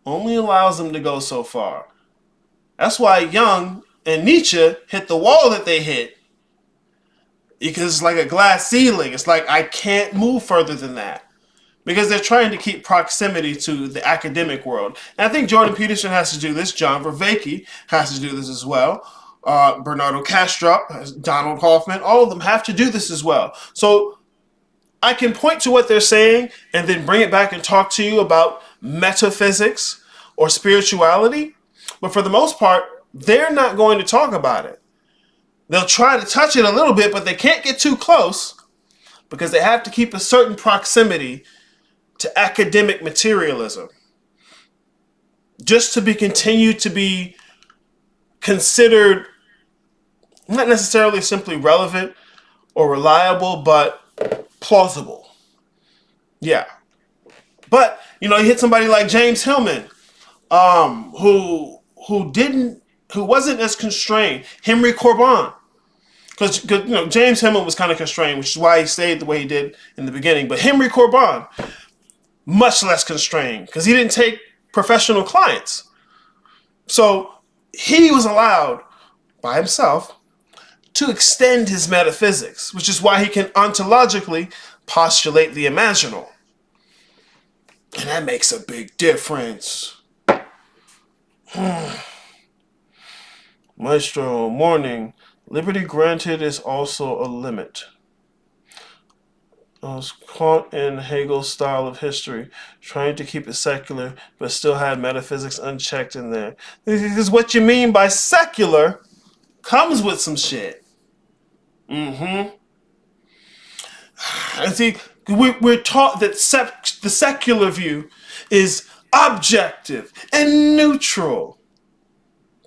only allows them to go so far. That's why Jung and Nietzsche hit the wall that they hit. Because it's like a glass ceiling. It's like, I can't move further than that. Because they're trying to keep proximity to the academic world. And I think Jordan Peterson has to do this. John Vervaeke has to do this as well. Bernardo Kastrup, Donald Hoffman, all of them have to do this as well. So I can point to what they're saying and then bring it back and talk to you about metaphysics or spirituality. But for the most part, they're not going to talk about it. They'll try to touch it a little bit, but they can't get too close because they have to keep a certain proximity to academic materialism. Just to be continued to be considered not necessarily simply relevant or reliable, but plausible. Yeah. But, you know, you hit somebody like James Hillman, who wasn't as constrained. Henry Corbin. Because, you know, James Hillman was kind of constrained, which is why he stayed the way he did in the beginning. But Henry Corbin, much less constrained, because he didn't take professional clients. So he was allowed by himself to extend his metaphysics, which is why he can ontologically postulate the imaginal. And that makes a big difference. Maestro, morning. Liberty granted is also a limit. I was caught in Hegel's style of history, trying to keep it secular, but still had metaphysics unchecked in there. Because what you mean by secular comes with some shit. And see, we're taught that the secular view is objective and neutral.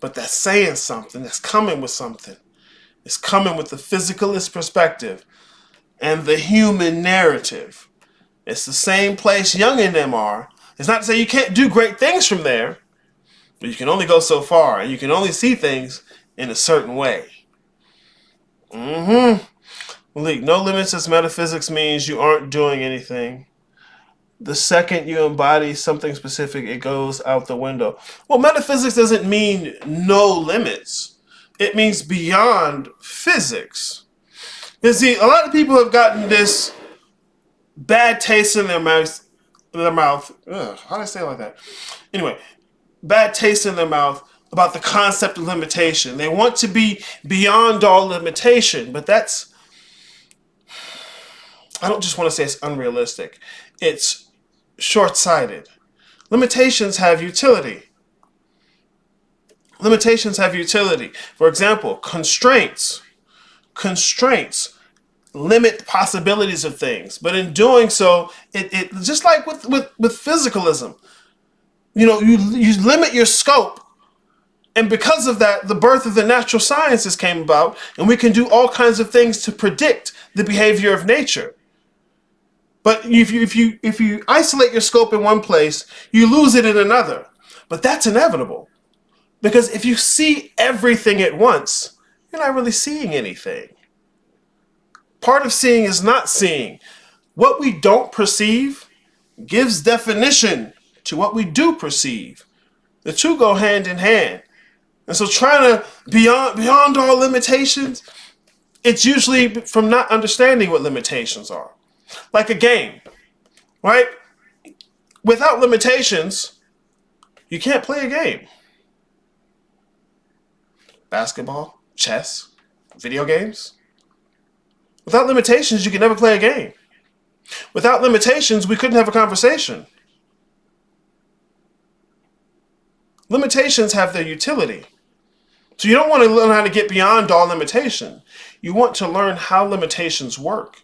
But that's saying something. That's coming with something. It's coming with the physicalist perspective and the human narrative. It's the same place Young and them are. It's not to say you can't do great things from there, but you can only go so far, and you can only see things in a certain way. Malik, no limits as metaphysics means you aren't doing anything. The second you embody something specific, it goes out the window. Well, metaphysics doesn't mean no limits. It means beyond physics. You see, a lot of people have gotten this bad taste in their mouth. Ugh, how do I say it like that? Anyway, bad taste in their mouth about the concept of limitation. They want to be beyond all limitation, but that's, I don't just want to say it's unrealistic. It's short-sighted. Limitations have utility. Limitations have utility. For example, constraints. Constraints limit possibilities of things, but in doing so, it just like with physicalism, you limit your scope, and because of that, the birth of the natural sciences came about, and we can do all kinds of things to predict the behavior of nature. But if you isolate your scope in one place, you lose it in another. But that's inevitable, because if you see everything at once, you're not really seeing anything. Part of seeing is not seeing. What we don't perceive gives definition to what we do perceive. The two go hand in hand. And so trying to beyond all limitations, it's usually from not understanding what limitations are. Like a game, right? Without limitations, you can't play a game. Basketball, chess, video games. Without limitations, you can never play a game. Without limitations, we couldn't have a conversation. Limitations have their utility. So you don't want to learn how to get beyond all limitation. You want to learn how limitations work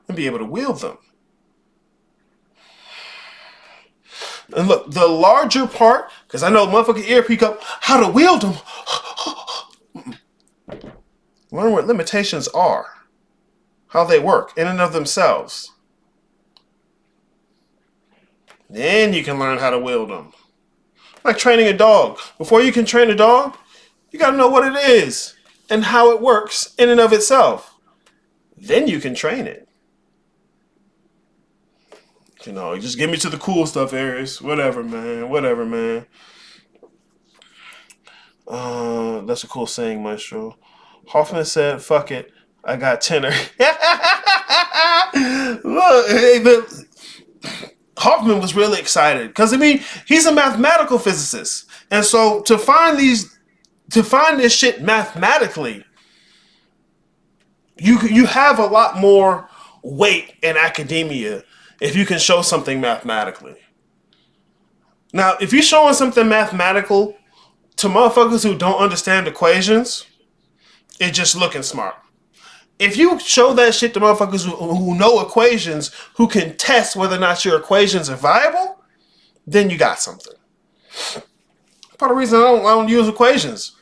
and be able to wield them. And look, the larger part, because I know motherfucking ear peek up, how to wield them. Learn what limitations are. How they work in and of themselves. Then you can learn how to wield them. Like training a dog. Before you can train a dog, you got to know what it is and how it works in and of itself. Then you can train it. Just get me to the cool stuff, Aries. Whatever, man. That's a cool saying, Maestro. Hoffman said, fuck it. I got tenor. Look, Hoffman was really excited because he's a mathematical physicist, and so to find this shit mathematically, you have a lot more weight in academia if you can show something mathematically. Now, if you're showing something mathematical to motherfuckers who don't understand equations, it's just looking smart. If you show that shit to motherfuckers who know equations, who can test whether or not your equations are viable, then you got something. Part of the reason I don't use equations.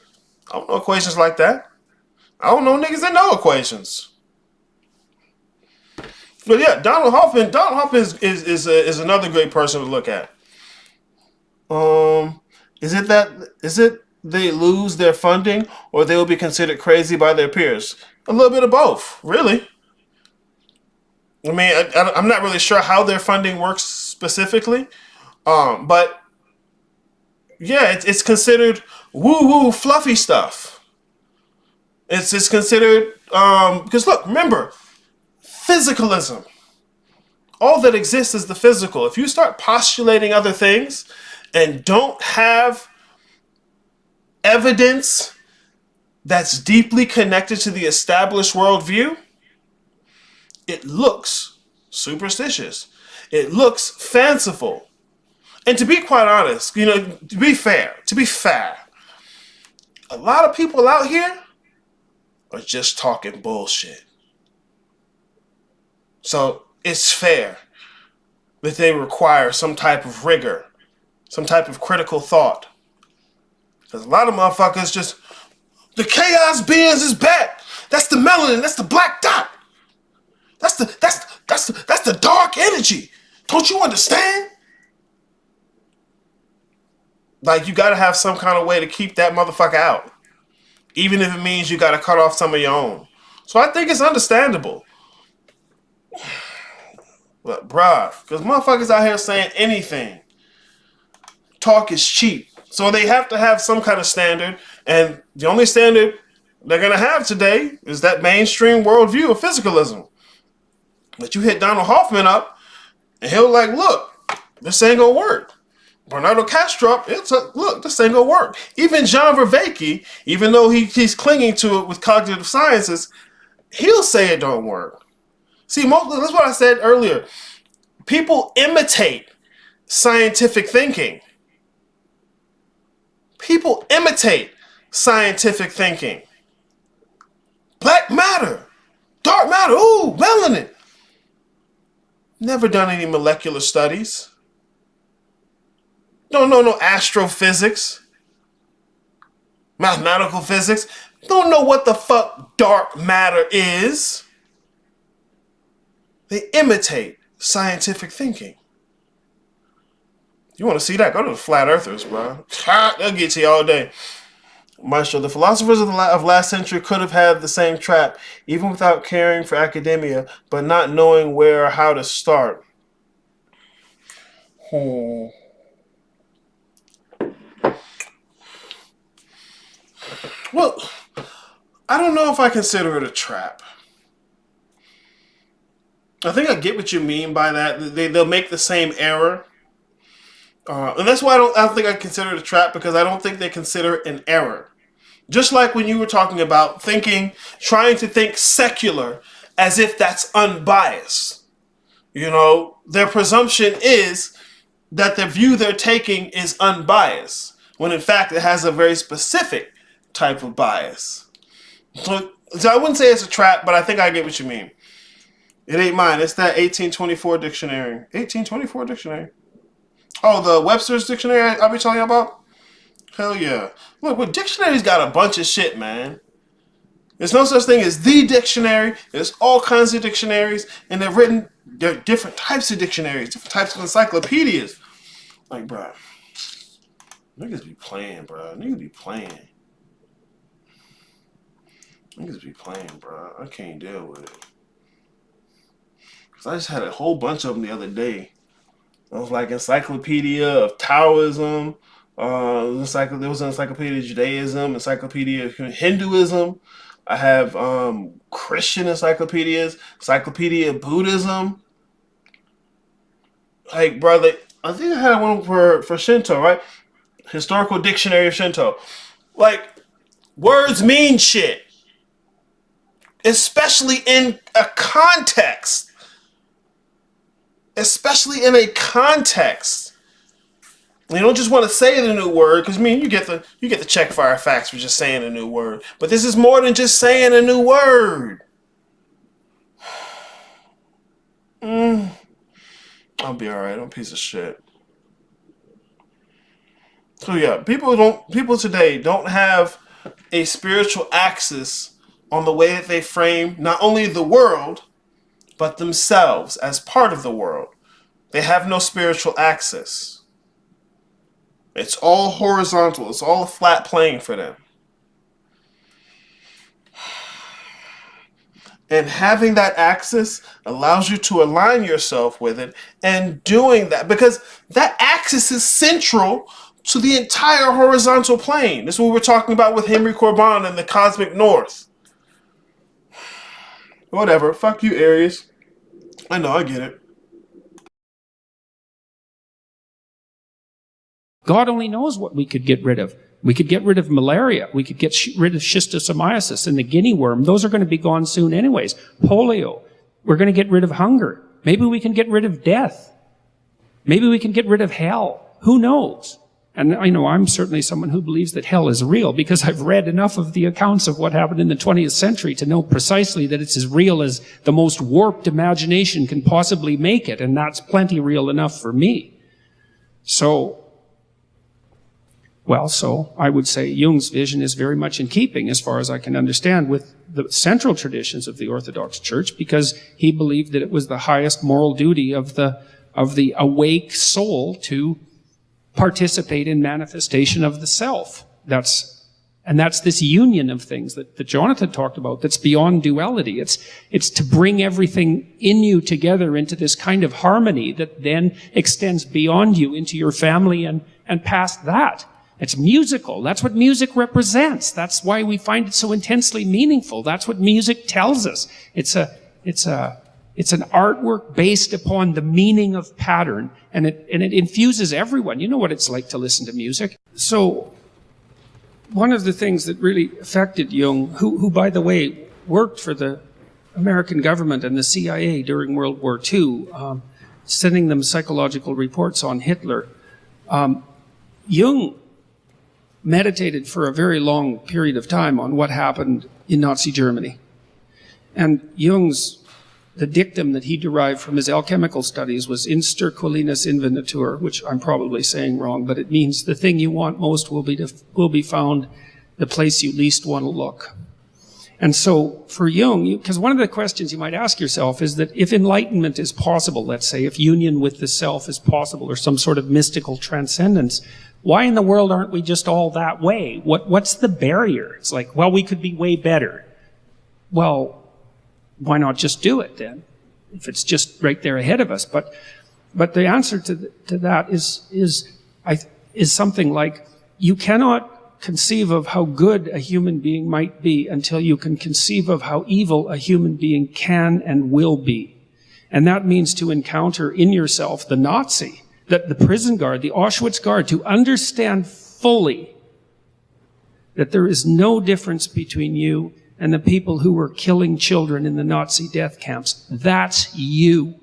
I don't know equations like that. I don't know niggas that know equations. But yeah, Donald Hoffman is another great person to look at. Is it they lose their funding or they will be considered crazy by their peers? A little bit of both, really. I mean, I'm not really sure how their funding works specifically, but yeah, it's considered woo-woo fluffy stuff. It's considered because look, remember, physicalism. all that exists is the physical. If you start postulating other things and don't have evidence that's deeply connected to the established worldview, it looks superstitious. It looks fanciful. And to be quite honest, to be fair, a lot of people out here are just talking bullshit. So it's fair that they require some type of rigor, some type of critical thought. Because a lot of motherfuckers just, the chaos beings is back. That's the melanin. That's the black dot. That's the dark energy. Don't you understand? Like, you gotta have some kind of way to keep that motherfucker out. Even if it means you gotta cut off some of your own. So I think it's understandable. But bruh, because motherfuckers out here saying anything. Talk is cheap. So they have to have some kind of standard. And the only standard they're gonna have today is that mainstream worldview of physicalism. But you hit Donald Hoffman up, and he'll like, look, this ain't gonna work. Bernardo Kastrup, look, this ain't gonna work. Even John Vervaeke, even though he's clinging to it with cognitive sciences, he'll say it don't work. See, that's what I said earlier. People imitate scientific thinking. People imitate scientific thinking. Black matter, dark matter, ooh, melanin. Never done any molecular studies. Don't know no astrophysics, mathematical physics. Don't know what the fuck dark matter is. They imitate scientific thinking. You want to see that? Go to the flat earthers, bro. They'll get to you all day. Maestro, the philosophers of last century could have had the same trap, even without caring for academia, but not knowing where or how to start. Well, I don't know if I consider it a trap. I think I get what you mean by that. They'll make the same error. And that's why I don't think I consider it a trap, because I don't think they consider it an error. Just like when you were talking about trying to think secular as if that's unbiased. Their presumption is that the view they're taking is unbiased, when in fact it has a very specific type of bias. So I wouldn't say it's a trap, but I think I get what you mean. It ain't mine. It's that 1824 dictionary. 1824 dictionary. Oh, the Webster's dictionary I'll be telling you about? Hell yeah. Look, well, dictionaries got a bunch of shit, man. There's no such thing as the dictionary. There's all kinds of dictionaries, and they're different types of dictionaries, different types of encyclopedias. Like, bro, niggas be playing, bro. Niggas be playing, bro. I can't deal with it. Because I just had a whole bunch of them the other day. I was like, Encyclopedia of Taoism. There was an Encyclopedia of Judaism, Encyclopedia of Hinduism. I have Christian encyclopedias, Encyclopedia of Buddhism. Like, brother, I think I had one for Shinto, right? Historical Dictionary of Shinto. Like, words mean shit. Especially in a context. You don't just want to say the new word, because you get the check for our facts for just saying a new word. But this is more than just saying a new word. I'll be alright. I'm a piece of shit. So yeah, people today don't have a spiritual axis on the way that they frame not only the world, but themselves as part of the world. They have no spiritual axis. It's all horizontal. It's all a flat plane for them. And having that axis allows you to align yourself with it, and doing that, because that axis is central to the entire horizontal plane. This is what we're talking about with Henry Corbin and the Cosmic North. Whatever. Fuck you, Aries. I know, I get it. God only knows what we could get rid of. We could get rid of malaria. We could get rid of schistosomiasis and the guinea worm. Those are going to be gone soon anyways. Polio. We're going to get rid of hunger. Maybe we can get rid of death. Maybe we can get rid of hell. Who knows? And I know I'm certainly someone who believes that hell is real because I've read enough of the accounts of what happened in the 20th century to know precisely that it's as real as the most warped imagination can possibly make it. And that's plenty real enough for me. So I would say Jung's vision is very much in keeping, as far as I can understand, with the central traditions of the Orthodox Church, because he believed that it was the highest moral duty of the awake soul to participate in manifestation of the self. That's this union of things that Jonathan talked about, that's beyond duality. It's to bring everything in you together into this kind of harmony that then extends beyond you into your family and past that. It's musical. That's what music represents. That's why we find it so intensely meaningful. That's what music tells us. It's an artwork based upon the meaning of pattern, and it infuses everyone. You know what it's like to listen to music. So one of the things that really affected Jung, who by the way worked for the American government and the CIA during World War II, sending them psychological reports on Hitler, Jung meditated for a very long period of time on what happened in Nazi Germany. And the dictum that he derived from his alchemical studies was inster qualinus invenitur, which I'm probably saying wrong, but it means the thing you want most will be found the place you least want to look. And so for Jung, because one of the questions you might ask yourself is that if enlightenment is possible, let's say, if union with the self is possible, or some sort of mystical transcendence, why in the world aren't we just all that way? What's the barrier? It's like, well, we could be way better. Well, why not just do it then, if it's just right there ahead of us? But the answer to that is something like, you cannot conceive of how good a human being might be until you can conceive of how evil a human being can and will be. And that means to encounter in yourself the Nazi, the prison guard, the Auschwitz guard, to understand fully that there is no difference between you and the people who were killing children in the Nazi death camps. That's you.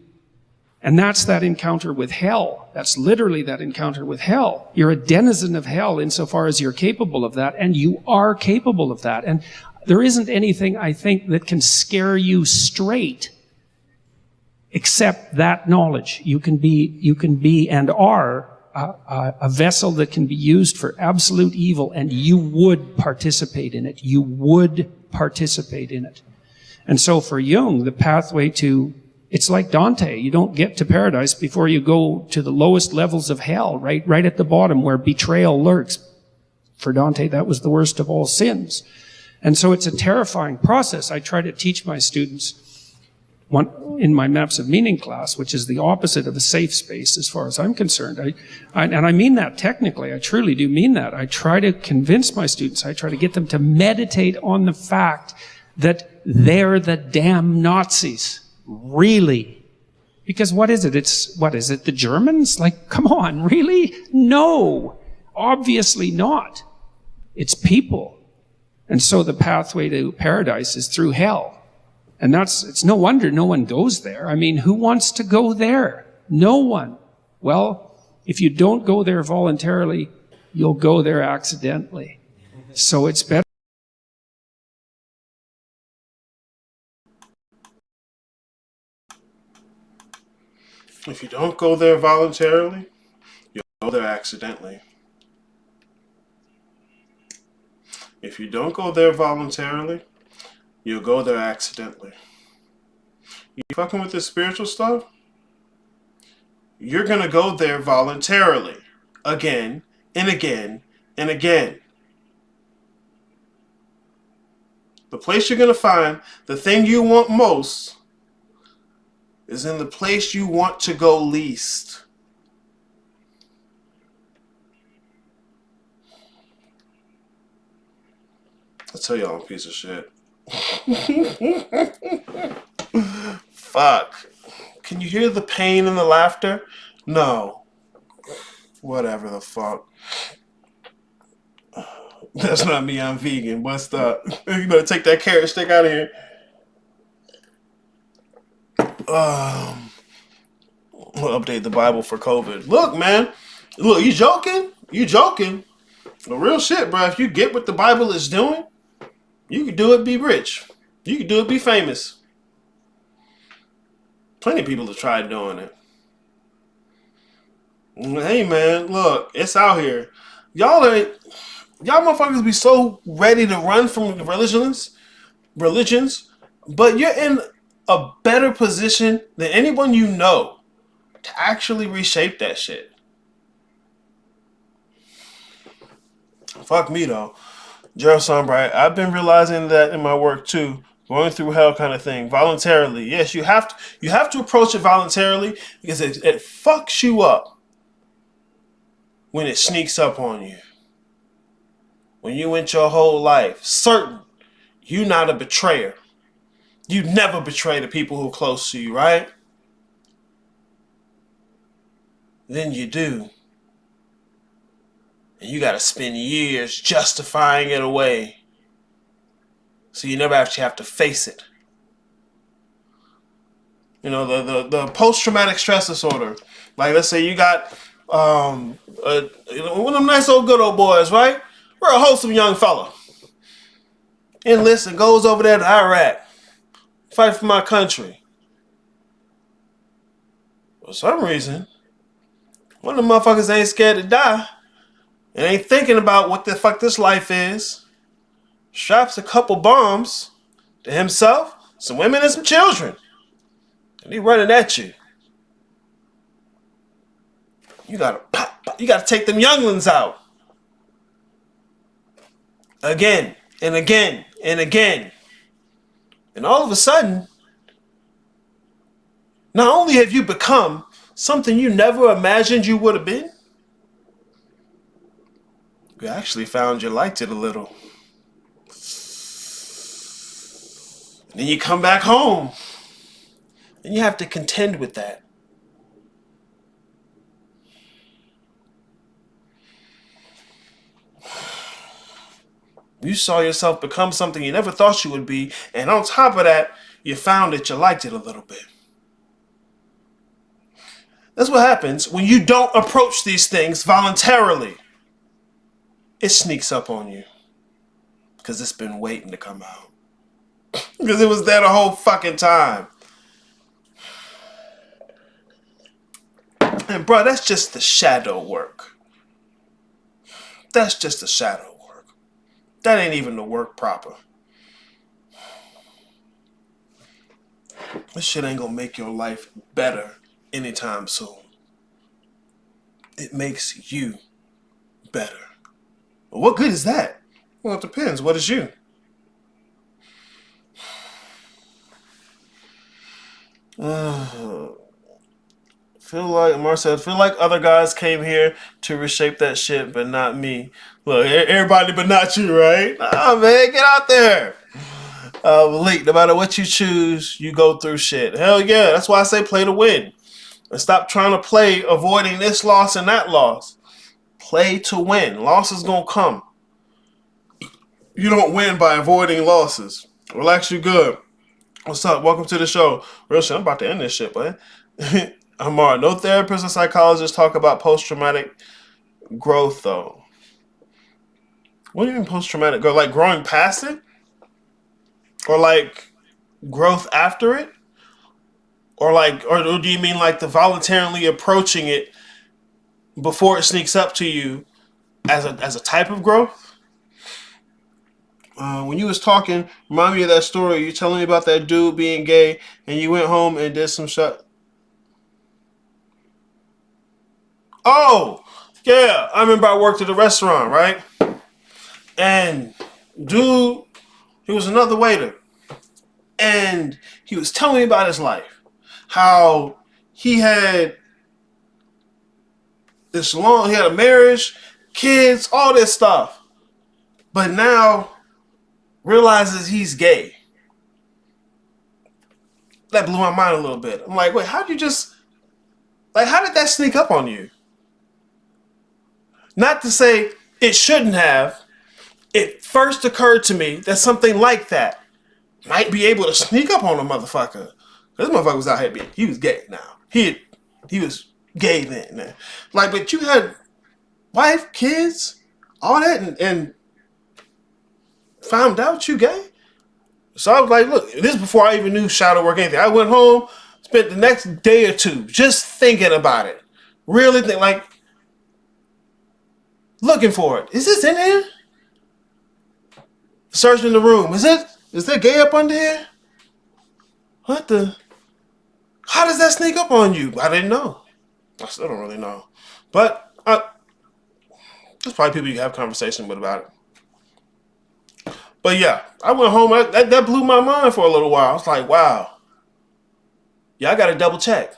And that's that encounter with hell. That's literally that encounter with hell. You're a denizen of hell insofar as you're capable of that, and you are capable of that. And there isn't anything, I think, that can scare you straight except that knowledge. You can be and are a vessel that can be used for absolute evil, and you would participate in it. You would participate in it. And so for Jung, the pathway to, it's like Dante. You don't get to paradise before you go to the lowest levels of hell, right at the bottom where betrayal lurks. For Dante, that was the worst of all sins. And so it's a terrifying process. I try to teach my students in my Maps of Meaning class, which is the opposite of a safe space as far as I'm concerned. And I mean that technically. I truly do mean that. I try to convince my students, I try to get them to meditate on the fact that they're the damn Nazis. Really? Because what is it? The Germans? Like, come on, really? No. Obviously not. It's people. And so the pathway to paradise is through hell. And it's no wonder no one goes there. I mean, who wants to go there? No one. Well, if you don't go there voluntarily, you'll go there accidentally. So it's better. If you don't go there voluntarily, you'll go there accidentally. If you don't go there voluntarily, you'll go there accidentally. You fucking with this spiritual stuff? You're going to go there voluntarily. Again, and again, and again. The place you're going to find the thing you want most is in the place you want to go least. I tell y'all I'm a piece of shit. Fuck. Can you hear the pain and the laughter? No. Whatever the fuck. That's not me. I'm vegan. What's up? You better take that carrot stick out of here. We'll update the Bible for COVID. Look, man. Look, you joking? You joking? The real shit, bro. If you get what the Bible is doing, you can do it, be rich. You can do it, be famous. Plenty of people have tried doing it. Hey, man, look, it's out here. Y'all motherfuckers be so ready to run from religions, but you're in a better position than anyone you know to actually reshape that shit. Fuck me though. Gerald Sunbright, I've been realizing that in my work too. Going through hell kind of thing. Voluntarily. Yes, you have to approach it voluntarily because it fucks you up when it sneaks up on you. When you went your whole life certain you're not a betrayer. You never betray the people who are close to you, right? Then you do. And you got to spend years justifying it away. So you never actually have to face it. You know, the post-traumatic stress disorder. Like, let's say you got one of them nice old good old boys, right? We're a wholesome young fella. Enlists and goes over there to Iraq. Fight for my country. For some reason, one of the motherfuckers ain't scared to die and ain't thinking about what the fuck this life is. Straps a couple bombs to himself, some women, and some children. And he running at you. You gotta take them younglings out. Again and again and again. And all of a sudden, not only have you become something you never imagined you would have been, you actually found you liked it a little. And then you come back home. And you have to contend with that. You saw yourself become something you never thought you would be. And on top of that, you found that you liked it a little bit. That's what happens when you don't approach these things voluntarily. It sneaks up on you. Because it's been waiting to come out. Because it was there the whole fucking time. And bro, that's just the shadow work. That's just the shadow work. That ain't even the work proper. This shit ain't gonna make your life better anytime soon. It makes you better. But what good is that? Well, it depends. What is you? Feel like other guys came here to reshape that shit, but not me. Look, everybody but not you, right? Nah, man, get out there. Malik, no matter what you choose, you go through shit. Hell yeah, that's why I say play to win. And stop trying to play avoiding this loss and that loss. Play to win. Losses gonna come. You don't win by avoiding losses. Relax, you good. What's up? Welcome to the show. Real shit, I'm about to end this shit, man. Amar, no therapist or psychologist talk about post-traumatic growth, though. What do you mean post-traumatic growth? Like growing past it? Or like growth after it? Or do you mean like the voluntarily approaching it before it sneaks up to you as a type of growth? When you was talking, remind me of that story. You telling me about that dude being gay, and you went home and did some shit. Oh, yeah. I remember I worked at a restaurant, right? And dude, he was another waiter. And he was telling me about his life. How he had he had a marriage, kids, all this stuff. But now realizes he's gay. That blew my mind a little bit. I'm like, wait, how did that sneak up on you? Not to say it shouldn't have. It first occurred to me that something like that might be able to sneak up on a motherfucker. This motherfucker was out here being, he was gay now. He was gay then. Like, but you had wife, kids, all that, and found out you gay? So I was like, look, this is before I even knew shadow work, anything. I went home, spent the next day or two just thinking about it. Really think, like, looking for it. Is this in here? Searching the room. Is there gay up under here? What the? How does that sneak up on you? I didn't know. I still don't really know. But there's probably people you can have conversation with about it. But yeah, I went home. That blew my mind for a little while. I was like, wow. Yeah, I got to double check.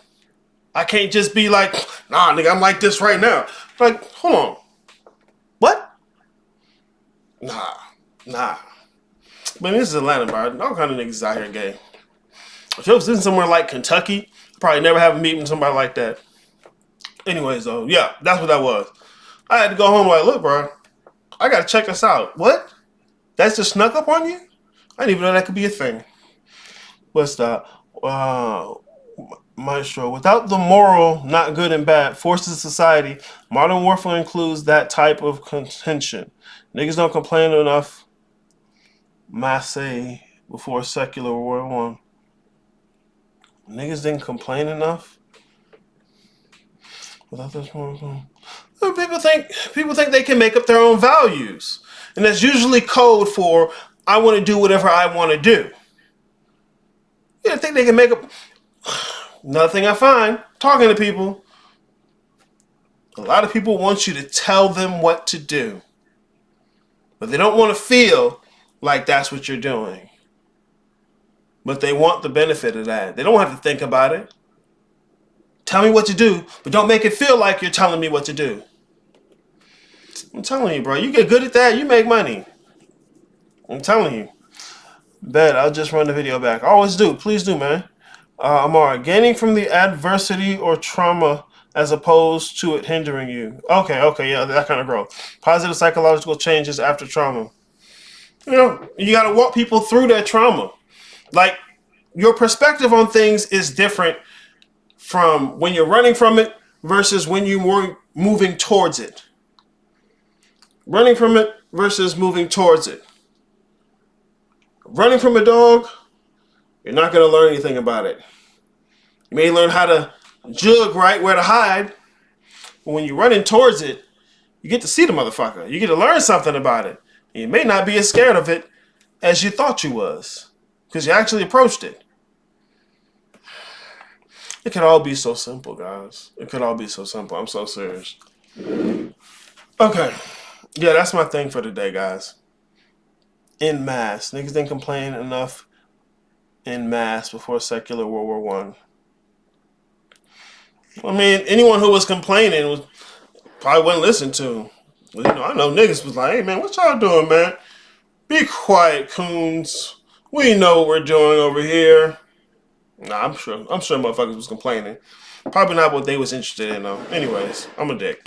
I can't just be like, nah, nigga, I'm like this right now. Like, hold on. What? Nah. Man, this is Atlanta, bro. All kind of niggas out here gay. If it was in somewhere like Kentucky, I'd probably never have a meeting with somebody like that. Anyways, though, yeah, that's what that was. I had to go home like, look, bro, I got to check this out. What? That's just snuck up on you? I didn't even know that could be a thing. What's that? Maestro, without the moral, not good and bad, forces of society, modern warfare includes that type of contention. Niggas don't complain enough. Massey before secular World War I. Niggas didn't complain enough. Without this moral, people think they can make up their own values, and that's usually code for I want to do whatever I want to do. You don't think they can make up? Another thing I find, talking to people, a lot of people want you to tell them what to do. But they don't want to feel like that's what you're doing. But they want the benefit of that. They don't have to think about it. Tell me what to do, but don't make it feel like you're telling me what to do. I'm telling you, bro, you get good at that, you make money. I'm telling you. Bet, I'll just run the video back. Always do. Please do, man. Amara, gaining from the adversity or trauma as opposed to it hindering you. Okay, yeah, that kind of growth. Positive psychological changes after trauma. You know, you got to walk people through that trauma. Like, your perspective on things is different from when you're running from it versus when you were moving towards it. Running from it versus moving towards it. Running from a dog, you're not going to learn anything about it. You may learn how to jug right where to hide, but when you're running towards it, you get to see the motherfucker. You get to learn something about it. And you may not be as scared of it as you thought you was, because you actually approached it. It could all be so simple, guys. It could all be so simple. I'm so serious. Okay. Yeah, that's my thing for today, guys. En masse. Niggas didn't complain enough en masse before secular World War I. I mean, anyone who was complaining probably wasn't listened to. You know, I know niggas was like, hey, man, what y'all doing, man? Be quiet, coons. We know what we're doing over here. Nah, I'm sure motherfuckers was complaining. Probably not what they was interested in, though. Anyways, I'm a dick.